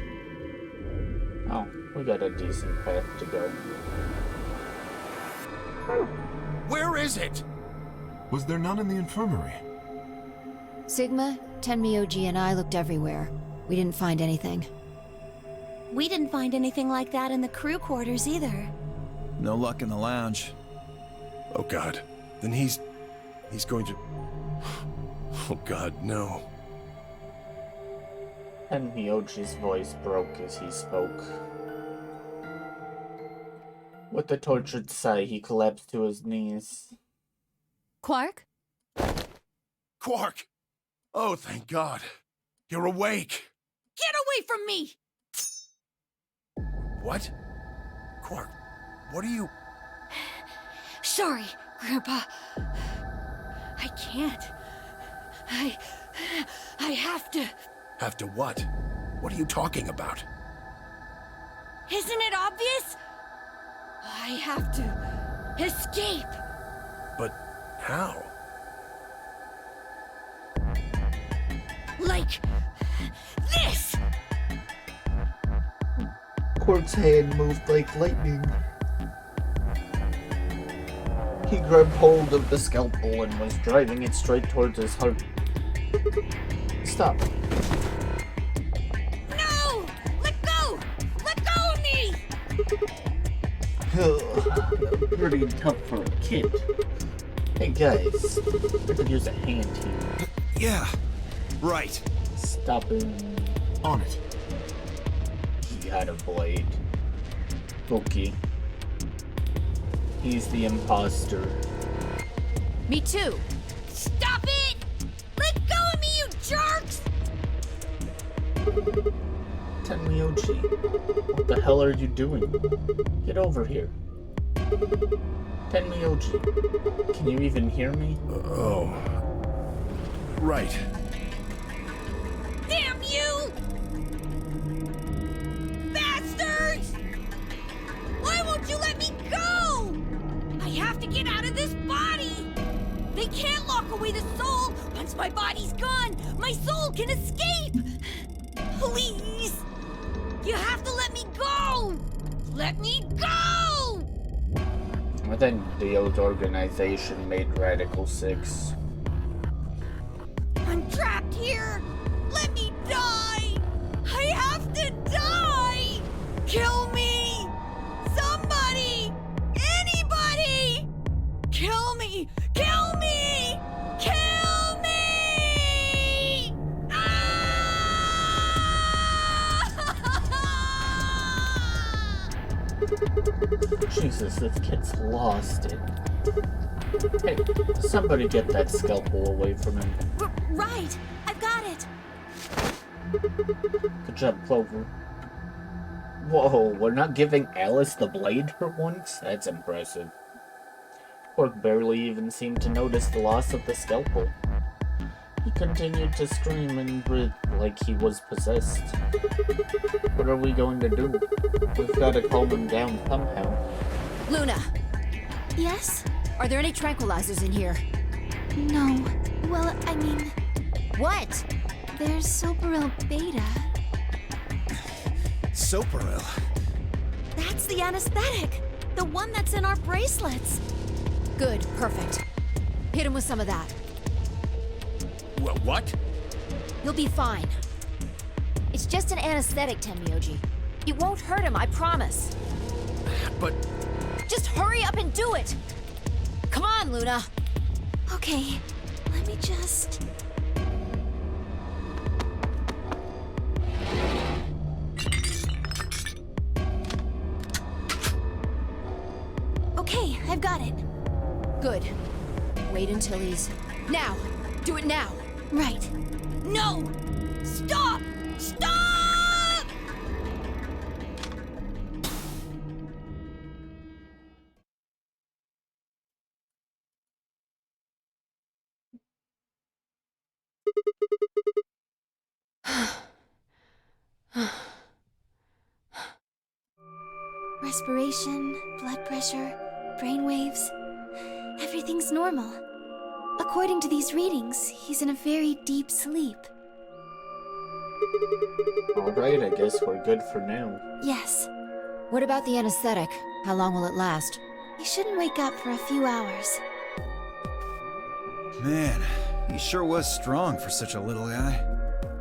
Oh, we got a decent path to go. Where is it? Was there none in the infirmary? Sigma, Tenmyoji, and I looked everywhere. We didn't find anything. We didn't find anything like that in the crew quarters either. No luck in the lounge. Oh God. Then he's going to... Oh God, no. And Myoji's voice broke as he spoke. With a tortured sigh, he collapsed to his knees. Quark? Quark! Oh, thank God. You're awake. Get away from me! What? Quark, what are you... Sorry, Grandpa. I can't. I have to. Have to what? What are you talking about? Isn't it obvious? I have to escape. But how? Like this! Quark's hand moved like lightning. He grabbed hold of the scalpel and was driving it straight towards his heart. Stop. No! Let go! Let go of me! Pretty tough for a kid. Hey guys, I could use a hand here. Yeah, right. Stop him. On it. He had a blade. Okay. He's the imposter. Me too. Stop it! Let go of me, you jerks! Tenmyoji, what the hell are you doing? Get over here. Tenmyoji, can you even hear me? Oh. Right. Damn you! Bastards! Why won't you let me go? I have to get out of this body! They can't lock away the soul! Once my body's gone, my soul can escape! Please! You have to let me go! Let me go! I think the old organization made Radical 6. I'm trapped here! Let me die! I have to die! Kill me! Somebody! Anybody! Kill me! Kill me! Kill me! Jesus, this kid's lost it. Hey, somebody get that scalpel away from him. Right! I've got it! Good job, Clover. Whoa, we're not giving Alice the blade for once? That's impressive. Quark barely even seemed to notice the loss of the scalpel. He continued to scream and breathe like he was possessed. What are we going to do? We've got to calm him down somehow. Luna, Yes? are there any tranquilizers in here? No. Well, I mean, What? there's Soparil Beta. Soparil. That's the anesthetic! The one that's in our bracelets! Good, perfect. Hit him with some of that. Well, what? You'll be fine. It's just an anesthetic, Tenmyoji. It won't hurt him, I promise. But Just hurry up and do it! Come on, Luna! Okay, let me just... Okay, I've got it. Good. Wait until he's... Now! Do it now! Right. No! Stop! Stop! Respiration, blood pressure, brain waves. Everything's normal. According to these readings, he's in a very deep sleep. Alright, I guess we're good for now. Yes, What about the anesthetic? How long will it last? he shouldn't wake up for a few hours. Man, he sure was strong for such a little guy.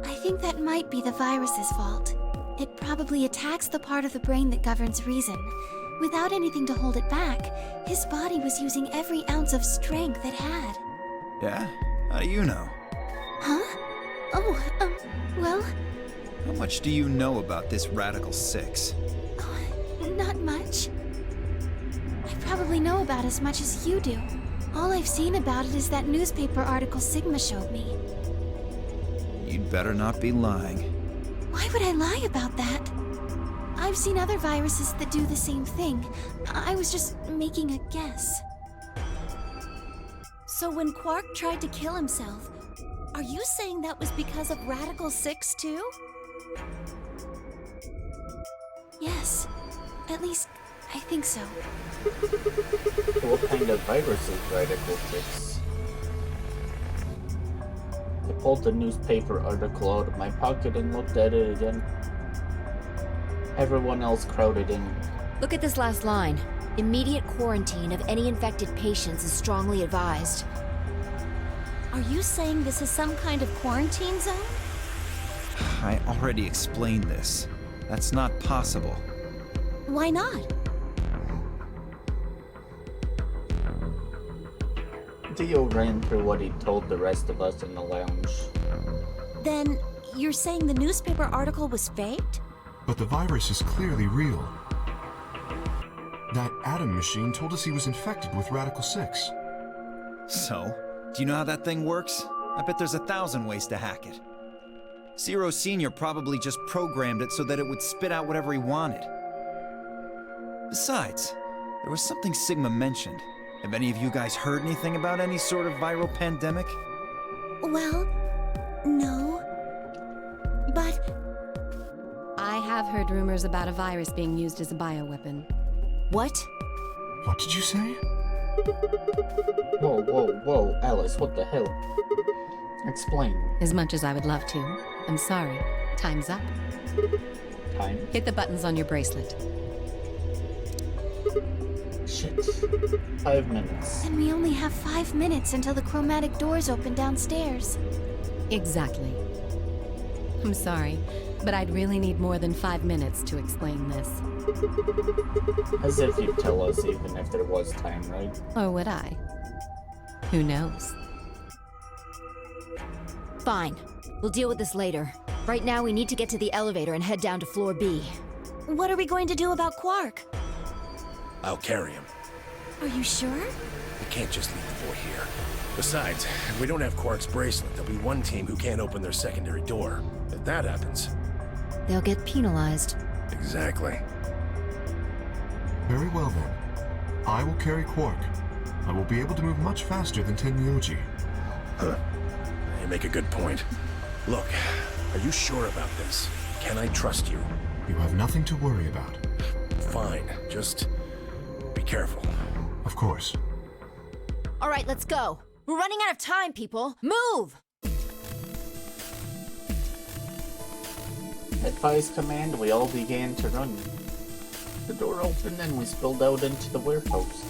I think that might be the virus's fault. It probably attacks the part of the brain that governs reason. Without anything to hold it back, his body was using every ounce of strength it had. Yeah? How do you know? Huh? Oh, well, How much do you know about this Radical 6? not much. I probably know about as much as you do. All I've seen about it is that newspaper article Sigma showed me. You'd better not be lying. Why would I lie about that? I've seen other viruses that do the same thing. I was just making a guess. So when Quark tried to kill himself, are you saying that was because of Radical 6 too? Yes. At least, I think so. What kind of virus is Radical 6? I pulled the newspaper article out of my pocket and looked at it again. Everyone else crowded in. Look at this last line. Immediate quarantine of any infected patients is strongly advised. Are you saying this is some kind of quarantine zone? I already explained this. That's not possible. Why not? Dio ran through what he told the rest of us in the lounge. Then you're saying the newspaper article was faked? But the virus is clearly real. That Atom machine told us he was infected with Radical 6. So, do you know how that thing works? I bet there's 1,000 ways to hack it. Zero Senior probably just programmed it so that it would spit out whatever he wanted. Besides, there was something Sigma mentioned. Have any of you guys heard anything about any sort of viral pandemic? Well, no. But I have heard rumors about a virus being used as a bioweapon. What? What did you say? Whoa, whoa, whoa, Alice, what the hell? Explain. As much as I would love to. I'm sorry. Time's up. Time? Hit the buttons on your bracelet. Shit. 5 minutes. And we only have 5 minutes until the chromatic doors open downstairs. Exactly. I'm sorry, but I'd really need more than 5 minutes to explain this. As if you'd tell us even if there was time, right? Or would I? Who knows? Fine. We'll deal with this later. Right now, we need to get to the elevator and head down to floor B. What are we going to do about Quark? I'll carry him. Are you sure? We can't just leave the boy here. Besides, if we don't have Quark's bracelet, there'll be one team who can't open their secondary door. If that happens... They'll get penalized. Exactly. Very well then. I will carry Quark. I will be able to move much faster than Tenmyoji. Huh. You make a good point. Look, are you sure about this? Can I trust you? You have nothing to worry about. Fine, just be careful. Of course. All right, let's go. We're running out of time, people. Move! At Phi's command, we all began to run. The door opened and we spilled out into the warehouse.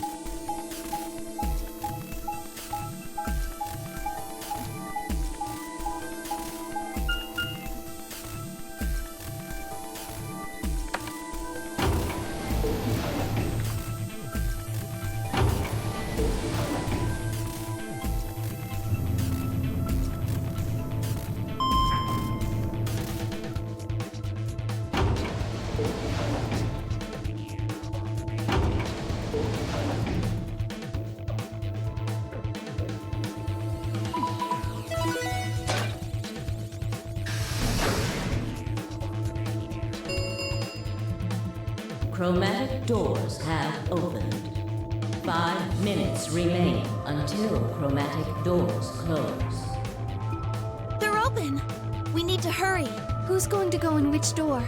Chromatic doors have opened. 5 minutes remain until chromatic doors close. They're open! We need to hurry. Who's going to go in which door?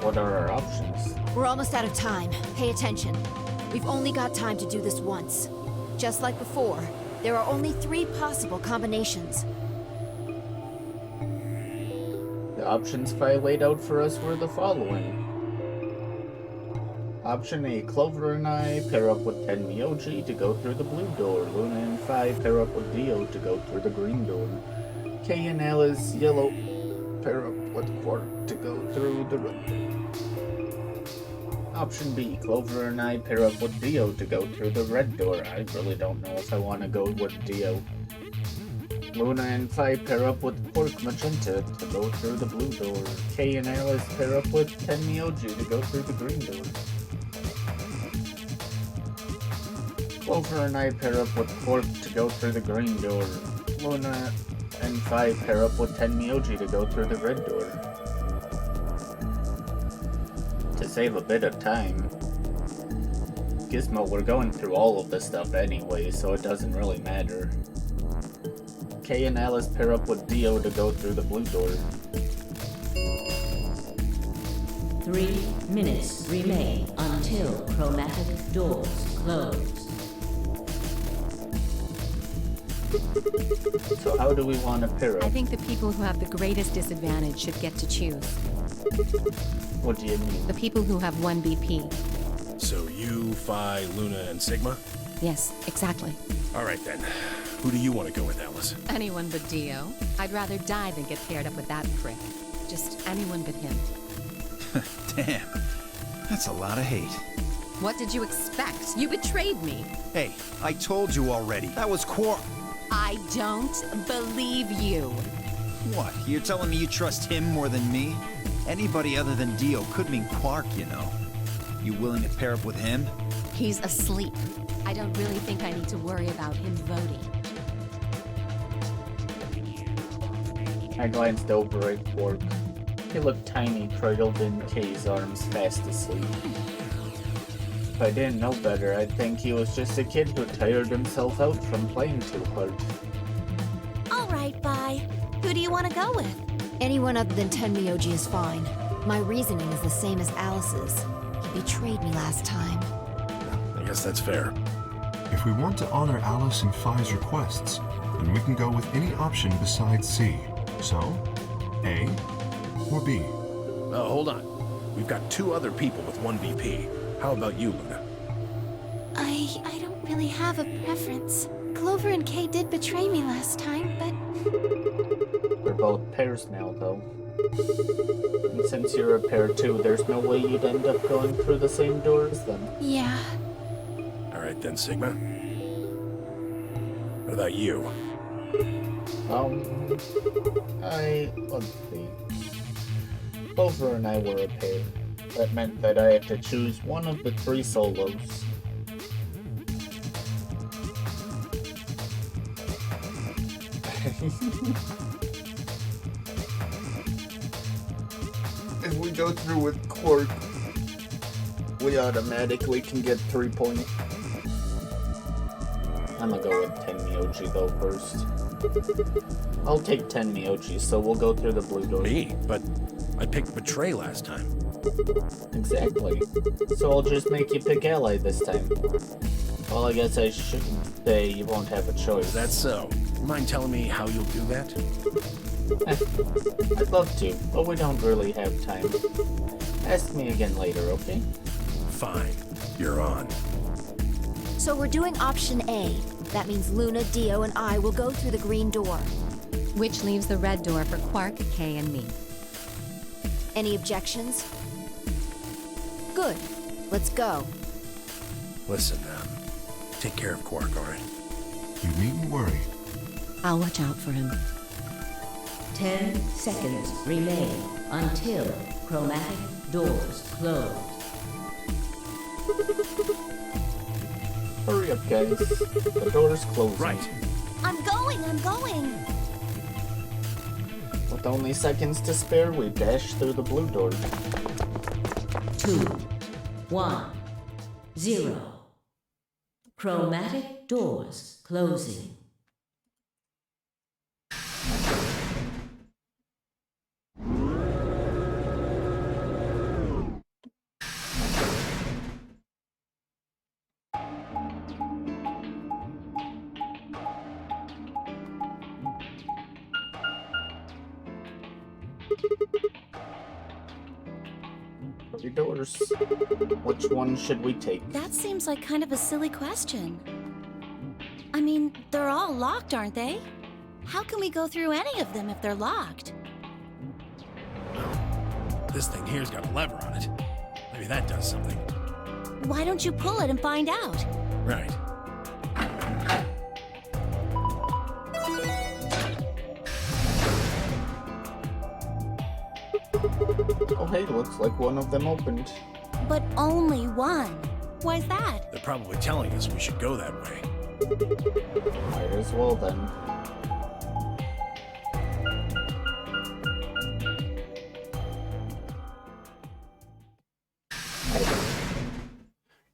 What are our options? We're almost out of time. Pay attention. We've only got time to do this once. Just like before, there are only 3 possible combinations. The options Phi laid out for us were the following. Option A, Clover and I pair up with Tenmyoji to go through the blue door. Luna and Phi pair up with Dio to go through the green door. Kay and Alice, Yellow, pair up with Quark to go through the red door. Option B, Clover and I pair up with Dio to go through the red door. I really don't know if I want to go with Dio. Luna and Phi pair up with Quark Magenta to go through the blue door. Kay and Alice pair up with Tenmyoji to go through the green door. Clover and I pair up with Quark to go through the green door. Luna and Phi pair up with Tenmyoji to go through the red door. To save a bit of time, Gizmo, we're going through all of this stuff anyway, so it doesn't really matter. Kay and Alice pair up with Dio to go through the blue door. 3 minutes remain until chromatic doors close. So how do we want to pair up? I think the people who have the greatest disadvantage should get to choose. What do you mean? The people who have 1 BP. So you, Phi, Luna, and Sigma? Yes, exactly. All right then. Who do you want to go with, Alice? Anyone but Dio. I'd rather die than get paired up with that prick. Just anyone but him. Damn. That's a lot of hate. What did you expect? You betrayed me. Hey, I told you already. That was Quark. I don't believe you. What? You're telling me you trust him more than me? Anybody other than Dio could mean Quark, you know. You willing to pair up with him? He's asleep. I don't really think I need to worry about him voting. I glanced over at Quark. He looked tiny, cradled in Kay's arms, fast asleep. If I didn't know better, I'd think he was just a kid who tired himself out from playing too hard. Alright, bye. Who do you want to go with? Anyone other than Tenmyoji is fine. My reasoning is the same as Alice's. He betrayed me last time. I guess that's fair. If we want to honor Alice and Phi's requests, then we can go with any option besides C. So, A or B? Oh, hold on. We've got 2 other people with 1 BP. How about you, Luna? I don't really have a preference. Clover and Kay did betray me last time, but... We're both pairs now, though. And since you're a pair too, there's no way you'd end up going through the same door as them. Yeah. All right then, Sigma. What about you? Let's see. Clover and I were a pair. That meant that I had to choose one of the 3 solos. If we go through with Quark, we automatically can get 3 points. I'm gonna go with Tenmyoji though first. I'll take Tenmyoji, so we'll go through the blue door. Me? But I picked Betray last time. Exactly. So I'll just make you pick Ally this time. Well, I guess I shouldn't say you won't have a choice. Is that so? Mind telling me how you'll do that? I'd love to, but we don't really have time. Ask me again later, okay? Fine. You're on. So we're doing option A. That means Luna, Dio, and I will go through the green door. Which leaves the red door for Quark, Kay, and me. Any objections? Good. Let's go. Listen, take care of Quark, all right? You needn't worry. I'll watch out for him. 10 seconds remain until chromatic doors close. Hurry up, guys. The door's closing. Right. I'm going! With only seconds to spare, we dash through the blue door. 2, 1, 0. Chromatic doors closing. Three doors. Which one should we take? That seems like kind of a silly question. I mean, they're all locked, aren't they? How can we go through any of them if they're locked? This thing here's got a lever on it. Maybe that does something. Why don't you pull it and find out? Right. Oh hey, looks like one of them opened. But only one. Why's that? They're probably telling us we should go that way. Might as well then.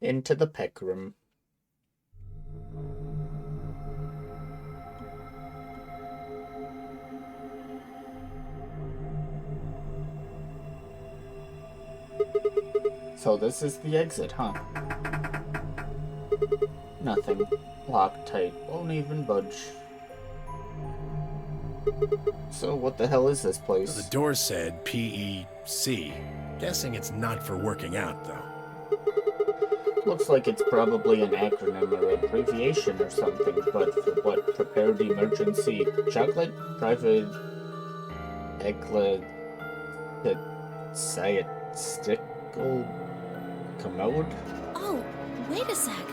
Into the Peck Room. So this is the exit, huh? Nothing. Locked tight. Won't even budge. So what the hell is this place? The door said PEC. Guessing it's not for working out, though. Looks like it's probably an acronym or abbreviation or something, but for what? Prepared emergency chocolate? Private ecclesiastical commode? Oh, wait a sec.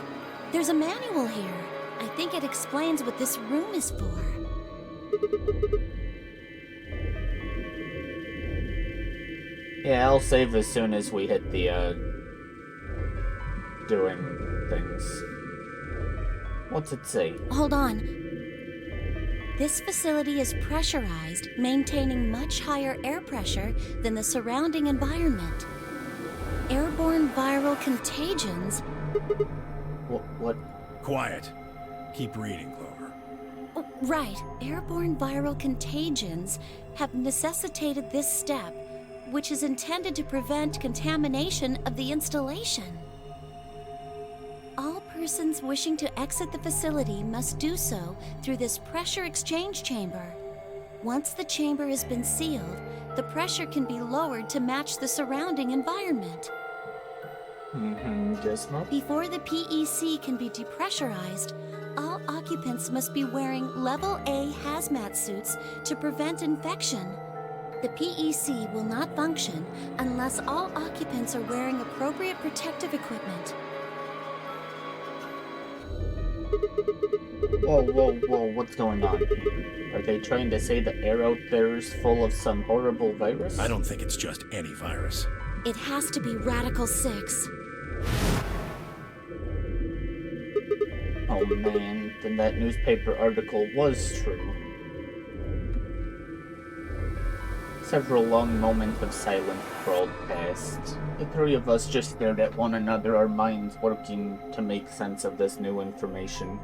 There's a manual here. I think it explains what this room is for. Yeah, I'll save as soon as we hit the, doing things. What's it say? Hold on. This facility is pressurized, maintaining much higher air pressure than the surrounding environment. Airborne viral contagions. What? Quiet. Keep reading, Clover. Oh, right. Airborne viral contagions have necessitated this step, which is intended to prevent contamination of the installation. All persons wishing to exit the facility must do so through this pressure exchange chamber. Once the chamber has been sealed, the pressure can be lowered to match the surrounding environment. Guess not. Before the PEC can be depressurized, all occupants must be wearing Level A hazmat suits to prevent infection. The PEC will not function unless all occupants are wearing appropriate protective equipment. Whoa, what's going on here? Are they trying to say the air out there is full of some horrible virus? I don't think it's just any virus. It has to be Radical 6. Oh man, then that newspaper article was true. Several long moments of silence crawled past. The three of us just stared at one another, our minds working to make sense of this new information.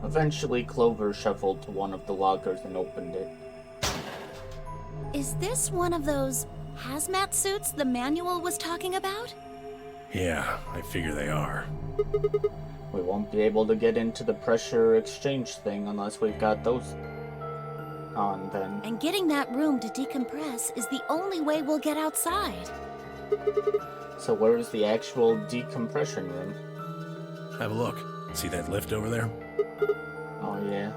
Eventually, Clover shuffled to one of the lockers and opened it. Is this one of those hazmat suits the manual was talking about? Yeah, I figure they are. We won't be able to get into the pressure exchange thing unless we've got those on, then. And getting that room to decompress is the only way we'll get outside. So where's the actual decompression room? Have a look. See that lift over there? Oh, yeah.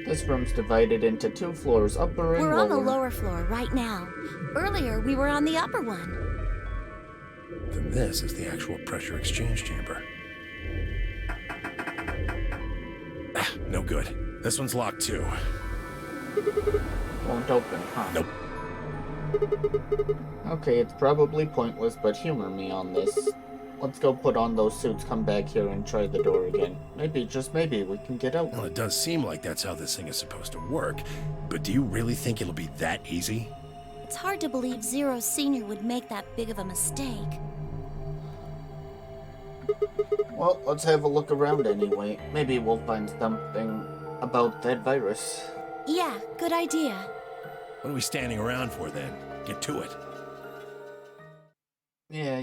This room's divided into 2 floors, upper and lower. We're on the lower floor right now. Earlier, we were on the upper one. Then this is the actual pressure exchange chamber. No good. This one's locked too. Won't open, huh? Nope. Okay, it's probably pointless, but humor me on this. Let's go put on those suits, come back here, and try the door again. Maybe, just maybe, we can get out. Well, it does seem like that's how this thing is supposed to work, but do you really think it'll be that easy? It's hard to believe Zero Sr. would make that big of a mistake. Well, let's have a look around anyway. Maybe we'll find something about that virus. Yeah, good idea. What are we standing around for then? Get to it. Yeah.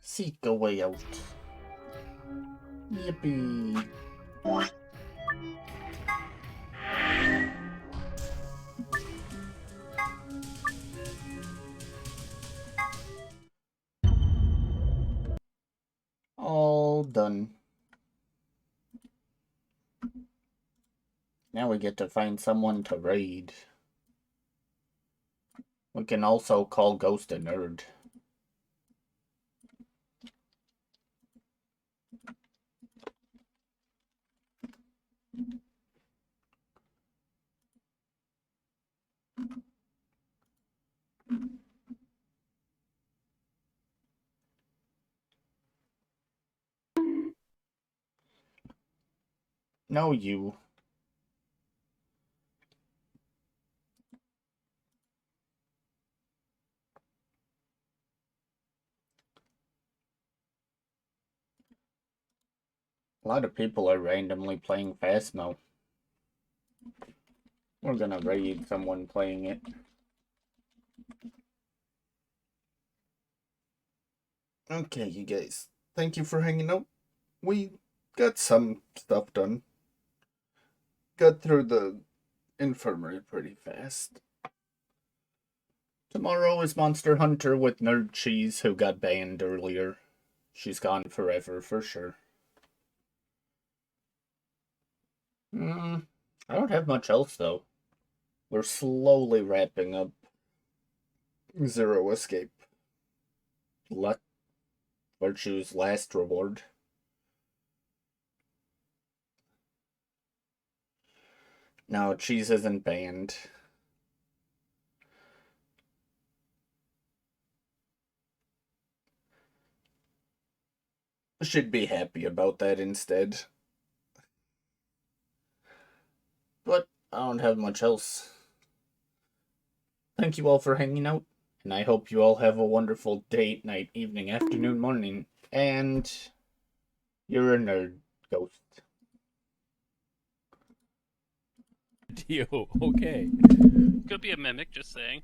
Seek a way out. Yippee. All done. Now we get to find someone to raid. We can also call Ghost a nerd. No, you. A lot of people are randomly playing Phasmo. We're gonna raid someone playing it. Okay, you guys. Thank you for hanging out. We got some stuff done. Got through the infirmary pretty fast. Tomorrow is Monster Hunter with Nerd Cheese, who got banned earlier. She's gone forever, for sure. I don't have much else, though. We're slowly wrapping up Zero Escape. Luck, Virtue's last reward. No, Cheese isn't banned. Should be happy about that instead. But I don't have much else. Thank you all for hanging out, and I hope you all have a wonderful day, night, evening, afternoon, morning, and you're a nerd, Ghost. You, okay. Could be a mimic, just saying.